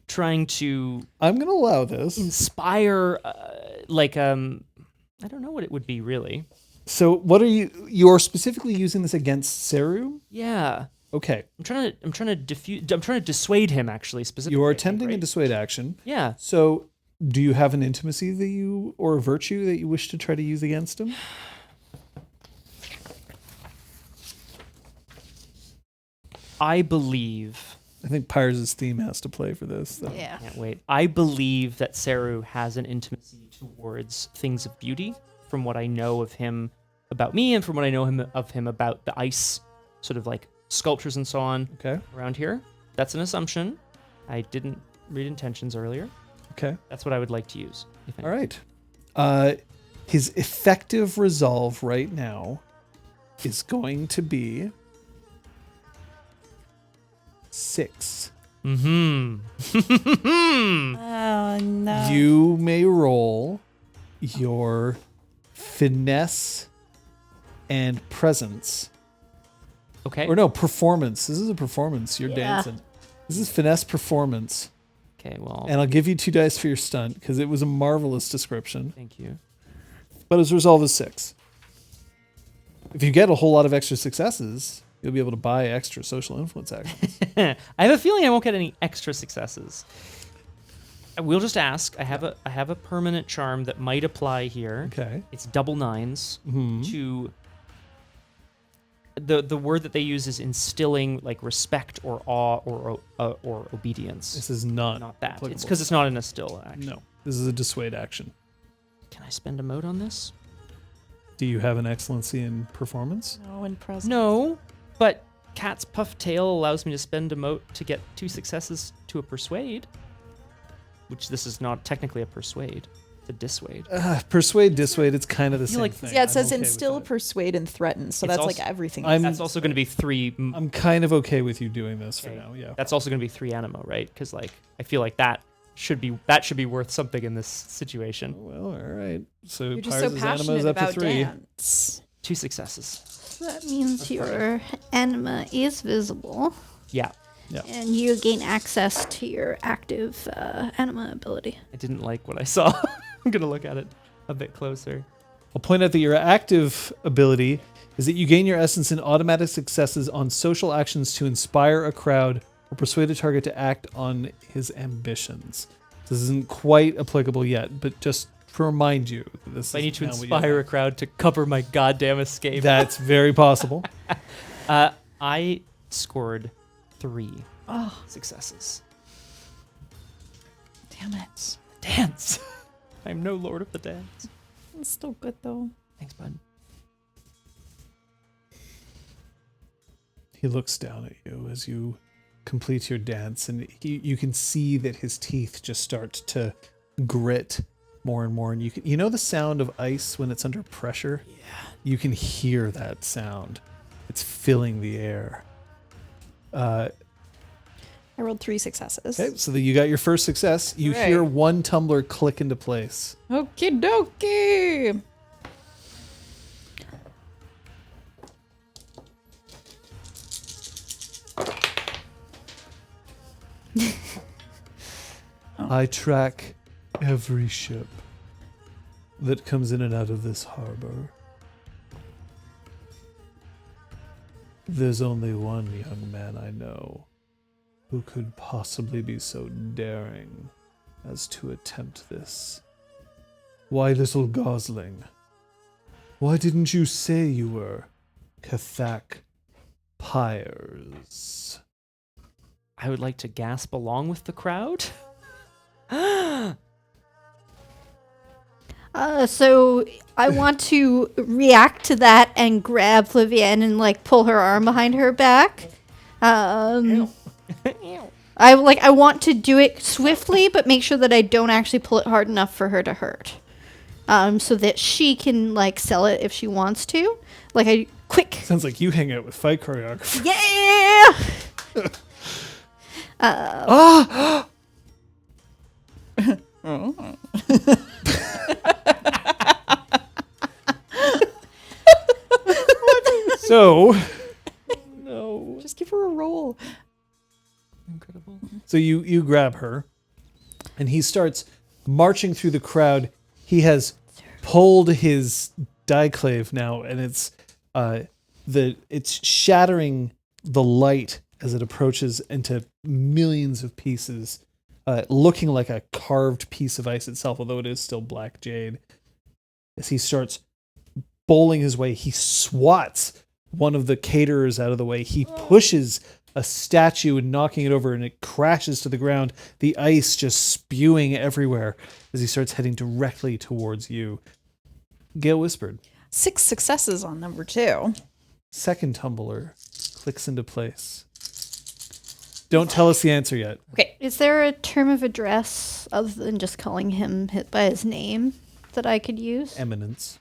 trying to I'm going to allow this. inspire, I don't know what it would be really. So what are you're specifically using this against Seru? Yeah. Okay. I'm trying to dissuade him actually specifically. You are I think, attempting a right? dissuade action. Yeah. So do you have an intimacy or a virtue that you wish to try to use against him? I believe. I think Pyres' theme has to play for this. Though. Yeah. Can't wait. I believe that Seru has an intimacy towards things of beauty from what I know of him about me and from what I know of him about the ice sort of like sculptures and so on Okay. around here. That's an assumption. I didn't read intentions earlier. Okay. That's what I would like to use. If All right. His effective resolve right now is going to be 6. Mm-hmm. Oh no. You may roll your finesse and presence. Okay. Or no, performance. This is a performance. You're Yeah. dancing. This is finesse performance. Okay, well, And I'll give you 2 dice for your stunt because it was a marvelous description. thank you. But his resolve is 6. If you get a whole lot of extra successes, you'll be able to buy extra social influence actions. I have a feeling I won't get any extra successes. I will just ask. I have a permanent charm that might apply here. Okay. It's double nines Mhm. to the word that they use is instilling like respect or awe or obedience. This is not Not that. applicable. It's because it's not in a still action. No. This is a dissuade action. Can I spend a mode on this? Do you have an excellency in performance? No, in presence. No, but Cat's puff tail allows me to spend a mote to get 2 successes to a persuade, which this is not technically a persuade. It's a dissuade. Persuade, dissuade, it's kind of the same like- thing. Yeah, it I'm says okay with instill, that. persuade, and threaten. So It's that's also- like everything. That's also going to be 3. I'm kind of okay with you doing this for Okay. now, yeah. That's also going to be 3 animo, right? Because like I feel like that should be worth something in this situation. Well, all right. So You're just so Pyres' anima passionate is up to about 3. dance. 2 successes. That means your anima is visible, Yeah, and you gain access to your active anima ability. I didn't like what I saw. I'm going to look at it a bit closer. I'll point out that your active ability is that you gain your essence in automatic successes on social actions to inspire a crowd or persuade a target to act on his ambitions. This isn't quite applicable yet, but just to remind you, this I is need to now what you inspire a have. crowd to cover my goddamn escape. That's very possible. I scored 3 Oh, successes. damn it. Dance. I'm no lord of the dance. It's still good though. Thanks, bud. He looks down at you as you complete your dance, and you can see that his teeth just start to grit more and more. And you know the sound of ice when it's under pressure? Yeah. You can hear that sound. It's filling the air. I rolled 3 successes. Okay, so that you got your first success. You Right. hear one tumbler click into place. Okie dokie. I track every ship that comes in and out of this harbor. There's only one young man I know who could possibly be so daring as to attempt this. Why, little gosling? Why didn't you say you were Cathak Pyres? I would like to gasp along with the crowd. So I want to react to that and grab Flavienne and like pull her arm behind her back. I want to do it swiftly, but make sure that I don't actually pull it hard enough for her to hurt. So that she can like sell it if she wants to. Like I quick. Sounds like you hang out with fight choreographers. Yeah. So, No. Just give her a roll. Incredible. so you grab her and he starts marching through the crowd. He has pulled his diclave now, and it's shattering the light as it approaches into millions of pieces, looking like a carved piece of ice itself, although it is still black jade. As he starts bowling his way, he swats one of the caterers out of the way. He pushes a statue and knocking it over, and it crashes to the ground, the ice just spewing everywhere as he starts heading directly towards you. Gale Whispered. 6 successes on number 2. Second tumbler clicks into place. Don't tell us the answer yet. Okay. Is there a term of address other than just calling him by his name that I could use? Eminence.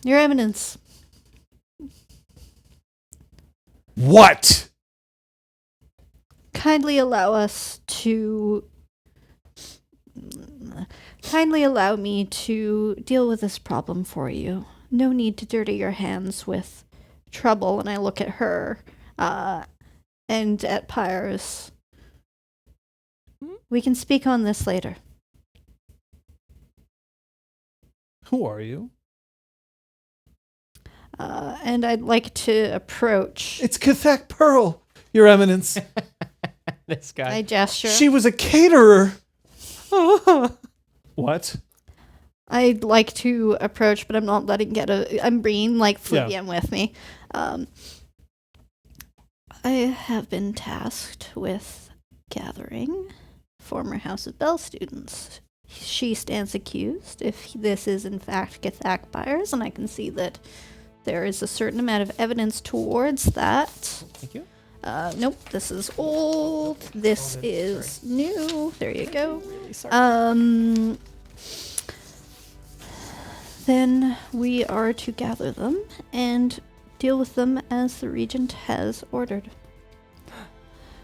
Your Eminence. What? Kindly allow me to deal with this problem for you. No need to dirty your hands with trouble. And I look at her and at Pyres. We can speak on this later. Who are you? And I'd like to approach. It's Cathak Pearl, Your Eminence. This guy. I gesture. She was a caterer. What? I'd like to approach, but I'm not letting I'm bringing Fluvium with me. I have been tasked with gathering former House of Bell students. She stands accused if this is in fact Cathak Pyres, and I can see that there is a certain amount of evidence towards that. Thank you. Nope, this is old. This is new. There you go. Really sorry. Then we are to gather them and deal with them as the regent has ordered.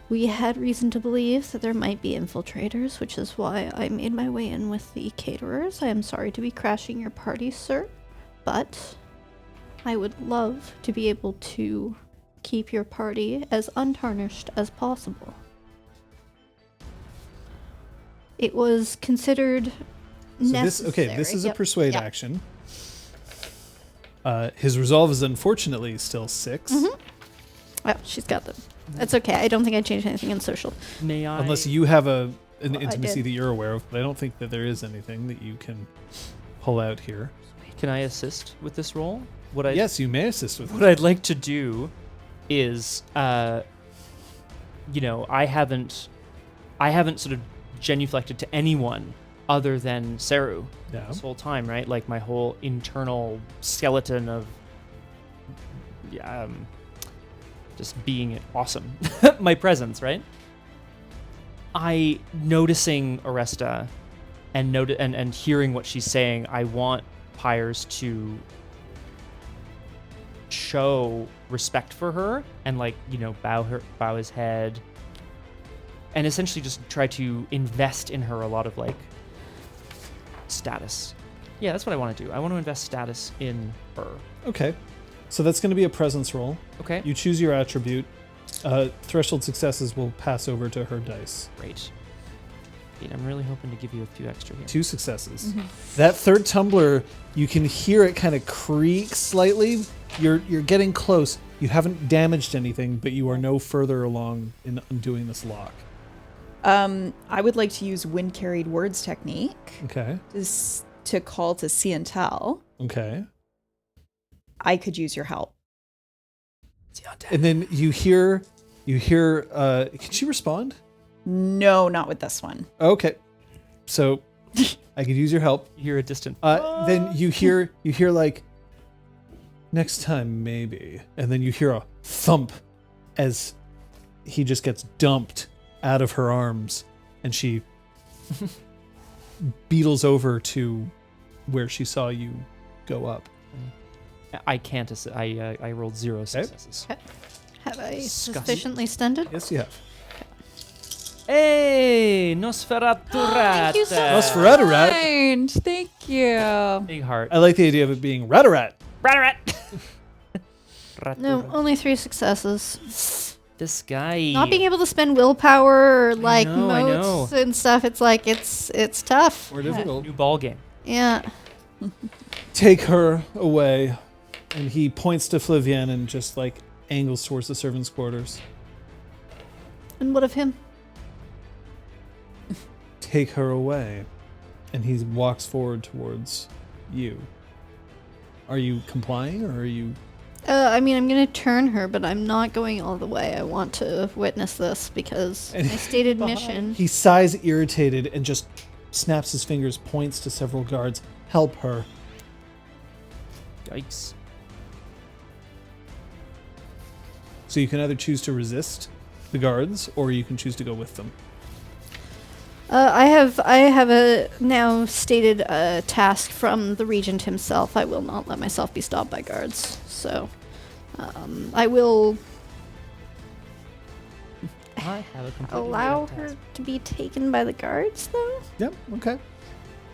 We had reason to believe that there might be infiltrators, which is why I made my way in with the caterers. I am sorry to be crashing your party, sir, but I would love to be able to keep your party as untarnished as possible. It was considered necessary. This is a persuade action. His resolve is unfortunately still 6. Mm-hmm. Oh, she's got them. That's okay. I don't think I changed anything in social. May I? Unless you have an intimacy did. that you're aware of, but I don't think that there is anything that you can pull out here. Can I assist with this role? Yes, you may assist with What I'd like to do is, I haven't sort of genuflected to anyone other than Seru this whole time, right? Like my whole internal skeleton of, just being awesome. My presence, right? I noticing Oresta and hearing what she's saying, I want Pyres to show respect for her and bow his head and essentially just try to invest in her a lot of status. Yeah, that's what I want to do. I want to invest status in her. Okay. So that's going to be a presence roll. Okay. You choose your attribute. Threshold successes will pass over to her dice. Great. I'm really hoping to give you a few extra here. 2 successes. Mm-hmm. That third tumbler, you can hear it kind of creak slightly. You're getting close. You haven't damaged anything, but you are no further along in undoing this lock. I would like to use wind carried words technique. Okay. To call to see and tell. Okay. I could use your help. And then you hear, can she respond? No, not with this one. Okay. So I could use your help. You hear a distant. Then you hear next time maybe. And then you hear a thump as he just gets dumped out of her arms and she beetles over to where she saw you go up. I can't. I rolled 0 successes. Okay. Have I Disgusting. sufficiently stunned? Yes, you have. Hey, Nosferatu Thank you so much. Nosferatu rat. Kind. Thank you. Big heart. I like the idea of it being Ratarat. Rat. No, only 3 successes. this guy. Not being able to spend willpower or like know, I know. motes and stuff, it's like it's tough. More difficult. New ball game. Yeah. Take her away. And he points to Flavienne and just like angles towards the servants' quarters. And what of him? Take her away. And he walks forward towards you. Are you complying or are you... I mean, I'm going to turn her, but I'm not going all the way. I want to witness this because my stated mission... He sighs irritated and just snaps his fingers, points to several guards. Help her. Yikes. So you can either choose to resist the guards or you can choose to go with them. I have a now stated task from the regent himself. I will not let myself be stopped by guards. So, I will I have a completely allow made-up her task. to be taken by the guards, though. Yep, okay.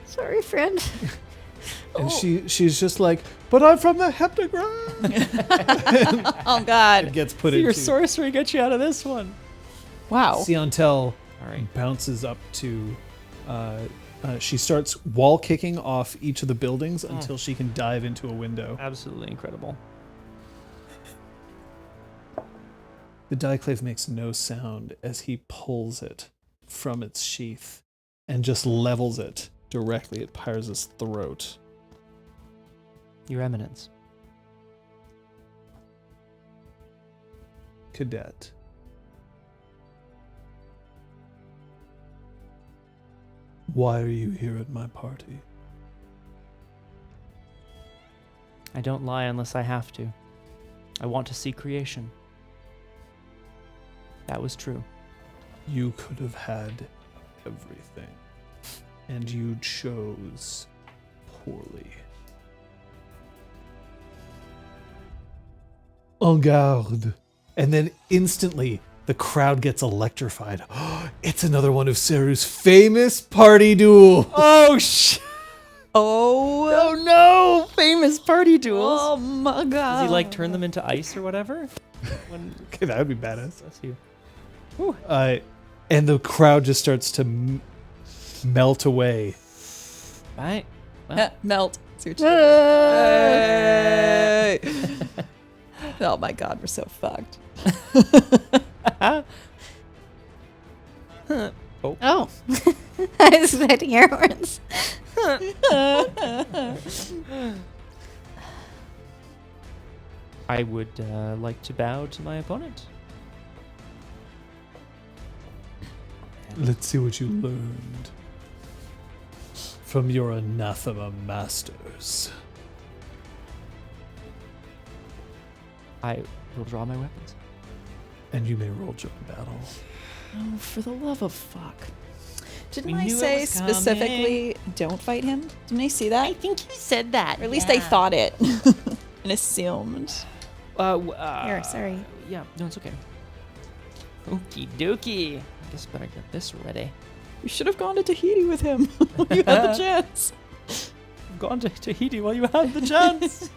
Sorry, friend. And she's just like, but I'm from the heptagram. Oh God. It gets put Your into... sorcery gets you out of this one. Wow. Siontel All right. bounces up to... she starts wall kicking off each of the buildings until she can dive into a window. Absolutely incredible. The dieclave makes no sound as he pulls it from its sheath and just levels it directly at Pyres' throat. Your Eminence. Cadet. Why are you here at my party? I don't lie unless I have to. I want to see creation. That was true. You could have had everything, and you chose poorly. En garde. And then instantly, the crowd gets electrified. It's another one of Seru's famous party duel. Oh, shit. Oh. Oh, no. Famous party duels. Oh my God. Does he, like, turn them into ice or whatever? When... Okay, that would be badass. Bless you. And the crowd just starts to melt away. Right. Well, Melt. See what you did there. Hey. Oh my God, we're so fucked. Oh. I was expecting air horns. I would like to bow to my opponent. Let's see what you learned from your Anathema masters. I will draw my weapons. And you may roll join battle. Oh, for the love of fuck. Didn't We I knew it say was coming. specifically don't fight him? Didn't I see that? think you said that. Or at least I thought it and assumed. Here, sorry. Yeah, no, it's okay. Okie dokie. I guess better get this ready. You should have gone to Tahiti with him when you had the chance. Gone to Tahiti while you had the chance.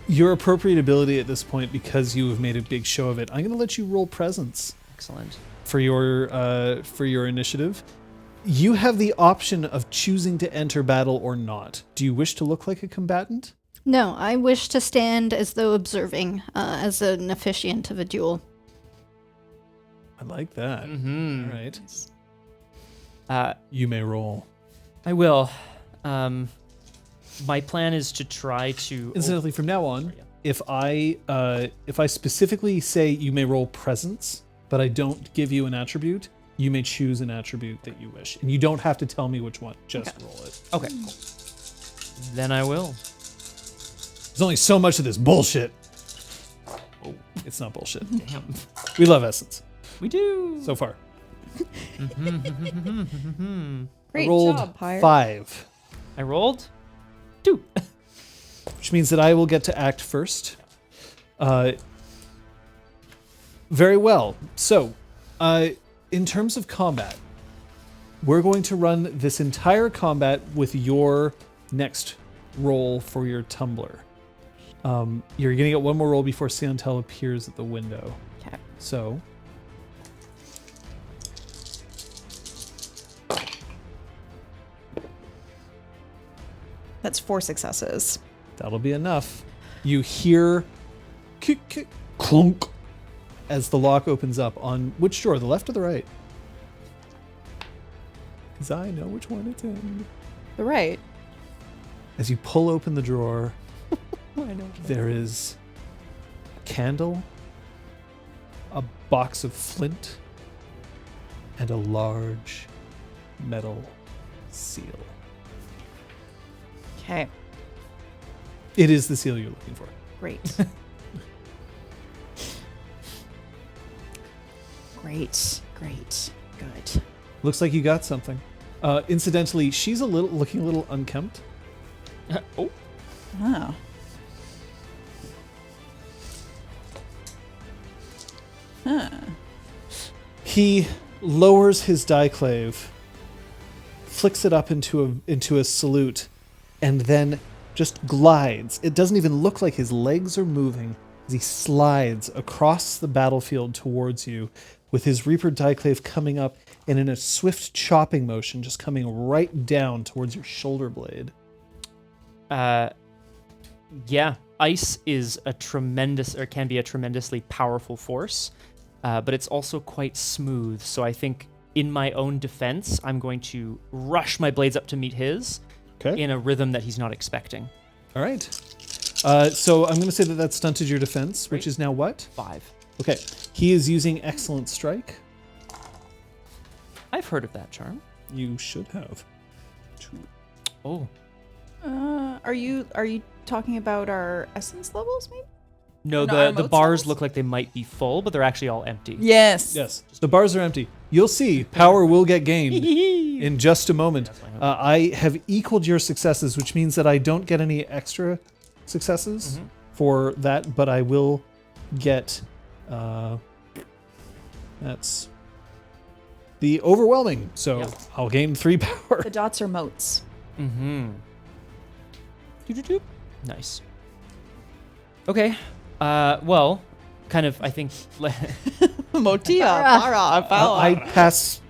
Your appropriate ability at this point, because you have made a big show of it, I'm going to let you roll presence Excellent. for your initiative. You have the option of choosing to enter battle or not. Do you wish to look like a combatant? No, I wish to stand as though observing, as an officiant of a duel. I like that. Mm-hmm. All right. You may roll. I will. My plan is to try to... Incidentally, from now on, Yeah. if I specifically say you may roll presence, but I don't give you an attribute, you may choose an attribute that you wish. And you don't have to tell me which one. Just roll it. Okay, cool. Then I will. There's only so much of this bullshit. Oh, It's not bullshit. damn. We love Essence. We do. So far. Great I rolled job, Pyre. 5, I rolled 2. which means that I will get to act first. Very well. So, in terms of combat, we're going to run this entire combat with your next roll for your tumbler. You're going to get one more roll before Siontel appears at the window. Okay. So, That's 4 successes. That'll be enough. You hear clunk as the lock opens up on which drawer, the left or the right? Because I know which one it's in. The right. As you pull open the drawer, there is a candle, a box of flint, and a large metal seal. Okay. It is the seal you're looking for. Great. Great. Good. Looks like you got something. Incidentally, she's looking a little unkempt. Oh. Oh. Huh. He lowers his diclave, flicks it up into a salute, and then just glides. It doesn't even look like his legs are moving as he slides across the battlefield towards you with his Reaper diclave coming up and in a swift chopping motion just coming right down towards your shoulder blade. Yeah, ice is can be a tremendously powerful force, but it's also quite smooth. So I think in my own defense, I'm going to rush my blades up to meet his in a rhythm that he's not expecting. All right. So I'm going to say that stunted your defense, which is now what? 5. Okay. He is using Excellent Strike. I've heard of that charm. You should have. Oh. Are you talking about our essence levels, maybe? No, No, our the mode bars cells? look like they might be full, but they're actually all empty. Yes. Yes. The bars are empty. You'll see. Power will get gained in just a moment. I have equaled your successes, which means that I don't get any extra successes for that, but I will get... that's the overwhelming. So Yep. I'll gain 3 power. The dots are motes. Mm-hmm. Doop. Nice. Okay. Well, kind of, I think... Motia. I pass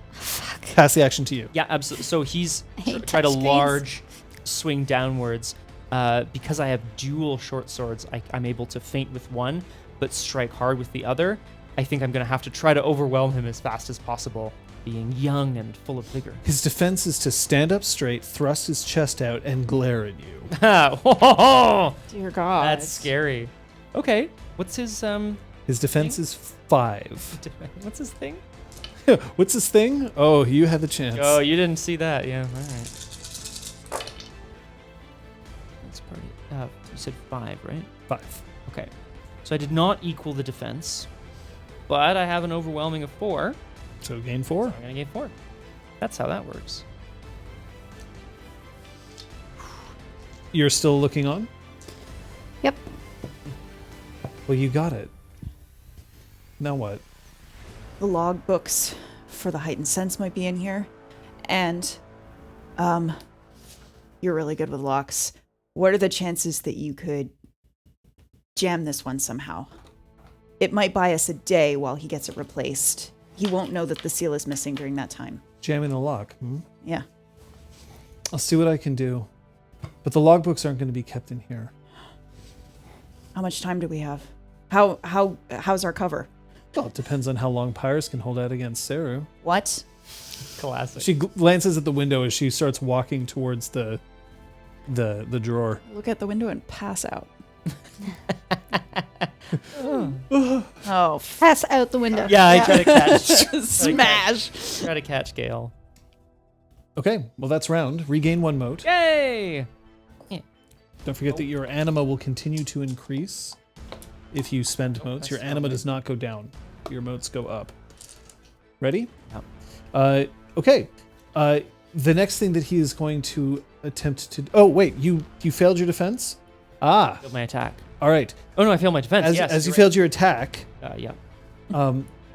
the action to you. Yeah, absolutely. So he's hate tried a touchscreens. large swing downwards. Because I have dual short swords, I'm able to feint with one, but strike hard with the other. I think I'm going to have to try to overwhelm him as fast as possible, being young and full of vigor. His defense is to stand up straight, thrust his chest out, and glare at you. Dear God. That's scary. Okay, what's his His defense is 5. what's his thing? What's his thing? Oh, you had the chance. Oh, you didn't see that. Yeah, all right. That's pretty. You said 5, right? 5. Okay. So I did not equal the defense, but I have an overwhelming of 4. So gain 4. I'm gonna gain 4. That's how that works. You're still looking on? Yep. Well, you got it. Now what? The log books for the heightened sense might be in here. And you're really good with locks. What are the chances that you could jam this one somehow? It might buy us a day while he gets it replaced. He won't know that the seal is missing during that time. Jamming the lock. Yeah. I'll see what I can do. But the logbooks aren't going to be kept in here. How much time do we have? How's our cover? Well, it depends on how long Pyres can hold out against Saru. What? Classic. She glances at the window as she starts walking towards the drawer. Look at the window and pass out. Oh, Pass out the window. Yeah, I try to catch. smash. Try to catch Gale. Okay, well that's round. Regain 1 mote. Yay! Don't forget that your anima will continue to increase if you spend motes. Your that's anima lovely. does not go down. Your motes go up. Ready? Yep. Okay. The next thing that he is going to attempt to... Oh, wait. You failed your defense? Ah. Failed my attack. All right. Oh no, I failed my defense. As you you're failed your attack, right. Yeah.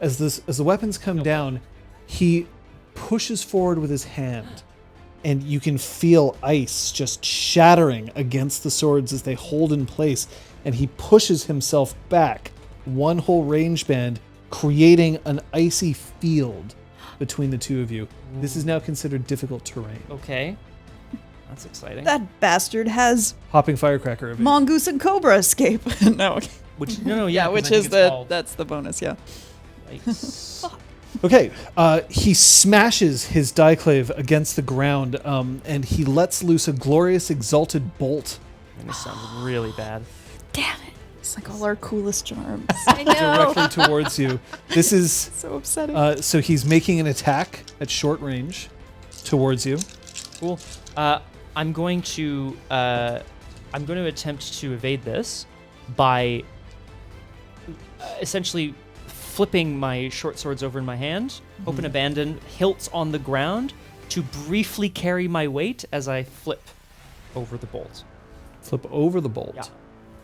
as the weapons come down, he pushes forward with his hand, and you can feel ice just shattering against the swords as they hold in place, and he pushes himself back one whole range band, creating an icy field between the two of you. This is now considered difficult terrain. Okay. That's exciting. That bastard has Hopping firecracker evade. mongoose and cobra escape. No, okay. Which yeah, 'cause which I think is it's called- that's the bonus. Yeah. Yikes. Okay, he smashes his diclave against the ground, and he lets loose a glorious exalted bolt And this sounds really bad. Damn it. It's like all our coolest charms. I know. directly towards you. This is So upsetting. so he's making an attack at short range towards you. Cool. I'm going to attempt to evade this by essentially flipping my short swords over in my hand, open abandon, hilts on the ground, to briefly carry my weight as I flip over the bolt. Flip over the bolt. Yeah.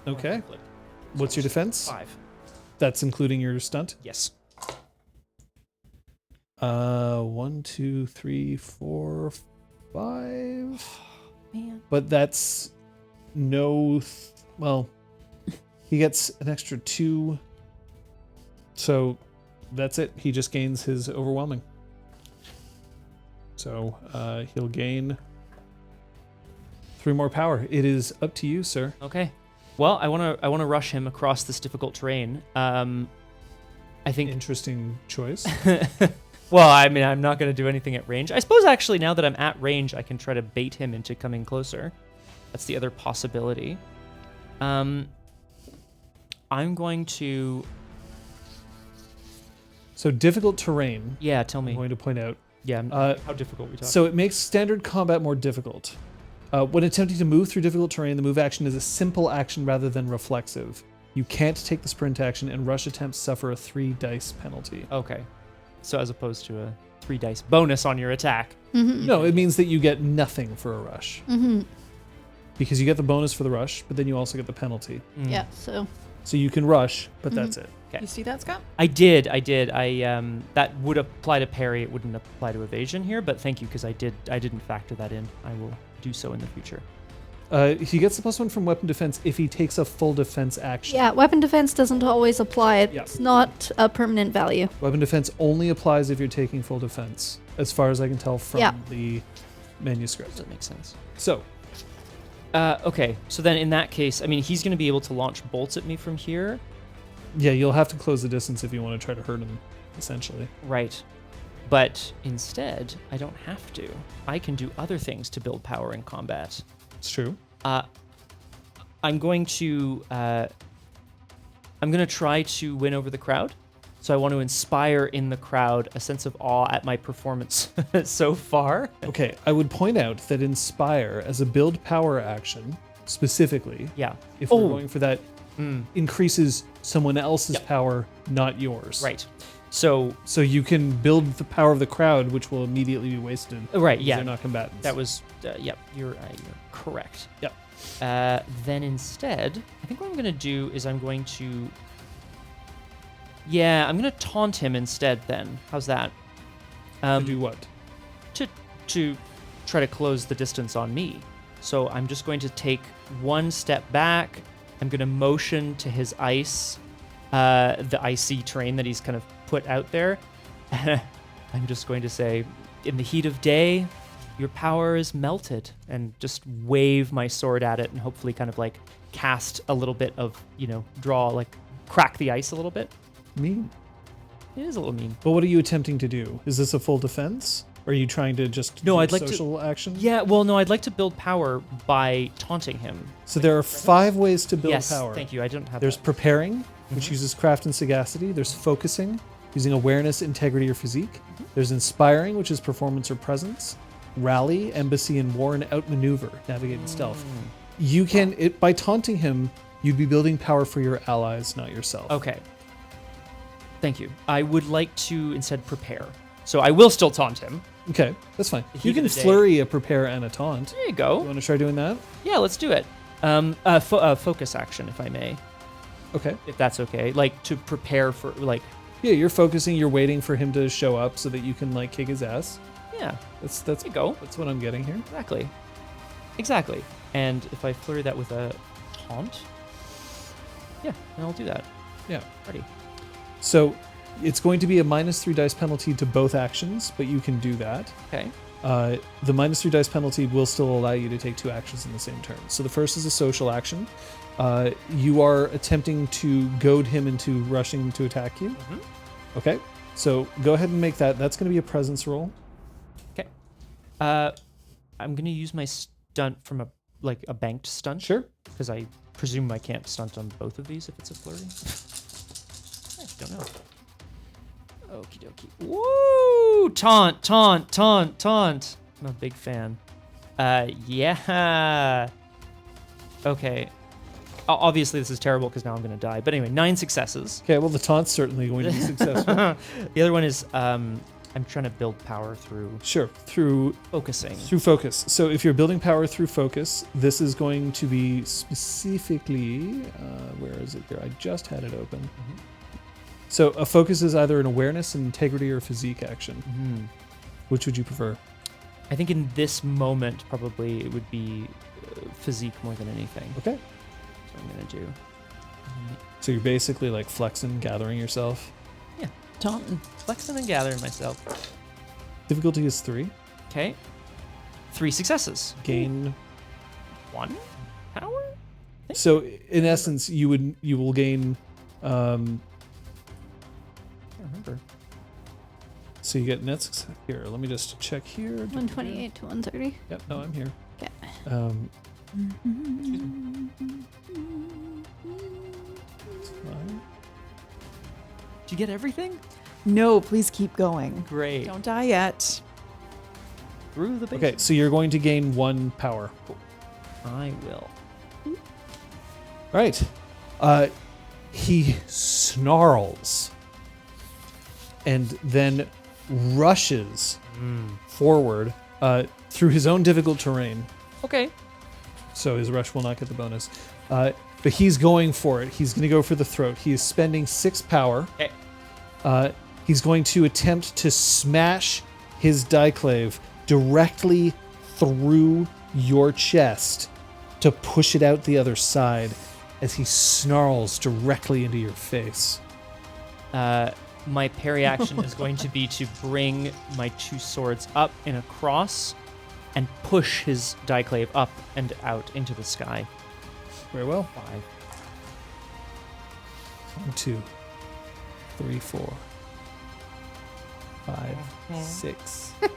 Okay. Flip. What's your defense? 5. That's including your stunt. Yes. 1, 2, 3, 4, 5. Man. But that's well, he gets an extra 2. So that's it. He just gains his overwhelming. So he'll gain 3 more power. It is up to you, sir. Okay. Well, I want to rush him across this difficult terrain. I think. Interesting choice. Well, I mean, I'm not going to do anything at range. I suppose actually, now that I'm at range, I can try to bait him into coming closer. That's the other possibility. I'm going to. So difficult terrain. Yeah, tell I'm me. going to point out. Yeah, how difficult we talking? So it makes standard combat more difficult. When attempting to move through difficult terrain, the move action is a simple action rather than reflexive. You can't take the sprint action, and rush attempts suffer a 3 dice penalty. Okay. So as opposed to a 3 dice bonus on your attack. Mm-hmm. No, it means that you get nothing for a rush. Mm-hmm. Because you get the bonus for the rush, but then you also get the penalty. Mm. Yeah, so. So you can rush, but that's it. You see that, Scott? I did. That would apply to parry. It wouldn't apply to evasion here, but thank you, because I didn't factor that in. I will do so in the future. He gets the +1 from weapon defense if he takes a full defense action. Yeah, weapon defense doesn't always apply. It's Yeah. not a permanent value. Weapon defense only applies if you're taking full defense, as far as I can tell from Yeah. the manuscript. That makes sense. So, Okay, so then in that case, I mean, he's going to be able to launch bolts at me from here. yeah, you'll have to close the distance if you want to try to hurt him, essentially. Right. But instead, I don't have to. I can do other things to build power in combat. It's true. I'm going to try to win over the crowd. So I want to inspire in the crowd a sense of awe at my performance so far. Okay, I would point out that Inspire, as a build power action, specifically, Yeah. if we're going for that, increases someone else's Yep. power, not yours. Right. So So you can build the power of the crowd, which will immediately be wasted. right, because yeah. They're not combatants. That was yep. You're correct. Yep. Then instead, I think what I'm going to do is I'm going to taunt him instead. Then how's that? To do what? To try to close the distance on me. So I'm just going to take one step back. I'm going to motion to his ice, the icy terrain that he's kind of put out there. I'm just going to say, in the heat of day, your power is melted, and just wave my sword at it and hopefully kind of like cast a little bit of, crack the ice a little bit. Mean. It is a little mean. But what are you attempting to do? Is this a full defense? Or are you trying to just No, do I'd like to- social action? Yeah, well, no, I'd like to build power by taunting him. So there are 5 ways to build yes, power. thank you. I didn't have There's that. preparing, which uses craft and sagacity. There's focusing, using awareness, integrity, or physique. There's inspiring, which is performance or presence. Rally, embassy, and war and outmaneuver, navigate and stealth. You can, by taunting him, you'd be building power for your allies, not yourself. Okay. Thank you. I would like to instead prepare. So I will still taunt him. Okay, that's fine. The heat You of can the day. flurry a prepare and a taunt. There you You go. want to try doing that? Yeah, let's do it. Focus action, if I may, Okay. if that's okay. Like to prepare for, Yeah, you're focusing. You're waiting for him to show up so that you can kick his ass. yeah, That's there you go. that's what I'm getting here. Exactly. And if I flurry that with a taunt, yeah, then I'll do that. Yeah. Ready. So it's going to be a -3 dice penalty to both actions, but you can do that. Okay. The -3 dice penalty will still allow you to take 2 actions in the same turn. So the first is a social action. You are attempting to goad him into rushing to attack you. Mm-hmm. Okay, so go ahead and make that. That's going to be a presence roll. Okay. I'm gonna use my stunt from a banked stunt. Sure. Because I presume I can't stunt on both of these if it's a flurry. I don't know. Okie dokie. Woo! Taunt, taunt, taunt, taunt. I'm a big fan. Yeah. Okay. Obviously, this is terrible because now I'm going to die. But anyway, 9 successes. Okay, well, the taunt's certainly going to be successful. The other one is I'm trying to build power through Sure, through focusing. focus. So if you're building power through focus, this is going to be specifically, where is it here? I just had it open. Mm-hmm. So a focus is either an awareness, an integrity, or physique action. Mm-hmm. Which would you prefer? I think in this moment, probably it would be physique more than anything. Okay. That's what I'm going to do. So you're basically like flexing, gathering yourself. Yeah. Taunting. Flexing and gathering myself. Difficulty is 3. Okay. 3 successes. Gain. 1 power? So in essence, you will gain. I can't remember. So you get net success here. Let me just check here. 128 to 130. Yep. No, I'm here. Okay. It's fine. Did you get everything? No, please keep going. Great. Don't die yet. Through the base. Okay, so you're going to gain 1 power. I will. Right. He snarls and then rushes forward through his own difficult terrain. Okay. So his rush will not get the bonus. But he's going for it. He's going to go for the throat. He is spending 6 power. Okay. He's going to attempt to smash his diclave directly through your chest to push it out the other side as he snarls directly into your face. My parry action is going to be to bring my 2 swords up in a cross and push his diclave up and out into the sky. Very well. 5. 1, 2, 3, 4, 5, 6, 7.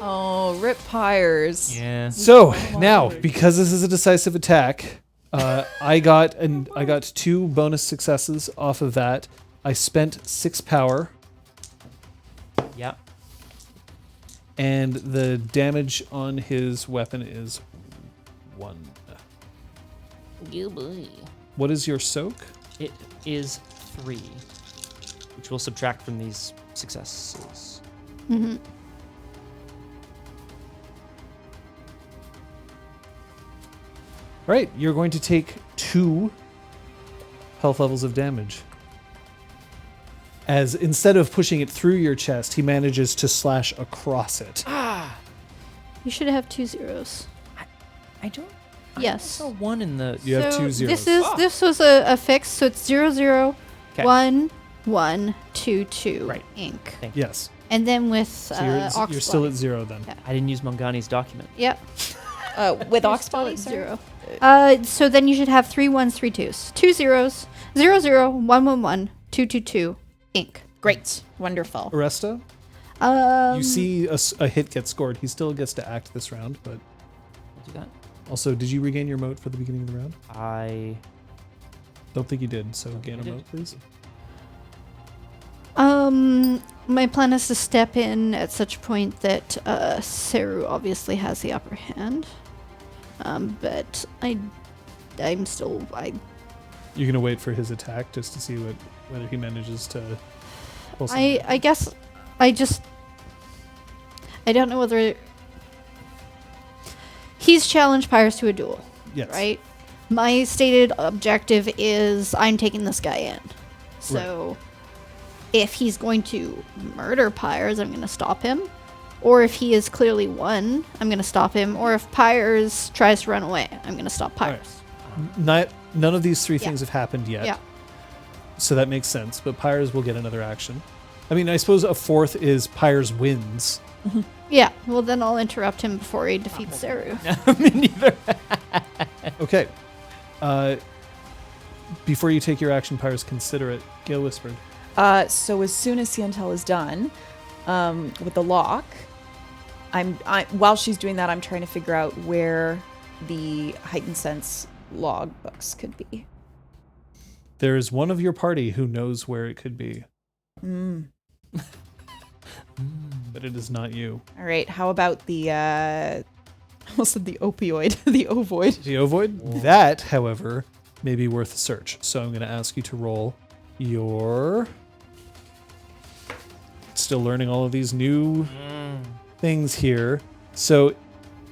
Oh, rip Pyres. Yeah. So now, because this is a decisive attack, I got 2 bonus successes off of that. I spent 6 power, Yeah. and the damage on his weapon is 1. You boy. What is your soak? It is 3, which will subtract from these successes. Mm-hmm. Right, you're going to take 2 health levels of damage. As instead of pushing it through your chest, he manages to slash across it. You should have 2 zeros. I don't. Yes. I saw 1 in the. You have So 2 zeros. This was a fix, so it's 0 0 Okay. 1 1 2 2 Right. ink. Yes. And then with So Ox you're still Body. at 0 then. Yeah. I didn't use Mongani's document. Yep. With You're Ox still Body, at sorry? 0. So then you should have 3 1s, 3 2s. 2 zeros. 0 0 1 1 1 2 2 2 ink. Great. Wonderful. Aresta, you see a hit get scored. He still gets to act this round, but I'll do that. also, did you regain your moat for the beginning of the round? I. Don't think you did, so Don't gain a think I moat, did. please. My plan is to step in at such point that Saru obviously has the upper hand. But I'm still You're going to wait for his attack just to see whether he manages to pull something. I guess I don't know whether he's challenged Pyres to a duel, Yes. right? My stated objective is I'm taking this guy in. So if he's going to murder Pyres, I'm going to stop him. Or if he is clearly won, I'm going to stop him. Or if Pyres tries to run away, I'm going to stop Pyres. None of these 3 Yeah. things have happened yet. Yeah. So that makes sense, but Pyres will get another action. I mean, I suppose a 4th is Pyres wins, Yeah, well then I'll interrupt him before he defeats Zeru. Me neither. Okay. Before you take your action, Pyres, consider it. Gale Whispered. So as soon as Sientel is done with the lock, while she's doing that, I'm trying to figure out where the heightened sense log books could be. There is one of your party who knows where it could be. But it is not you. All right. How about the? I almost said the opioid, the ovoid. The ovoid? That, however, may be worth a search. So I'm going to ask you to roll your... Still learning all of these new things here. So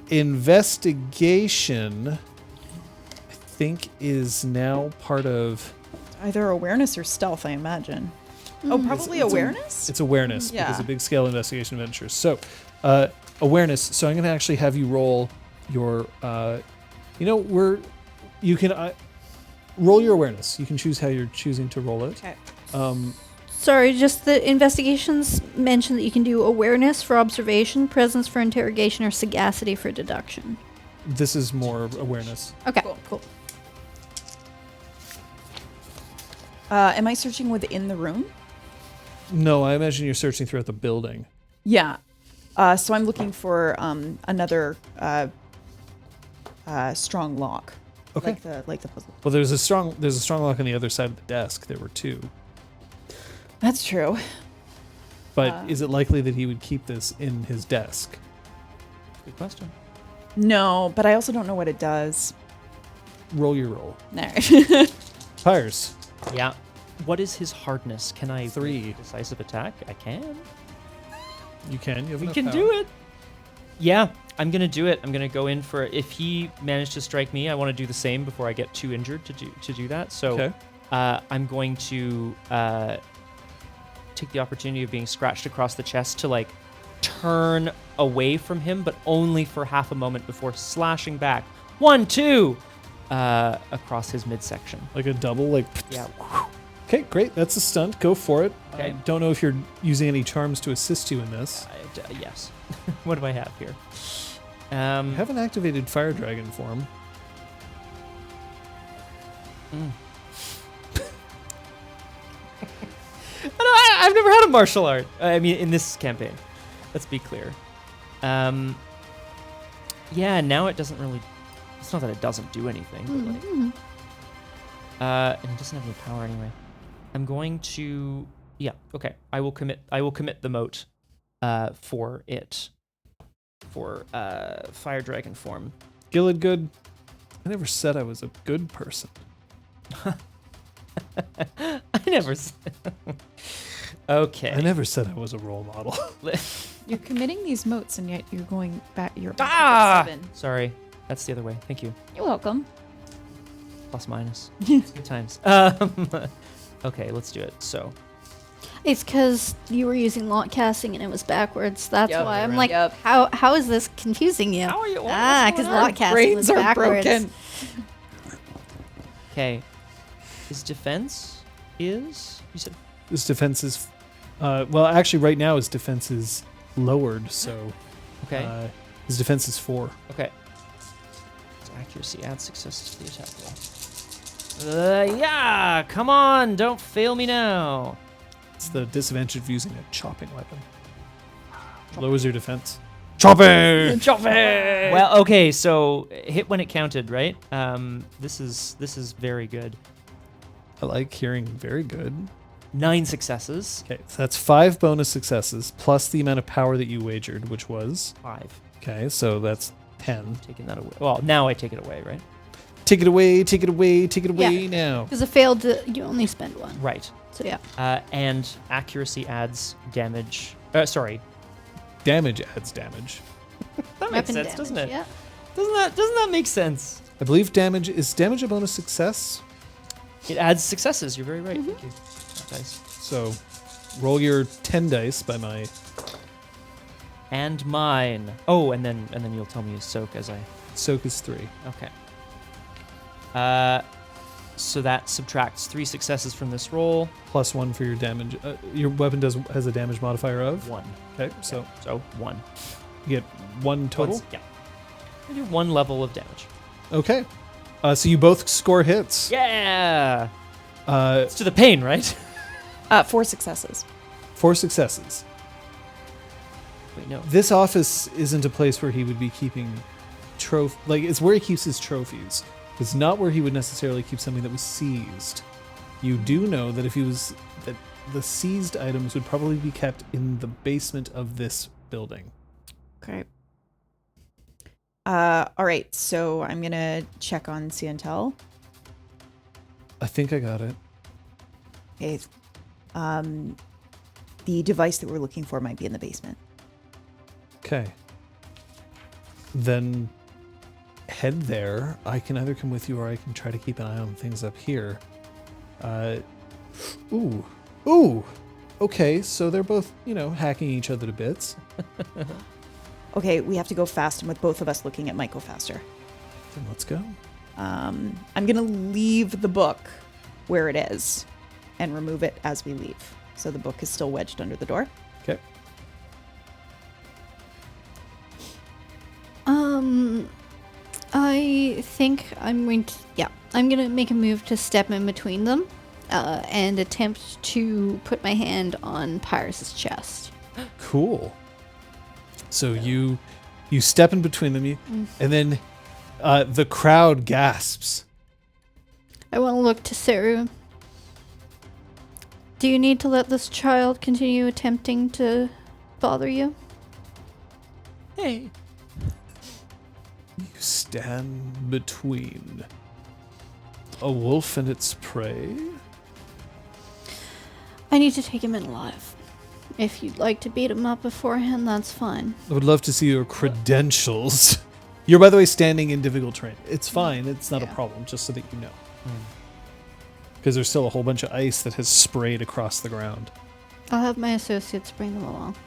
investigation, I think, is now part of... Either awareness or stealth, I imagine. Oh, probably awareness? It's awareness Yeah. because of big scale investigation adventures. So awareness. So I'm going to actually have you roll your, you can roll your awareness. You can choose how you're choosing to roll it. Okay. Sorry, just the investigations mention that you can do awareness for observation, presence for interrogation, or sagacity for deduction. This is more awareness. Okay, Cool. cool. Am I searching within the room? No, I imagine you're searching throughout the building. Yeah. So I'm looking for another strong lock. Okay. Like the puzzle. Well, there's a strong lock on the other side of the desk. There were two. That's true. But is it likely that he would keep this in his desk? Good question. No, but I also don't know what it does. Roll your roll. No. Pyres. Yeah. What is his hardness? Can I 3. make decisive attack? I can. You can. You have We enough can power. do it. Yeah, I'm gonna do it. I'm gonna go in for. If he managed to strike me, I want to do the same before I get too injured to do that. So, Okay. I'm going to take the opportunity of being scratched across the chest to like turn away from him, but only for half a moment before slashing back. 1, 2, across his midsection. Like a double, like... Yeah. Okay, great. That's a stunt. Go for it. Okay. I don't know if you're using any charms to assist you in this. Yes. What do I have here? You haven't activated Fire Dragon form. I've never had a martial art. I mean, in this campaign. Let's be clear. Yeah, now it doesn't really... It's not that it doesn't do anything, but like... and it doesn't have any power anyway. I'm going to... Yeah, okay. I will commit the moat for it. For Fire Dragon form. Gillid good. I never said I was a good person. I never said... Okay. I never said I was a role model. You're committing these moats, and yet you're going back. You're back Ah! at 7. Sorry. That's the other way. Thank you. You're welcome. Plus minus. Good times. Okay, let's do it. So... It's because you were using lock casting and it was backwards. That's Yep. why I'm Right. like, Yep. how is this confusing you? How are you? Because lock casting was Brains are backwards. broken. Okay. His defense is... You said... His defense is... well, actually, right now his defense is lowered, so... Okay. His defense is 4. Okay. So accuracy adds success to the attack roll. Yeah! Come on! Don't fail me now! It's the disadvantage of using a chopping weapon. Lowers your defense. Chopping! Well, okay, so hit when it counted, right? This is very good. I like hearing very good. 9 successes. Okay, so that's 5 bonus successes, plus the amount of power that you wagered, which was... 5. Okay, so that's 10. Taking that away. Well, now I take it away, right? Take it away, take it away, take it away Yeah. now. Because it failed, you only spend 1. Right. So yeah. And accuracy adds damage. Sorry. Damage adds damage. That makes Weapon sense, damage, doesn't it? Yeah. Doesn't that make sense? I believe damage... Is damage a bonus success? It adds successes. You're very right. Thank you. Nice. So, roll your 10 dice by my... And mine. Oh, and then you'll tell me his soak as I. Soak is 3. Okay. So that subtracts 3 successes from this roll. +1 for your damage. Your weapon has a damage modifier of 1. Okay, so So 1. you get 1 total. Yeah. I do 1 level of damage. Okay, so you both score hits. Yeah. Uh, It's to the pain, right? 4 successes. 4 successes. Wait, no. This office isn't a place where he would be keeping it's where he keeps his trophies. It's not where he would necessarily keep something that was seized. You do know that that the seized items would probably be kept in the basement of this building. Okay. All right, so I'm going to check on Ciantel. I think I got it. Okay. The device that we're looking for might be in the basement. Okay. Then head there. I can either come with you or I can try to keep an eye on things up here. Ooh. Okay, so they're both, hacking each other to bits. Okay, we have to go fast, and with both of us looking at Michael faster. Then let's go. I'm going to leave the book where it is and remove it as we leave. So the book is still wedged under the door. Okay. I think I'm going to make a move to step in between them and attempt to put my hand on Pyres' chest. Cool. So you step in between them, and then the crowd gasps. I want to look to Saru. Do you need to let this child continue attempting to bother you? Hey. You stand between a wolf and its prey. I need to take him in alive. If you'd like to beat him up beforehand, that's fine. I would love to see your credentials. You're, by the way, standing in difficult terrain. It's fine. It's not a problem, just so that you know. Because there's still a whole bunch of ice that has sprayed across the ground. I'll have my associates bring them along.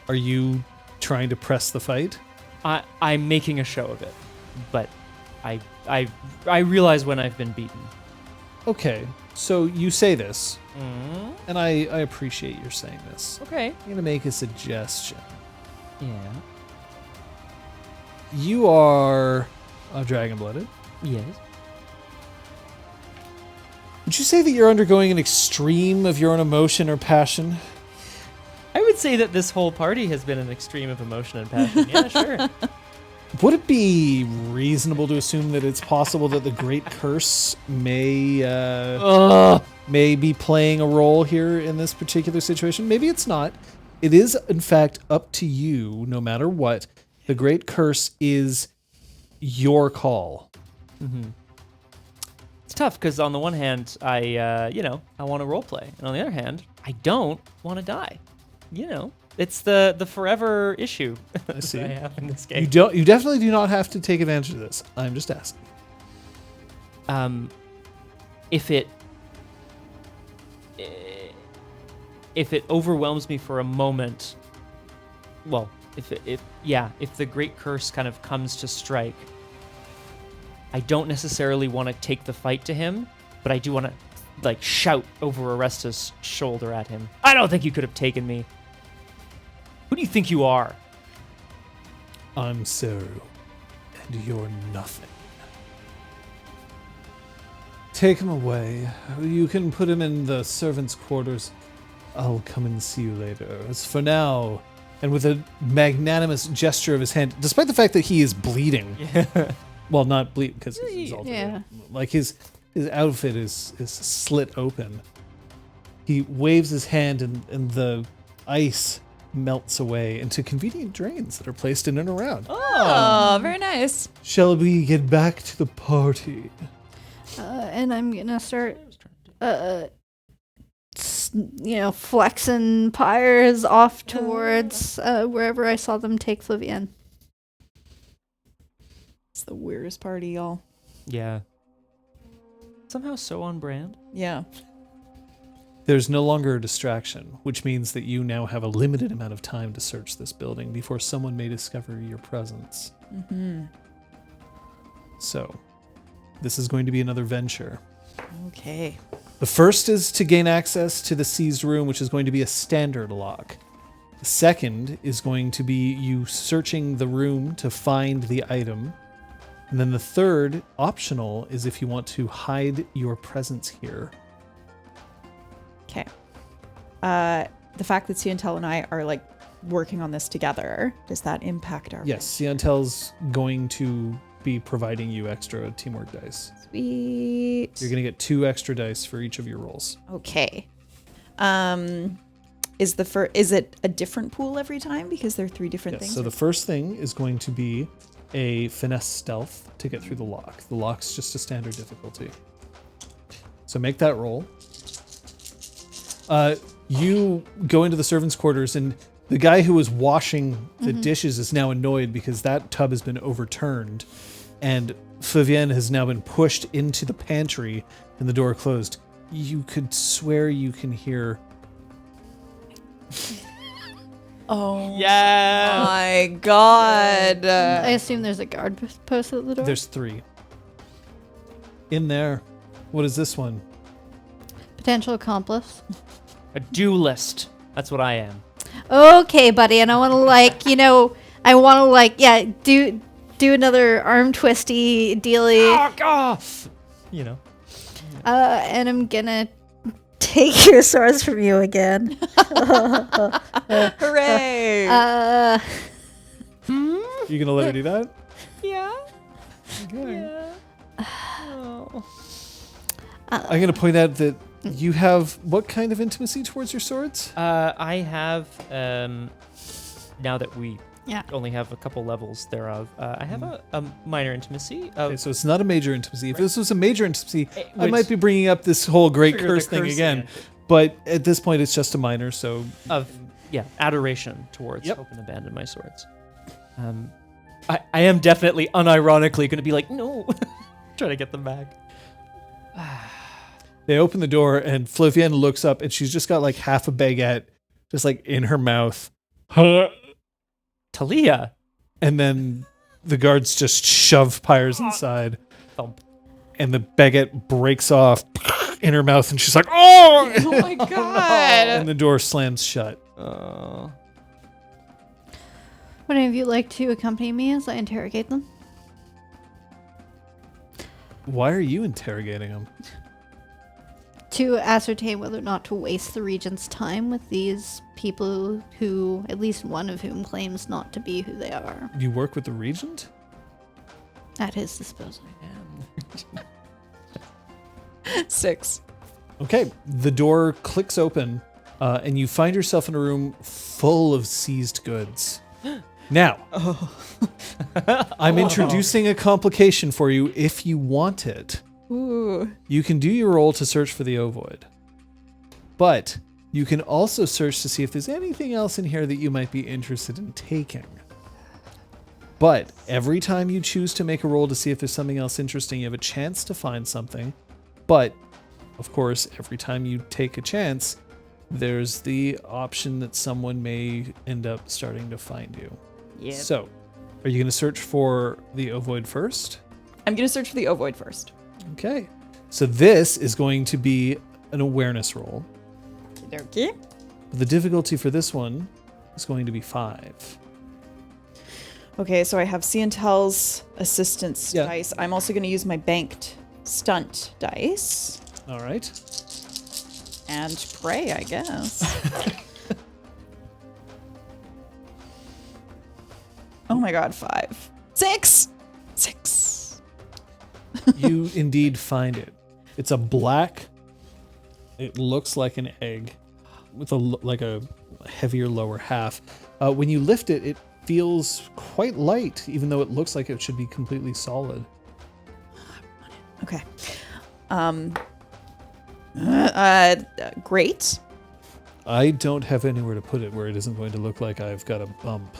Are you trying to press the fight? I'm making a show of it, but I realize when I've been beaten. Okay, so you say this, and I appreciate your saying this. Okay. I'm going to make a suggestion. Yeah. You are dragon-blooded. Yes. Would you say that you're undergoing an extreme of your own emotion or passion? I would say that this whole party has been an extreme of emotion and passion. Yeah, sure. Would it be reasonable to assume that it's possible that the Great Curse may be playing a role here in this particular situation? Maybe it's not. It is, in fact, up to you, no matter what. The Great Curse is your call. Mm-hmm. It's tough because on the one hand, I want to roleplay, and on the other hand, I don't want to die. It's the forever issue I see. that I have in this game. You definitely do not have to take advantage of this. I'm just asking. If it overwhelms me for a moment, well, if the Great Curse kind of comes to strike, I don't necessarily want to take the fight to him, but I do want to shout over Oresta's shoulder at him. I don't think you could have taken me. Who do you think you are? I'm Saru, and you're nothing. Take him away. You can put him in the servants' quarters. I'll come and see you later. As for now, and with a magnanimous gesture of his hand, despite the fact that he is bleeding. Yeah. Well, not bleeding because he's exalted. Yeah. Like his outfit is slit open. He waves his hand and the ice melts away into convenient drains that are placed in and around. Oh, very nice. Shall we get back to the party? And I'm gonna start, flexing Pyres off towards wherever I saw them take Flavienne. It's the weirdest party, y'all. Yeah. Somehow so on brand. Yeah. There's no longer a distraction, which means that you now have a limited amount of time to search this building before someone may discover your presence. Mm-hmm. So, this is going to be another venture. Okay. The first is to gain access to the seized room, which is going to be a standard lock. The second is going to be you searching the room to find the item. And then the third, optional, is if you want to hide your presence here. Okay. The fact that Ciantel and I are like working on this together, does that impact our Yes, Ciantel's going to be providing you extra teamwork dice. Sweet. You're going to get 2 extra dice for each of your rolls. Okay. Is it a different pool every time because there are 3 different Yes, things? so the first thing is going to be a finesse stealth to get through the lock. The lock's just a standard difficulty. So make that roll. You go into the servants' quarters, and the guy who was washing the dishes is now annoyed because that tub has been overturned, and Favienne has now been pushed into the pantry and the door closed. You could swear you can hear... Oh Yeah. my god. I assume there's a guard posted at the door. There's 3. In there. What is this one? Potential accomplice. A duelist. That's what I am. Okay, buddy, and I want to do another arm twisty dealy, You know. and I'm gonna take your swords from you again. Hooray. You gonna let her do that? Yeah. Okay. Oh. I'm gonna point out that you have what kind of intimacy towards your swords? I have, now that we Yeah. only have a couple levels thereof, I have a minor intimacy. Okay, so it's not a major intimacy. If this was a major intimacy, I Which might be bringing up this whole great trigger the curse thing curse again. again. But at this point, it's just a minor, so adoration towards Yep. Hope and Abandon My Swords. I am definitely unironically going to be like, no, try to get them back. they open the door, and Flavienne looks up, and she's just got like half a baguette, just like in her mouth. Talia. And then the guards just shove Pyres inside, Thump. and the baguette breaks off in her mouth, and she's like, "Oh!" Oh my god. and the door slams shut. Would any of you like to accompany me as I interrogate them? Why are you interrogating him? To ascertain whether or not to waste the Regent's time with these people who, at least one of whom, claims not to be who they are, You work with the regent? at his disposal. 6. Okay, the door clicks open, and you find yourself in a room full of seized goods. Now, I'm introducing a complication for you if you want it. Ooh. You can do your roll to search for the ovoid, but you can also search to see if there's anything else in here that you might be interested in taking. But every time you choose to make a roll to see if there's something else interesting, you have a chance to find something. But, of course, every time you take a chance, there's the option that someone may end up starting to find you. Yeah. So, are you going to search for the ovoid first? I'm going to search for the ovoid first. Okay. So this is going to be an awareness roll. Okay. The difficulty for this one is going to be 5. Okay, so I have Ciantel's assistance Yeah. dice. I'm also going to use my banked stunt dice. All right. And pray, I guess. Oh my god, 5. 6! 6. You indeed find it. It's a black. It looks like an egg with a heavier lower half. When you lift it, it feels quite light, even though it looks like it should be completely solid. Okay. Great. I don't have anywhere to put it where it isn't going to look like I've got a bump.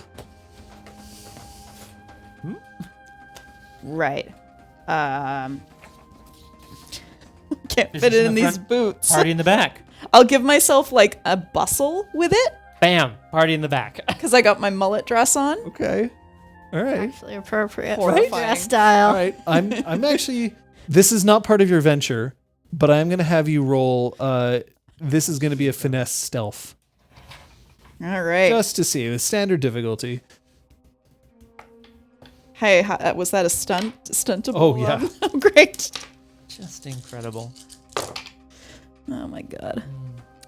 Right. Can't Business fit it in in the these front, boots. Party in the back. I'll give myself like a bustle with it Bam. Party in the back. because I got my mullet dress on. Okay. All right. Actually appropriate. Horrifying. Dress style. All right. I'm actually. This is not part of your venture, but I'm going to have you roll. This is going to be a finesse stealth, All right. just to see the standard difficulty. Hey, was that a stuntable? Oh, yeah. Great. Just incredible. Oh my god.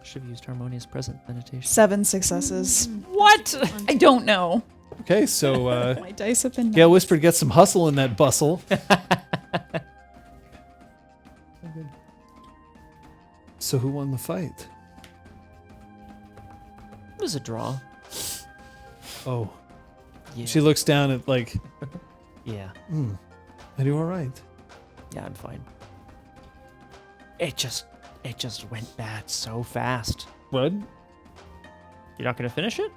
Should have used harmonious present meditation. 7 successes. What? I don't know. Okay, so My dice have been. Gale Whispered gets some hustle in that bustle. So who won the fight? It was a draw. Oh, Yeah. she looks down at like, Yeah. are you all right? Yeah, I'm fine. It just went bad so fast. What? You're not gonna finish it?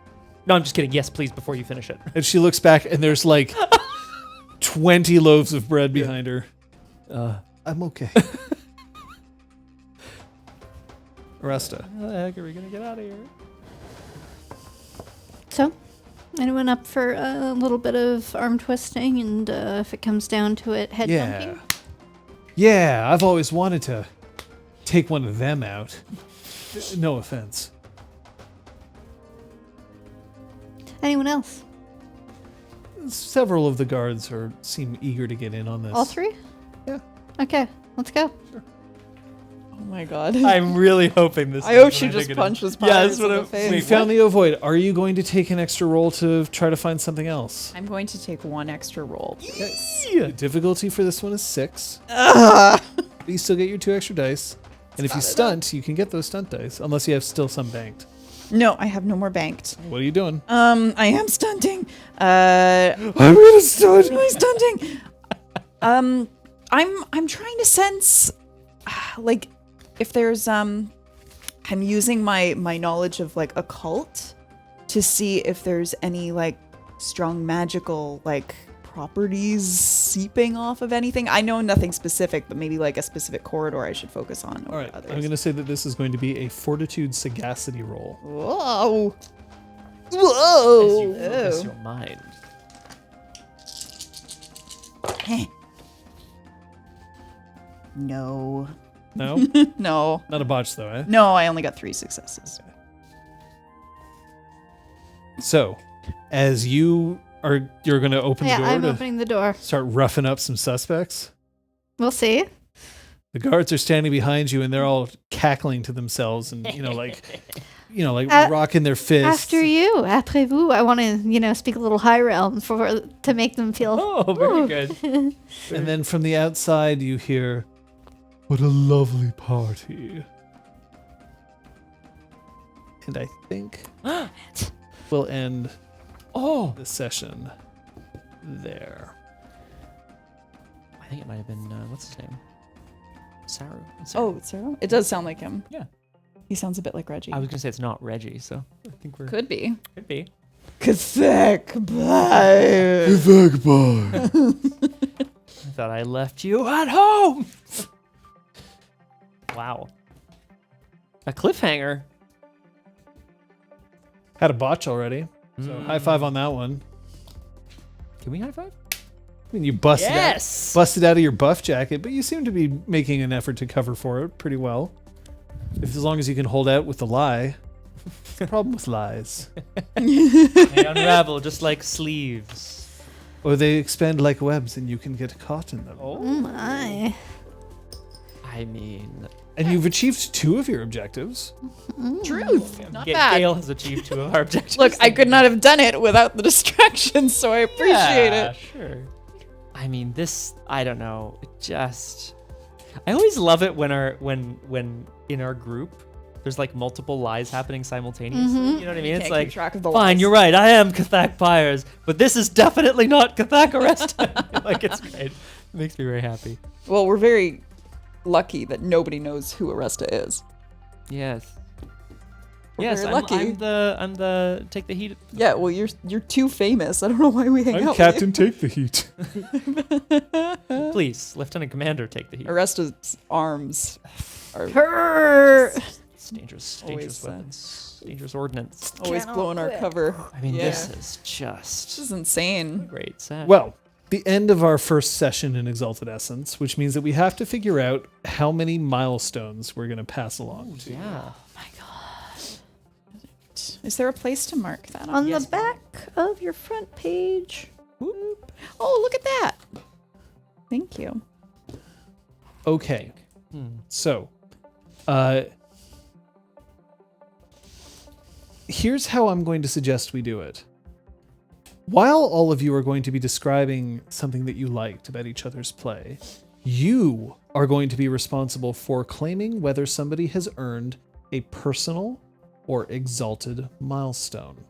No, I'm just kidding. Yes, please, before you finish it. And she looks back, and there's like 20 loaves of bread behind her. I'm okay. Oresta. How the heck are we gonna get out of here? So, anyone up for a little bit of arm twisting and if it comes down to it, head Yeah. bumping? Yeah, I've always wanted to take one of them out. No offense. Anyone else? Several of the guards seem eager to get in on this. All three? Yeah. Okay, let's go. Oh my god. I'm really hoping this. I hope she just punches Pyres in the face. We found the ovoid. Are you going to take an extra roll to try to find something else? I'm going to take 1 extra roll. The difficulty for this one is 6. But you still get your 2 extra dice. And if you stunt, you can get those stunt dice, unless you have still some banked. No, I have no more banked. What are you doing? I am stunting. I'm gonna stunt. I'm stunting. I'm trying to sense, like, if there's I'm using my knowledge of like occult to see if there's any like strong magical like properties seeping off of anything. I know nothing specific, but maybe like a specific corridor I should focus on. All right, Others. I'm going to say that this is going to be a fortitude sagacity roll. Whoa. As Whoa. you focus your mind. No. No? No. Not a botch, though, eh? No, I only got 3 successes. So, as you're going to open Yeah, the I'm door to opening the door. start roughing up some suspects, We'll see. the guards are standing behind you and they're all cackling to themselves and, like rocking their fists. After you, après vous. I want to, speak a little high realm to make them feel. Oh, very Ooh. good. And then from the outside, you hear, "What a lovely party." And I think we'll end the session there. I think it might have been what's his name? Saru. Oh, Sarah? It does sound like him. Yeah. He sounds a bit like Reggie. I was gonna say it's not Reggie, so I think we're Could be. could be. Kathek, bye. I thought I left you at home. Wow. A cliffhanger. Had a botch already, so high five on that one. Can we high five? I mean, you busted Yes. busted out of your buff jacket, but you seem to be making an effort to cover for it pretty well. As long as you can hold out with the lie. The problem with lies. They unravel just like sleeves. Or they expand like webs and you can get caught in them. Oh my. I mean, And you've achieved 2 of your objectives. Truth. Not Ga- bad. Gale has achieved 2 of our objectives. Look, I could not have done it without the distractions, so I appreciate Yeah, it. Sure. I mean, this. I don't know. It just. I always love it when in our group there's like multiple lies happening simultaneously. You know what I mean? It's Can't like, keep track of the fine, lies. you're right. I am Kathak Pyres, but this is definitely not Kathak Oresta. Like, it's great. It makes me very happy. Well, we're very lucky that nobody knows who Oresta is. Yes. We're Yes, very I'm lucky. I'm the take the heat. Yeah, well, you're too famous. I don't know why we hang I'm out Captain Take the Heat. Please, Lieutenant Commander, take the heat. with you. Oresta's arms are Her. It's dangerous Always, weapons, dangerous ordnance. Always blowing our cover. I mean, Yeah. this is just This is insane. great set. Well, the end of our first session in Exalted Essence, which means that we have to figure out how many milestones we're going to pass along to. yeah. Is there a place to mark that on? On Yes. the back of your front page. Oh, look at that. Thank you. Okay. So, here's how I'm going to suggest we do it. While all of you are going to be describing something that you liked about each other's play, you are going to be responsible for claiming whether somebody has earned a personal or exalted milestone.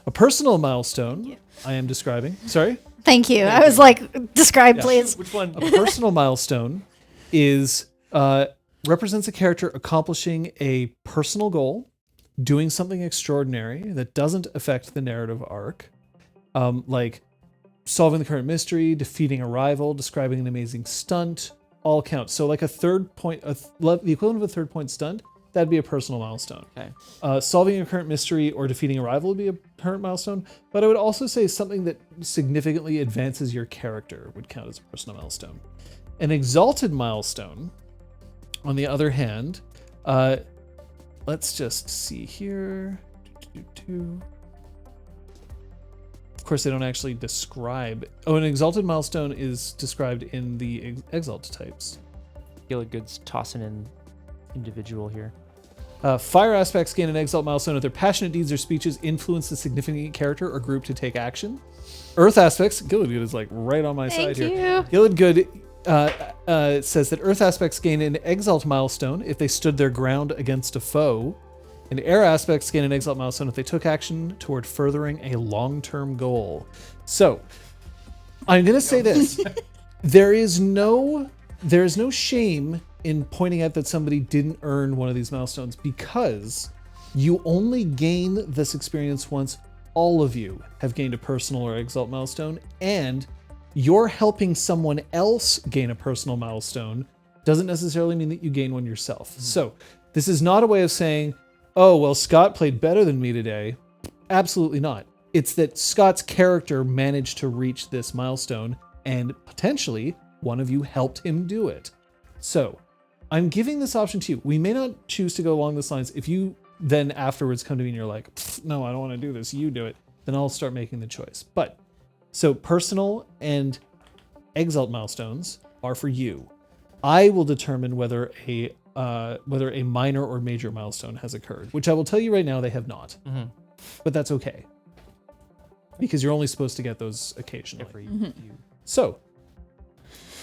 A personal milestone I am describing. Sorry? Thank you. I was like, describe, please. Which one? A personal milestone is represents a character accomplishing a personal goal, doing something extraordinary that doesn't affect the narrative arc, like solving the current mystery, defeating a rival, describing an amazing stunt, all count. So like a third point, the equivalent of a third point stunt, that'd be a personal milestone. Okay. Solving a current mystery or defeating a rival would be a current milestone, but I would also say something that significantly advances your character would count as a personal milestone. An exalted milestone, on the other hand, let's just see here. Of course, they don't actually describe. Oh, an exalted milestone is described in the exalt types. Gilligood's tossing in individual here. Fire aspects gain an exalt milestone if their passionate deeds or speeches influence a significant character or group to take action. Earth aspects, Gilligood is like right on my side here. Gilligood says that Earth aspects gain an exalt milestone if they stood their ground against a foe. And air aspects gain an exalt milestone if they took action toward furthering a long-term goal. So, I'm going to say this. There is no shame in pointing out that somebody didn't earn one of these milestones because you only gain this experience once all of you have gained a personal or exalt milestone, and you're helping someone else gain a personal milestone doesn't necessarily mean that you gain one yourself. So this is not a way of saying, oh, well, Scott played better than me today. Absolutely not. It's that Scott's character managed to reach this milestone and potentially one of you helped him do it. So I'm giving this option to you. We may not choose to go along this lines. If you then afterwards come to me and you're like, no, I don't want to do this, you do it, then I'll start making the choice. But so personal and exalt milestones are for you. I will determine whether a minor or major milestone has occurred, which I will tell you right now they have not. But that's okay because you're only supposed to get those occasionally. Every few. So,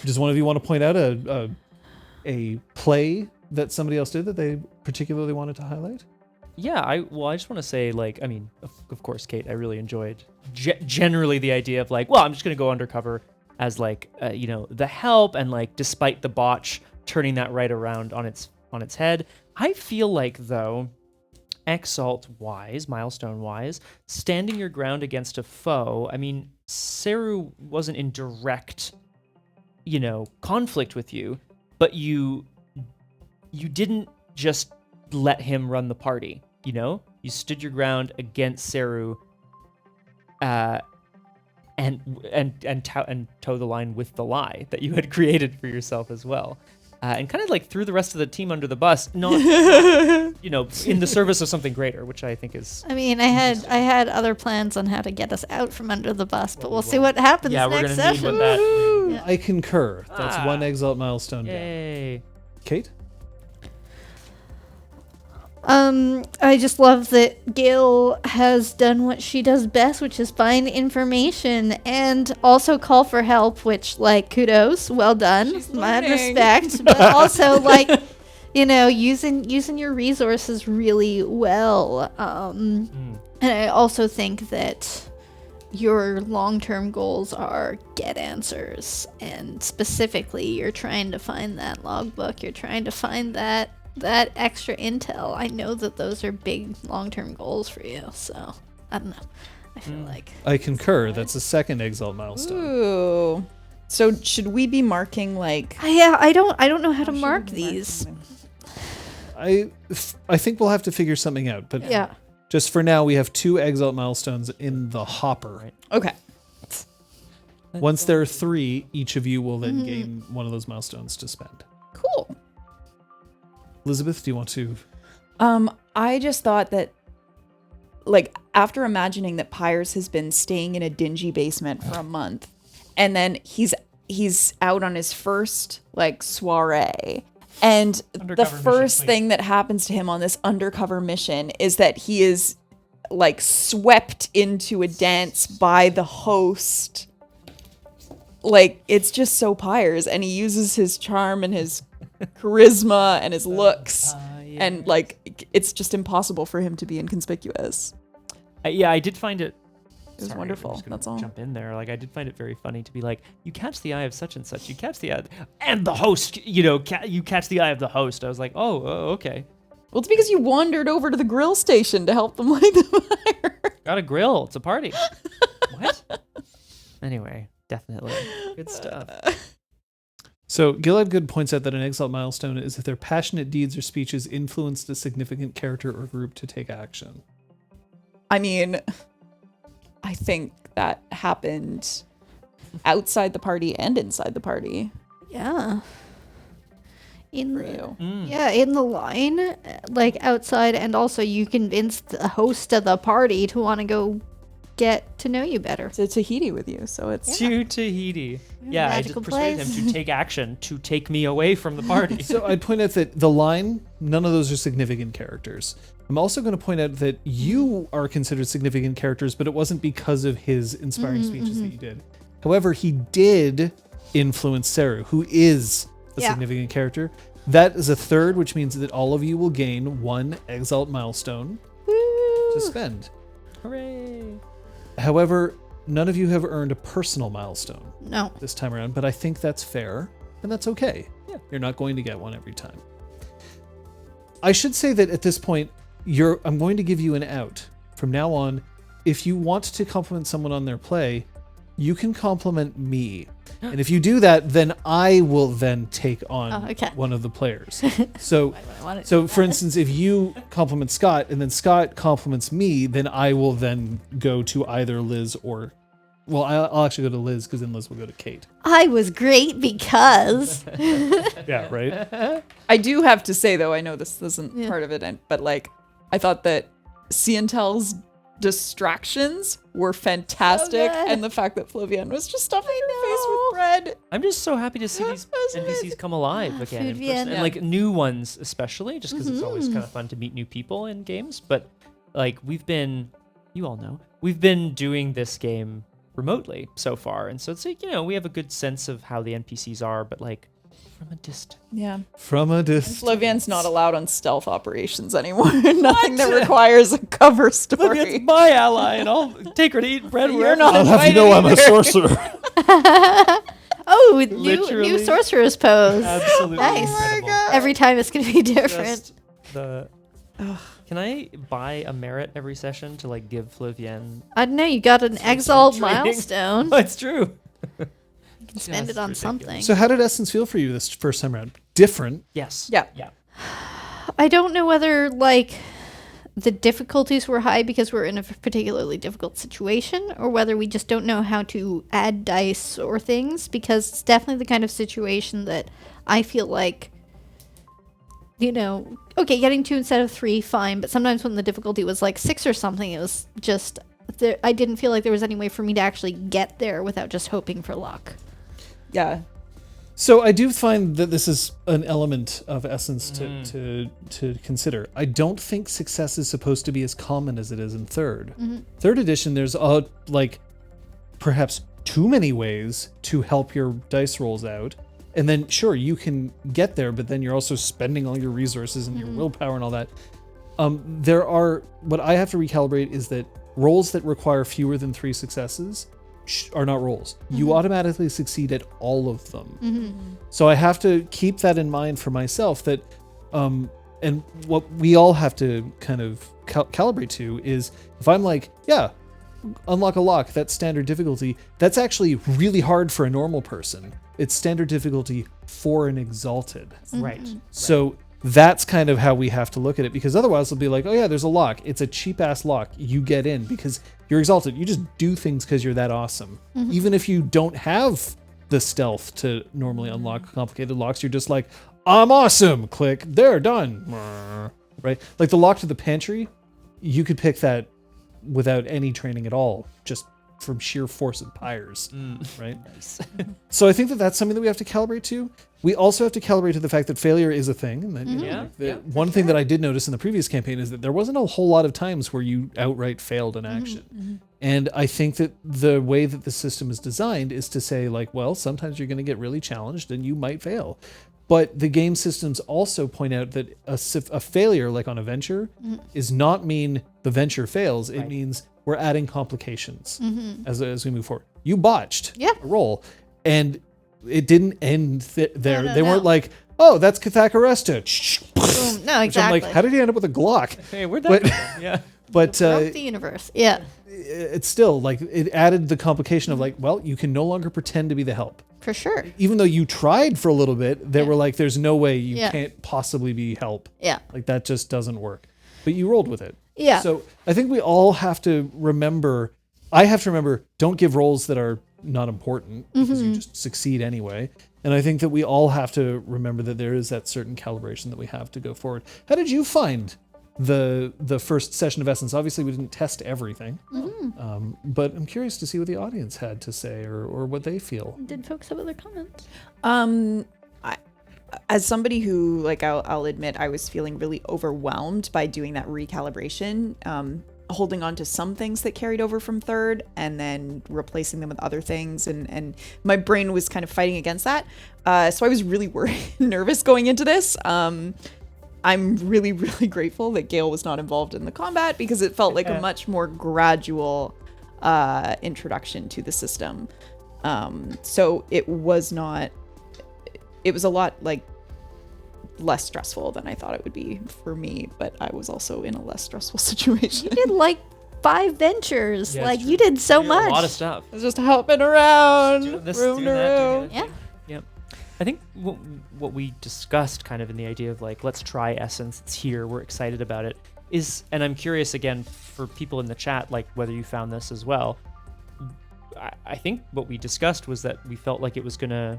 does one of you want to point out a play that somebody else did that they particularly wanted to highlight? Yeah, I just want to say, like, I mean, of course, Kate, I really enjoyed generally the idea of like, well, I'm just going to go undercover as like, the help, and like, despite the botch, turning that right around on its head. I feel like, though, exalt-wise, milestone-wise, standing your ground against a foe, I mean, Seru wasn't in direct, conflict with you, but you didn't just let him run the party, You stood your ground against Seru, and toe the line with the lie that you had created for yourself as well. And kind of like threw the rest of the team under the bus, not in the service of something greater, which I think is. I mean, I had other plans on how to get us out from under the bus, but we'll see what happens Yeah, next we're gonna need session. what that. Yeah. I concur. That's one exalt milestone down. Yay! Kate? I just love that Gale has done what she does best, which is find information and also call for help, which, like, kudos, well done, She's mad learning. respect, but also, like, using your resources really well. And I also think that your long-term goals are get answers, and specifically, you're trying to find that logbook, you're trying to find that extra intel. I know that those are big long-term goals for you, so I don't know. I feel like I concur. That's a second exalt milestone. Ooh. So should we be marking like? I don't know how to mark these. I think we'll have to figure something out. But Yeah. just for now, we have 2 Exalt milestones in the hopper. Right. Okay. Once there are 3, each of you will then gain one of those milestones to spend. Cool. Elizabeth, do you want to? I just thought that, like, after imagining that Pyres has been staying in a dingy basement for a month, and then he's out on his first, like, soiree, and Undercover the first mission, thing that happens to him on this undercover mission is that he is, like, swept into a dance by the host. Like, it's just so Pyres, and he uses his charm and his charisma and his looks, and, like, it's just impossible for him to be inconspicuous. Yeah, I did find it. It was Sorry, wonderful. I'm just gonna That's all. Jump in there. Like, I did find it very funny to be like, you catch the eye of such and such. You catch the eye, and the host. You know, you catch the eye of the host. I was like, oh, okay. Well, it's because you wandered over to the grill station to help them light the fire. Got a grill. It's a party. What? Anyway, definitely good stuff. So Gilad Good points out that an Exalt milestone is if their passionate deeds or speeches influenced a significant character or group to take action. I mean, I think that happened outside the party and inside the party Yeah. In for the, you. yeah, in the line, like outside, and also you convinced the host of the party to want to go get to know you better. To Tahiti with you, so it's To Tahiti. Yeah, I just Magical persuaded place. him to take action to take me away from the party. So I'd point out that the line, none of those are significant characters. I'm also going to point out that you are considered significant characters, but it wasn't because of his inspiring speeches that you did. However, he did influence Saru, who is a Yeah. significant character. That is a third, which means that all of you will gain 1 Exalt milestone to spend. Hooray. However, none of you have earned a personal milestone No. this time around, but I think that's fair, and that's okay. Yeah. You're not going to get one every time. I should say that at this point, I'm going to give you an out. From now on, if you want to compliment someone on their play, you can compliment me. And if you do that, then I will then take on okay. one of the players. So, I want so for instance, if you compliment Scott and then Scott compliments me, then I will then go to either Liz or, well, I'll actually go to Liz because then Liz will go to Kate. I was great because. Yeah, right? I do have to say, though, I know this isn't Yeah. part of it, but, like, I thought that Ciantel's distractions were fantastic, good. and the fact that Flavienne was just stuffing her face with bread. I'm just so happy to see these That was NPCs amazing. come alive again in Flavienne. person. And like new ones especially, just because it's always kind of fun to meet new people in games. But like you all know, we've been doing this game remotely so far. And so it's like, we have a good sense of how the NPCs are, but like from a distance. Yeah. From a distance. Flavienne's not allowed on stealth operations anymore. Nothing that requires a cover story. It's my ally, and I'll take her to eat bread You're wherever. not I'll have you know I'm a sorcerer. Oh, new Literally. sorcerer's pose. Absolutely Nice. incredible. Every time it's going to be different. Just Can I buy a merit every session to like give Flavienne? I don't know, you got an Exalt training. milestone. Oh, it's true. You can spend Just it on ridiculous. something. So how did Essence feel for you this first time around? Different. Yes. Yeah. Yeah. I don't know whether, like, the difficulties were high because we're in a particularly difficult situation, or whether we just don't know how to add dice or things, because it's definitely the kind of situation that I feel like, okay, getting 2 instead of 3, fine, but sometimes when the difficulty was like 6 or something, it was just, I didn't feel like there was any way for me to actually get there without just hoping for luck. Yeah. So I do find that this is an element of Essence to consider. I don't think success is supposed to be as common as it is in third. Third edition, there's perhaps too many ways to help your dice rolls out. And then sure, you can get there, but then you're also spending all your resources and your willpower and all that. What I have to recalibrate is that rolls that require fewer than 3 successes are not rolls. You automatically succeed at all of them. So I have to keep that in mind for myself, that and what we all have to kind of calibrate to is, if I'm like, yeah, unlock a lock, that's standard difficulty, that's actually really hard for a normal person. It's standard difficulty for an exalted. Right. So that's kind of how we have to look at it, because otherwise it'll be like, oh yeah, there's a lock. It's a cheap ass lock. You get in because you're exalted. You just do things because you're that awesome. Even if you don't have the stealth to normally unlock complicated locks, you're just like, I'm awesome. Click. There, done. Right? Like the lock to the pantry, you could pick that without any training at all, just from sheer force of Pyres, right? Nice. So I think that that's something that we have to calibrate to. We also have to calibrate to the fact that failure is a thing. And that, you know, one thing that I did notice in the previous campaign is that there wasn't a whole lot of times where you outright failed an action. And I think that the way that the system is designed is to say, like, well, sometimes you're going to get really challenged and you might fail. But the game systems also point out that a failure, like on a venture, is not mean the venture fails. It means we're adding complications as we move forward. You botched a roll, and it didn't end there. No, they weren't like, oh, that's Cathak Oresta. Boom. No, Which I'm exactly. like, how did he end up with a Glock? Hey, where'd that But- go? Yeah. But Broke the universe. Yeah, it's still like it added the complication of like, well, you can no longer pretend to be the help. for sure. Even though you tried for a little bit, they were like, there's no way you Yeah. can't possibly be help. Yeah. Like that just doesn't work. But you rolled with it. Yeah. So I think we all have to remember, I have to remember, don't give rolls that are not important because you just succeed anyway. And I think that we all have to remember that there is that certain calibration that we have to go forward. How did you find the first session of Essence? Obviously we didn't test everything, but I'm curious to see what the audience had to say or what they feel. Did folks have other comments? As somebody who, like, I'll admit, I was feeling really overwhelmed by doing that recalibration, holding on to some things that carried over from third and then replacing them with other things. And my brain was kind of fighting against that. So I was really nervous going into this. I'm really, really grateful that Gale was not involved in the combat because it felt like a much more gradual introduction to the system. So it was a lot like less stressful than I thought it would be for me, but I was also in a less stressful situation. You did like 5 ventures. Yeah, like it's you true. did so Yeah, much. A lot of stuff. I was just hopping around Doing this, room doing to that, doing room. that, Yeah. doing- Yep. I think what we discussed kind of in the idea of like, let's try Essence. It's here. We're excited about it. And I'm curious again for people in the chat, like whether you found this as well. I think what we discussed was that we felt like it was going to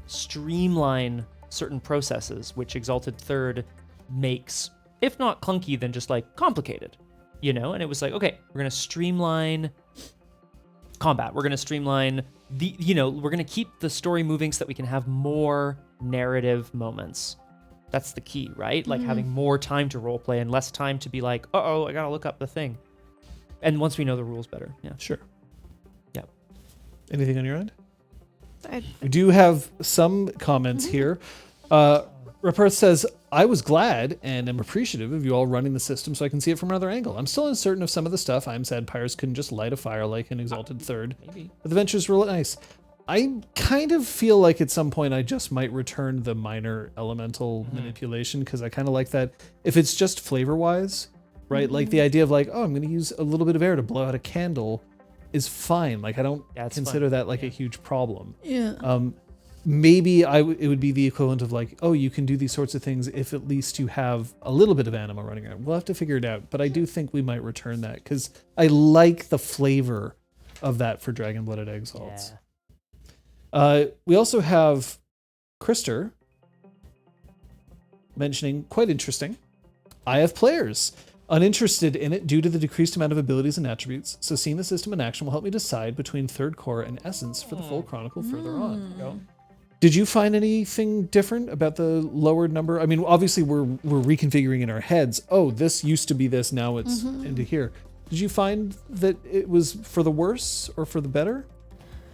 streamline certain processes, which Exalted Third makes, if not clunky, then just like complicated, you know? And it was like, okay, we're going to streamline combat. We're going to streamline we're going to keep the story moving so that we can have more narrative moments. That's the key, right? Like having more time to roleplay and less time to be like, I got to look up the thing. And once we know the rules better. Yeah. Sure. Yep. Anything on your end? I- We do have some comments here. Raperth says, I was glad and am appreciative of you all running the system so I can see it from another angle. I'm still uncertain of some of the stuff. I'm sad Pyres couldn't just light a fire like an Exalted Third. Maybe. But the ventures were nice. I kind of feel like at some point I just might return the minor elemental manipulation because I kind of like that. If it's just flavor-wise, right? Like the idea of like, I'm going to use a little bit of air to blow out a candle is fine. Like I don't it's consider fun. that like a huge problem. Yeah. Maybe it would be the equivalent of like, you can do these sorts of things if at least you have a little bit of anima running around. We'll have to figure it out, but I do think we might return that because I like the flavor of that for Dragon-Blooded Exalts. We also have Krister mentioning, quite interesting, I have players. Uninterested in it due to the decreased amount of abilities and attributes, so seeing the system in action will help me decide between Third Core and Essence for the full chronicle further on. Did you find anything different about the lowered number? I mean, obviously we're reconfiguring in our heads. Oh, this used to be this, now it's into here. Did you find that it was for the worse or for the better?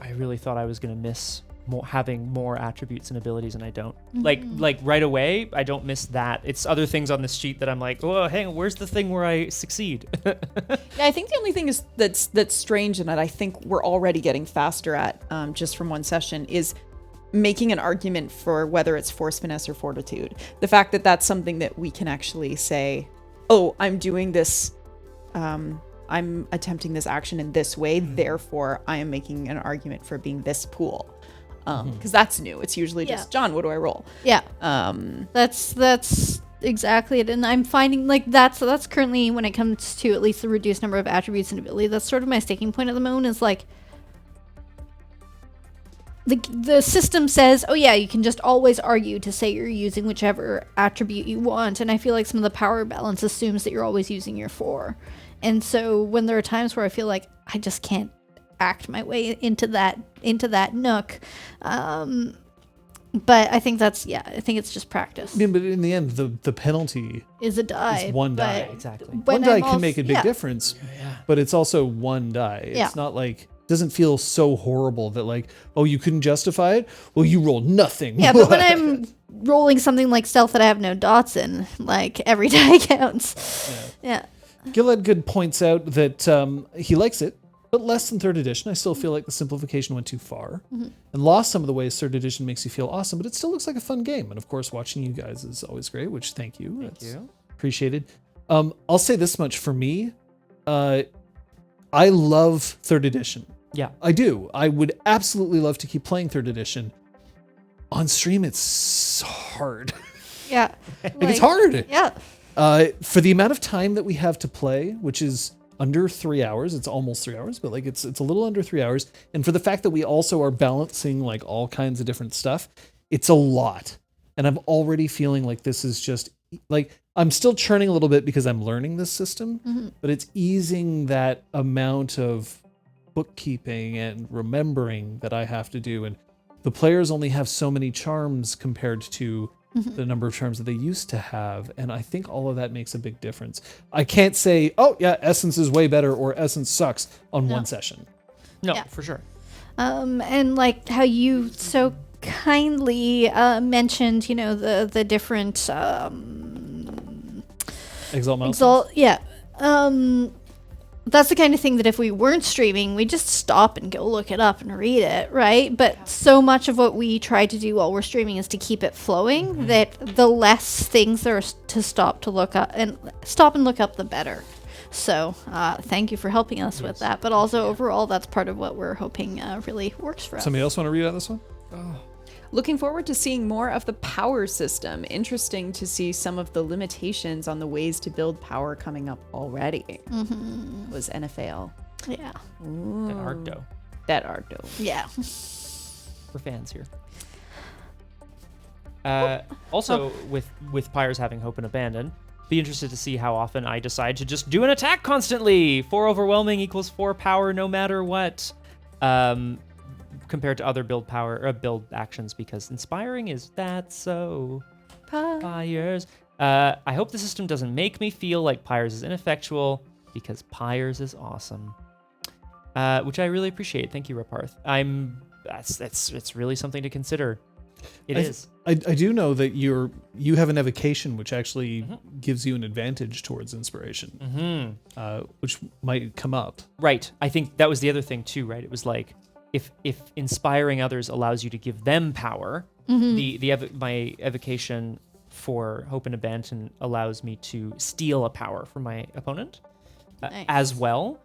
I really thought I was going to miss having more attributes and abilities, and I don't. Like right away, I don't miss that. It's other things on this sheet that I'm like, oh, hang on, where's the thing where I succeed? Yeah, I think the only thing is that's strange and that I think we're already getting faster at just from one session is making an argument for whether it's force, finesse, or fortitude. The fact that that's something that we can actually say, I'm doing this, I'm attempting this action in this way, therefore I am making an argument for being this pool. Because that's new. It's usually just, John, what do I roll? Yeah. That's exactly it. And I'm finding like that's currently, when it comes to at least the reduced number of attributes and ability, that's sort of my sticking point at the moment, is like the system says, oh yeah, you can just always argue to say you're using whichever attribute you want, and I feel like some of the power balance assumes that you're always using your 4. And so when there are times where I feel like I just can't act my way into that nook, but I think I think it's just practice. I mean, but in the end, the penalty Is a die. is one die. Exactly. One die can make a big difference, but it's also one die. It's Yeah. not like, doesn't feel so horrible that like, oh, you couldn't justify it? Well, you rolled nothing. Yeah, but when I'm rolling something like stealth that I have no dots in, like every die counts. Yeah. Giled points out that he likes it, but less than 3rd edition. I still feel like the simplification went too far and lost some of the ways 3rd edition makes you feel awesome, but it still looks like a fun game. And of course, watching you guys is always great, which thank you. That's appreciated. I'll say this much for me. I love 3rd edition. Yeah. I do. I would absolutely love to keep playing 3rd edition. On stream, it's hard. Yeah. It's hard. Yeah. For the amount of time that we have to play, which is under 3 hours, it's almost 3 hours, but like it's a little under 3 hours. And for the fact that we also are balancing like all kinds of different stuff, it's a lot. And I'm already feeling like this is just like, I'm still churning a little bit because I'm learning this system, but it's easing that amount of bookkeeping and remembering that I have to do. And the players only have so many charms compared to the number of charms that they used to have. And I think all of that makes a big difference. I can't say, oh yeah, Essence is way better or Essence sucks on one session. No, Yeah. for sure. And like how you so kindly mentioned, you know, the different Exalt milestones. Exalt, yeah. That's the kind of thing that if we weren't streaming, we just stop and go look it up and read it, right? But so much of what we try to do while we're streaming is to keep it flowing, that the less things there are to stop and look up, the better. So thank you for helping us with that. But also overall, that's part of what we're hoping really works for us. Somebody else want to read out this one? Looking forward to seeing more of the power system. Interesting to see some of the limitations on the ways to build power coming up already. Was NFL. Yeah. That art dough. That art dough. Yeah. For fans here. Also, with Pyres having hope and abandon, be interested to see how often I decide to just do an attack constantly. 4 overwhelming equals 4 power no matter what. Compared to other build actions, because inspiring is that so Pyres. I hope the system doesn't make me feel like Pyres is ineffectual, because Pyres is awesome. Which I really appreciate. Thank you, Raparth. It's really something to consider. It is. I do know that you have an evocation which actually gives you an advantage towards inspiration, which might come up. Right. I think that was the other thing too, right? It was like, if inspiring others allows you to give them power, my evocation for hope and abandon allows me to steal a power from my opponent as well,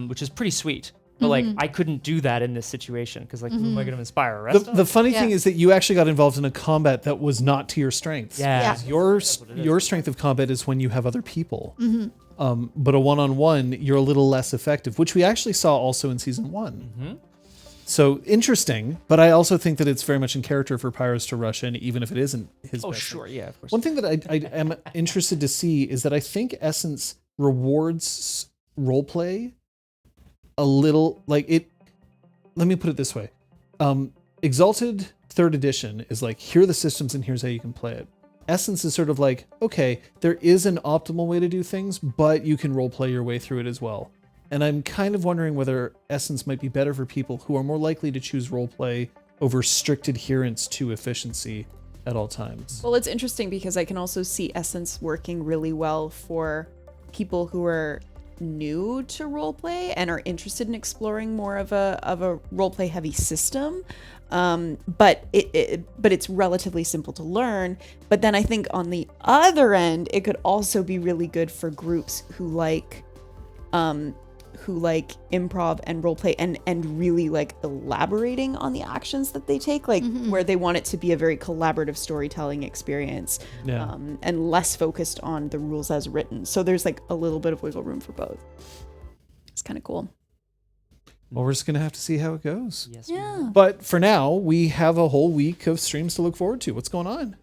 which is pretty sweet. But like, I couldn't do that in this situation because like, who am I going to inspire? Oresta? The funny thing is that you actually got involved in a combat that was not to your strengths. Yeah. Your strength of combat is when you have other people. But a one-on-one, you're a little less effective, which we actually saw also in season 1. So interesting, but I also think that it's very much in character for Pyres to rush in, even if it isn't his best. Sure, yeah, of course. One thing that I am interested to see is that I think Essence rewards roleplay a little, like it. Let me put it this way: Exalted 3rd edition is like, here are the systems and here's how you can play it. Essence is sort of like, okay, there is an optimal way to do things, but you can roleplay your way through it as well. And I'm kind of wondering whether Essence might be better for people who are more likely to choose roleplay over strict adherence to efficiency at all times. Well, it's interesting because I can also see Essence working really well for people who are new to roleplay and are interested in exploring more of a roleplay heavy system. But it's relatively simple to learn. But then I think on the other end, it could also be really good for groups who like who like improv and roleplay and really like elaborating on the actions that they take, like where they want it to be a very collaborative storytelling experience, and less focused on the rules as written. So there's like a little bit of wiggle room for both. It's kind of cool. Well, we're just going to have to see how it goes. Yes. Yeah. But for now, we have a whole week of streams to look forward to. What's going on?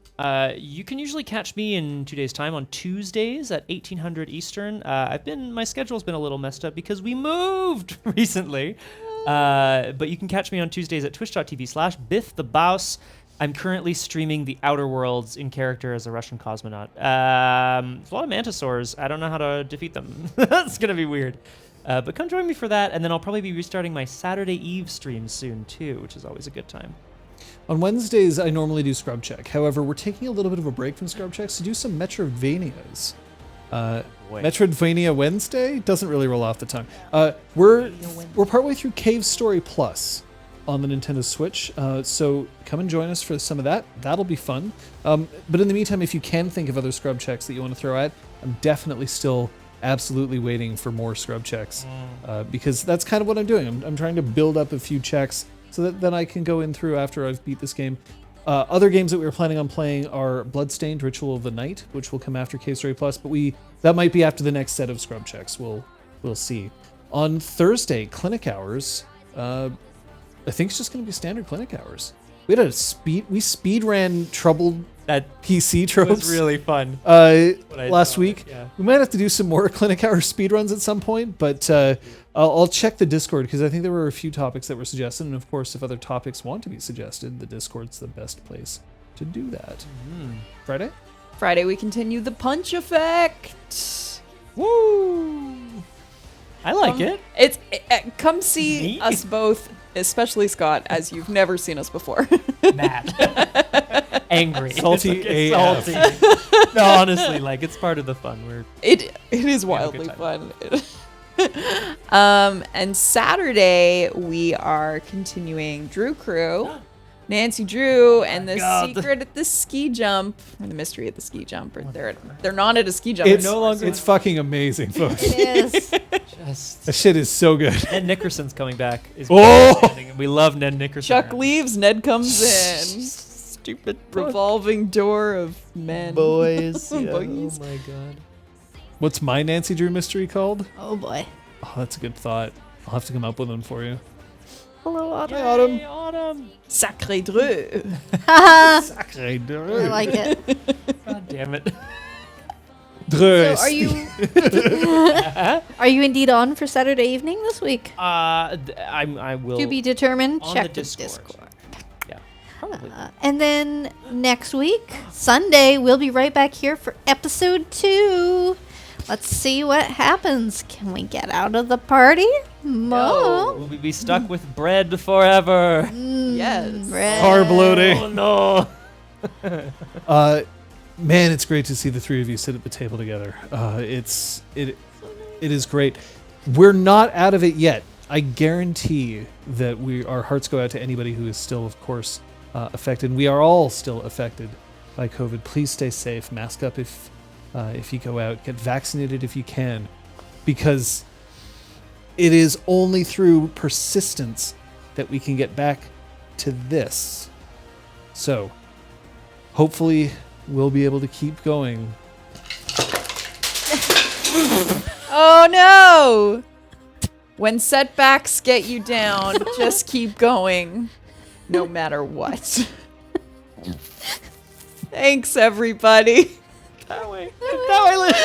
You can usually catch me in 2 days' time on Tuesdays at 1800 Eastern. My schedule's been a little messed up because we moved recently. But you can catch me on Tuesdays at twitch.tv/BiffTheBouse. I'm currently streaming The Outer Worlds in character as a Russian cosmonaut. There's a lot of mantisaurs. I don't know how to defeat them. That's going to be weird. But come join me for that, and then I'll probably be restarting my Saturday Eve stream soon, too, which is always a good time. On Wednesdays, I normally do Scrub Check. However, we're taking a little bit of a break from Scrub Checks to do some Metroidvanias. Metroidvania Wednesday doesn't really roll off the tongue. We're partway through Cave Story Plus on the Nintendo Switch, so come and join us for some of that. That'll be fun. But in the meantime, if you can think of other Scrub Checks that you want to throw at, I'm definitely still absolutely waiting for more Scrub Checks, because that's kind of what I'm doing. I'm trying to build up a few checks so that then I can go in through after I've beat this game. Other games that we were planning on playing are Bloodstained Ritual of the Night, which will come after Cave Story Plus, but that might be after the next set of Scrub Checks. We'll see. On Thursday, Clinic Hours, I think it's just going to be standard Clinic Hours. We speed ran Troubled That PC tropes. was really fun. Last week. Yeah. We might have to do some more Clinic Hour speedruns at some point, but I'll check the Discord because I think there were a few topics that were suggested, and of course, if other topics want to be suggested, the Discord's the best place to do that. Friday, We continue the Punch Effect. Woo! I like it. Come see Neat. us both, especially Scott, as you've never seen us before. Mad. Angry. Salty It's AF. salty. No, honestly, like, it's part of the fun. It is We have a wildly good fun. And Saturday we are continuing Drew Crew, Nancy Drew, and the God. secret at the ski jump, or the mystery at the ski jump. Or they're not at a ski jump. It's fucking amazing, folks. It is. That shit is so good. Ned Nickerson's coming back. Oh! We love Ned Nickerson. Chuck leaves, Ned comes in. Stupid Revolving door of men. boys. Yeah. Oh Boys. my god. What's my Nancy Drew mystery called? Oh boy. Oh, that's a good thought. I'll have to come up with one for you. Hello, Autumn. Hi, Autumn. Hey, Autumn. Sacré Drew. I like it. God damn it. So are you indeed on for Saturday evening this week? I will. To be determined. on Check the the Discord. Yeah. Probably. And then next week, Sunday, we'll be right back here for episode 2. Let's see what happens. Can we get out of the party? No. Will we be stuck with bread forever? Yes. Bread. Carb loading. Oh no. Man, it's great to see the three of you sit at the table together. It is great. We're not out of it yet. I guarantee that our hearts go out to anybody who is still, of course, affected. We are all still affected by COVID. Please stay safe. Mask up if you go out. Get vaccinated if you can, because it is only through persistence that we can get back to this. So, hopefully, we'll be able to keep going. Oh no! When setbacks get you down, just keep going, no matter what. Thanks, everybody. That way. That way, Liz.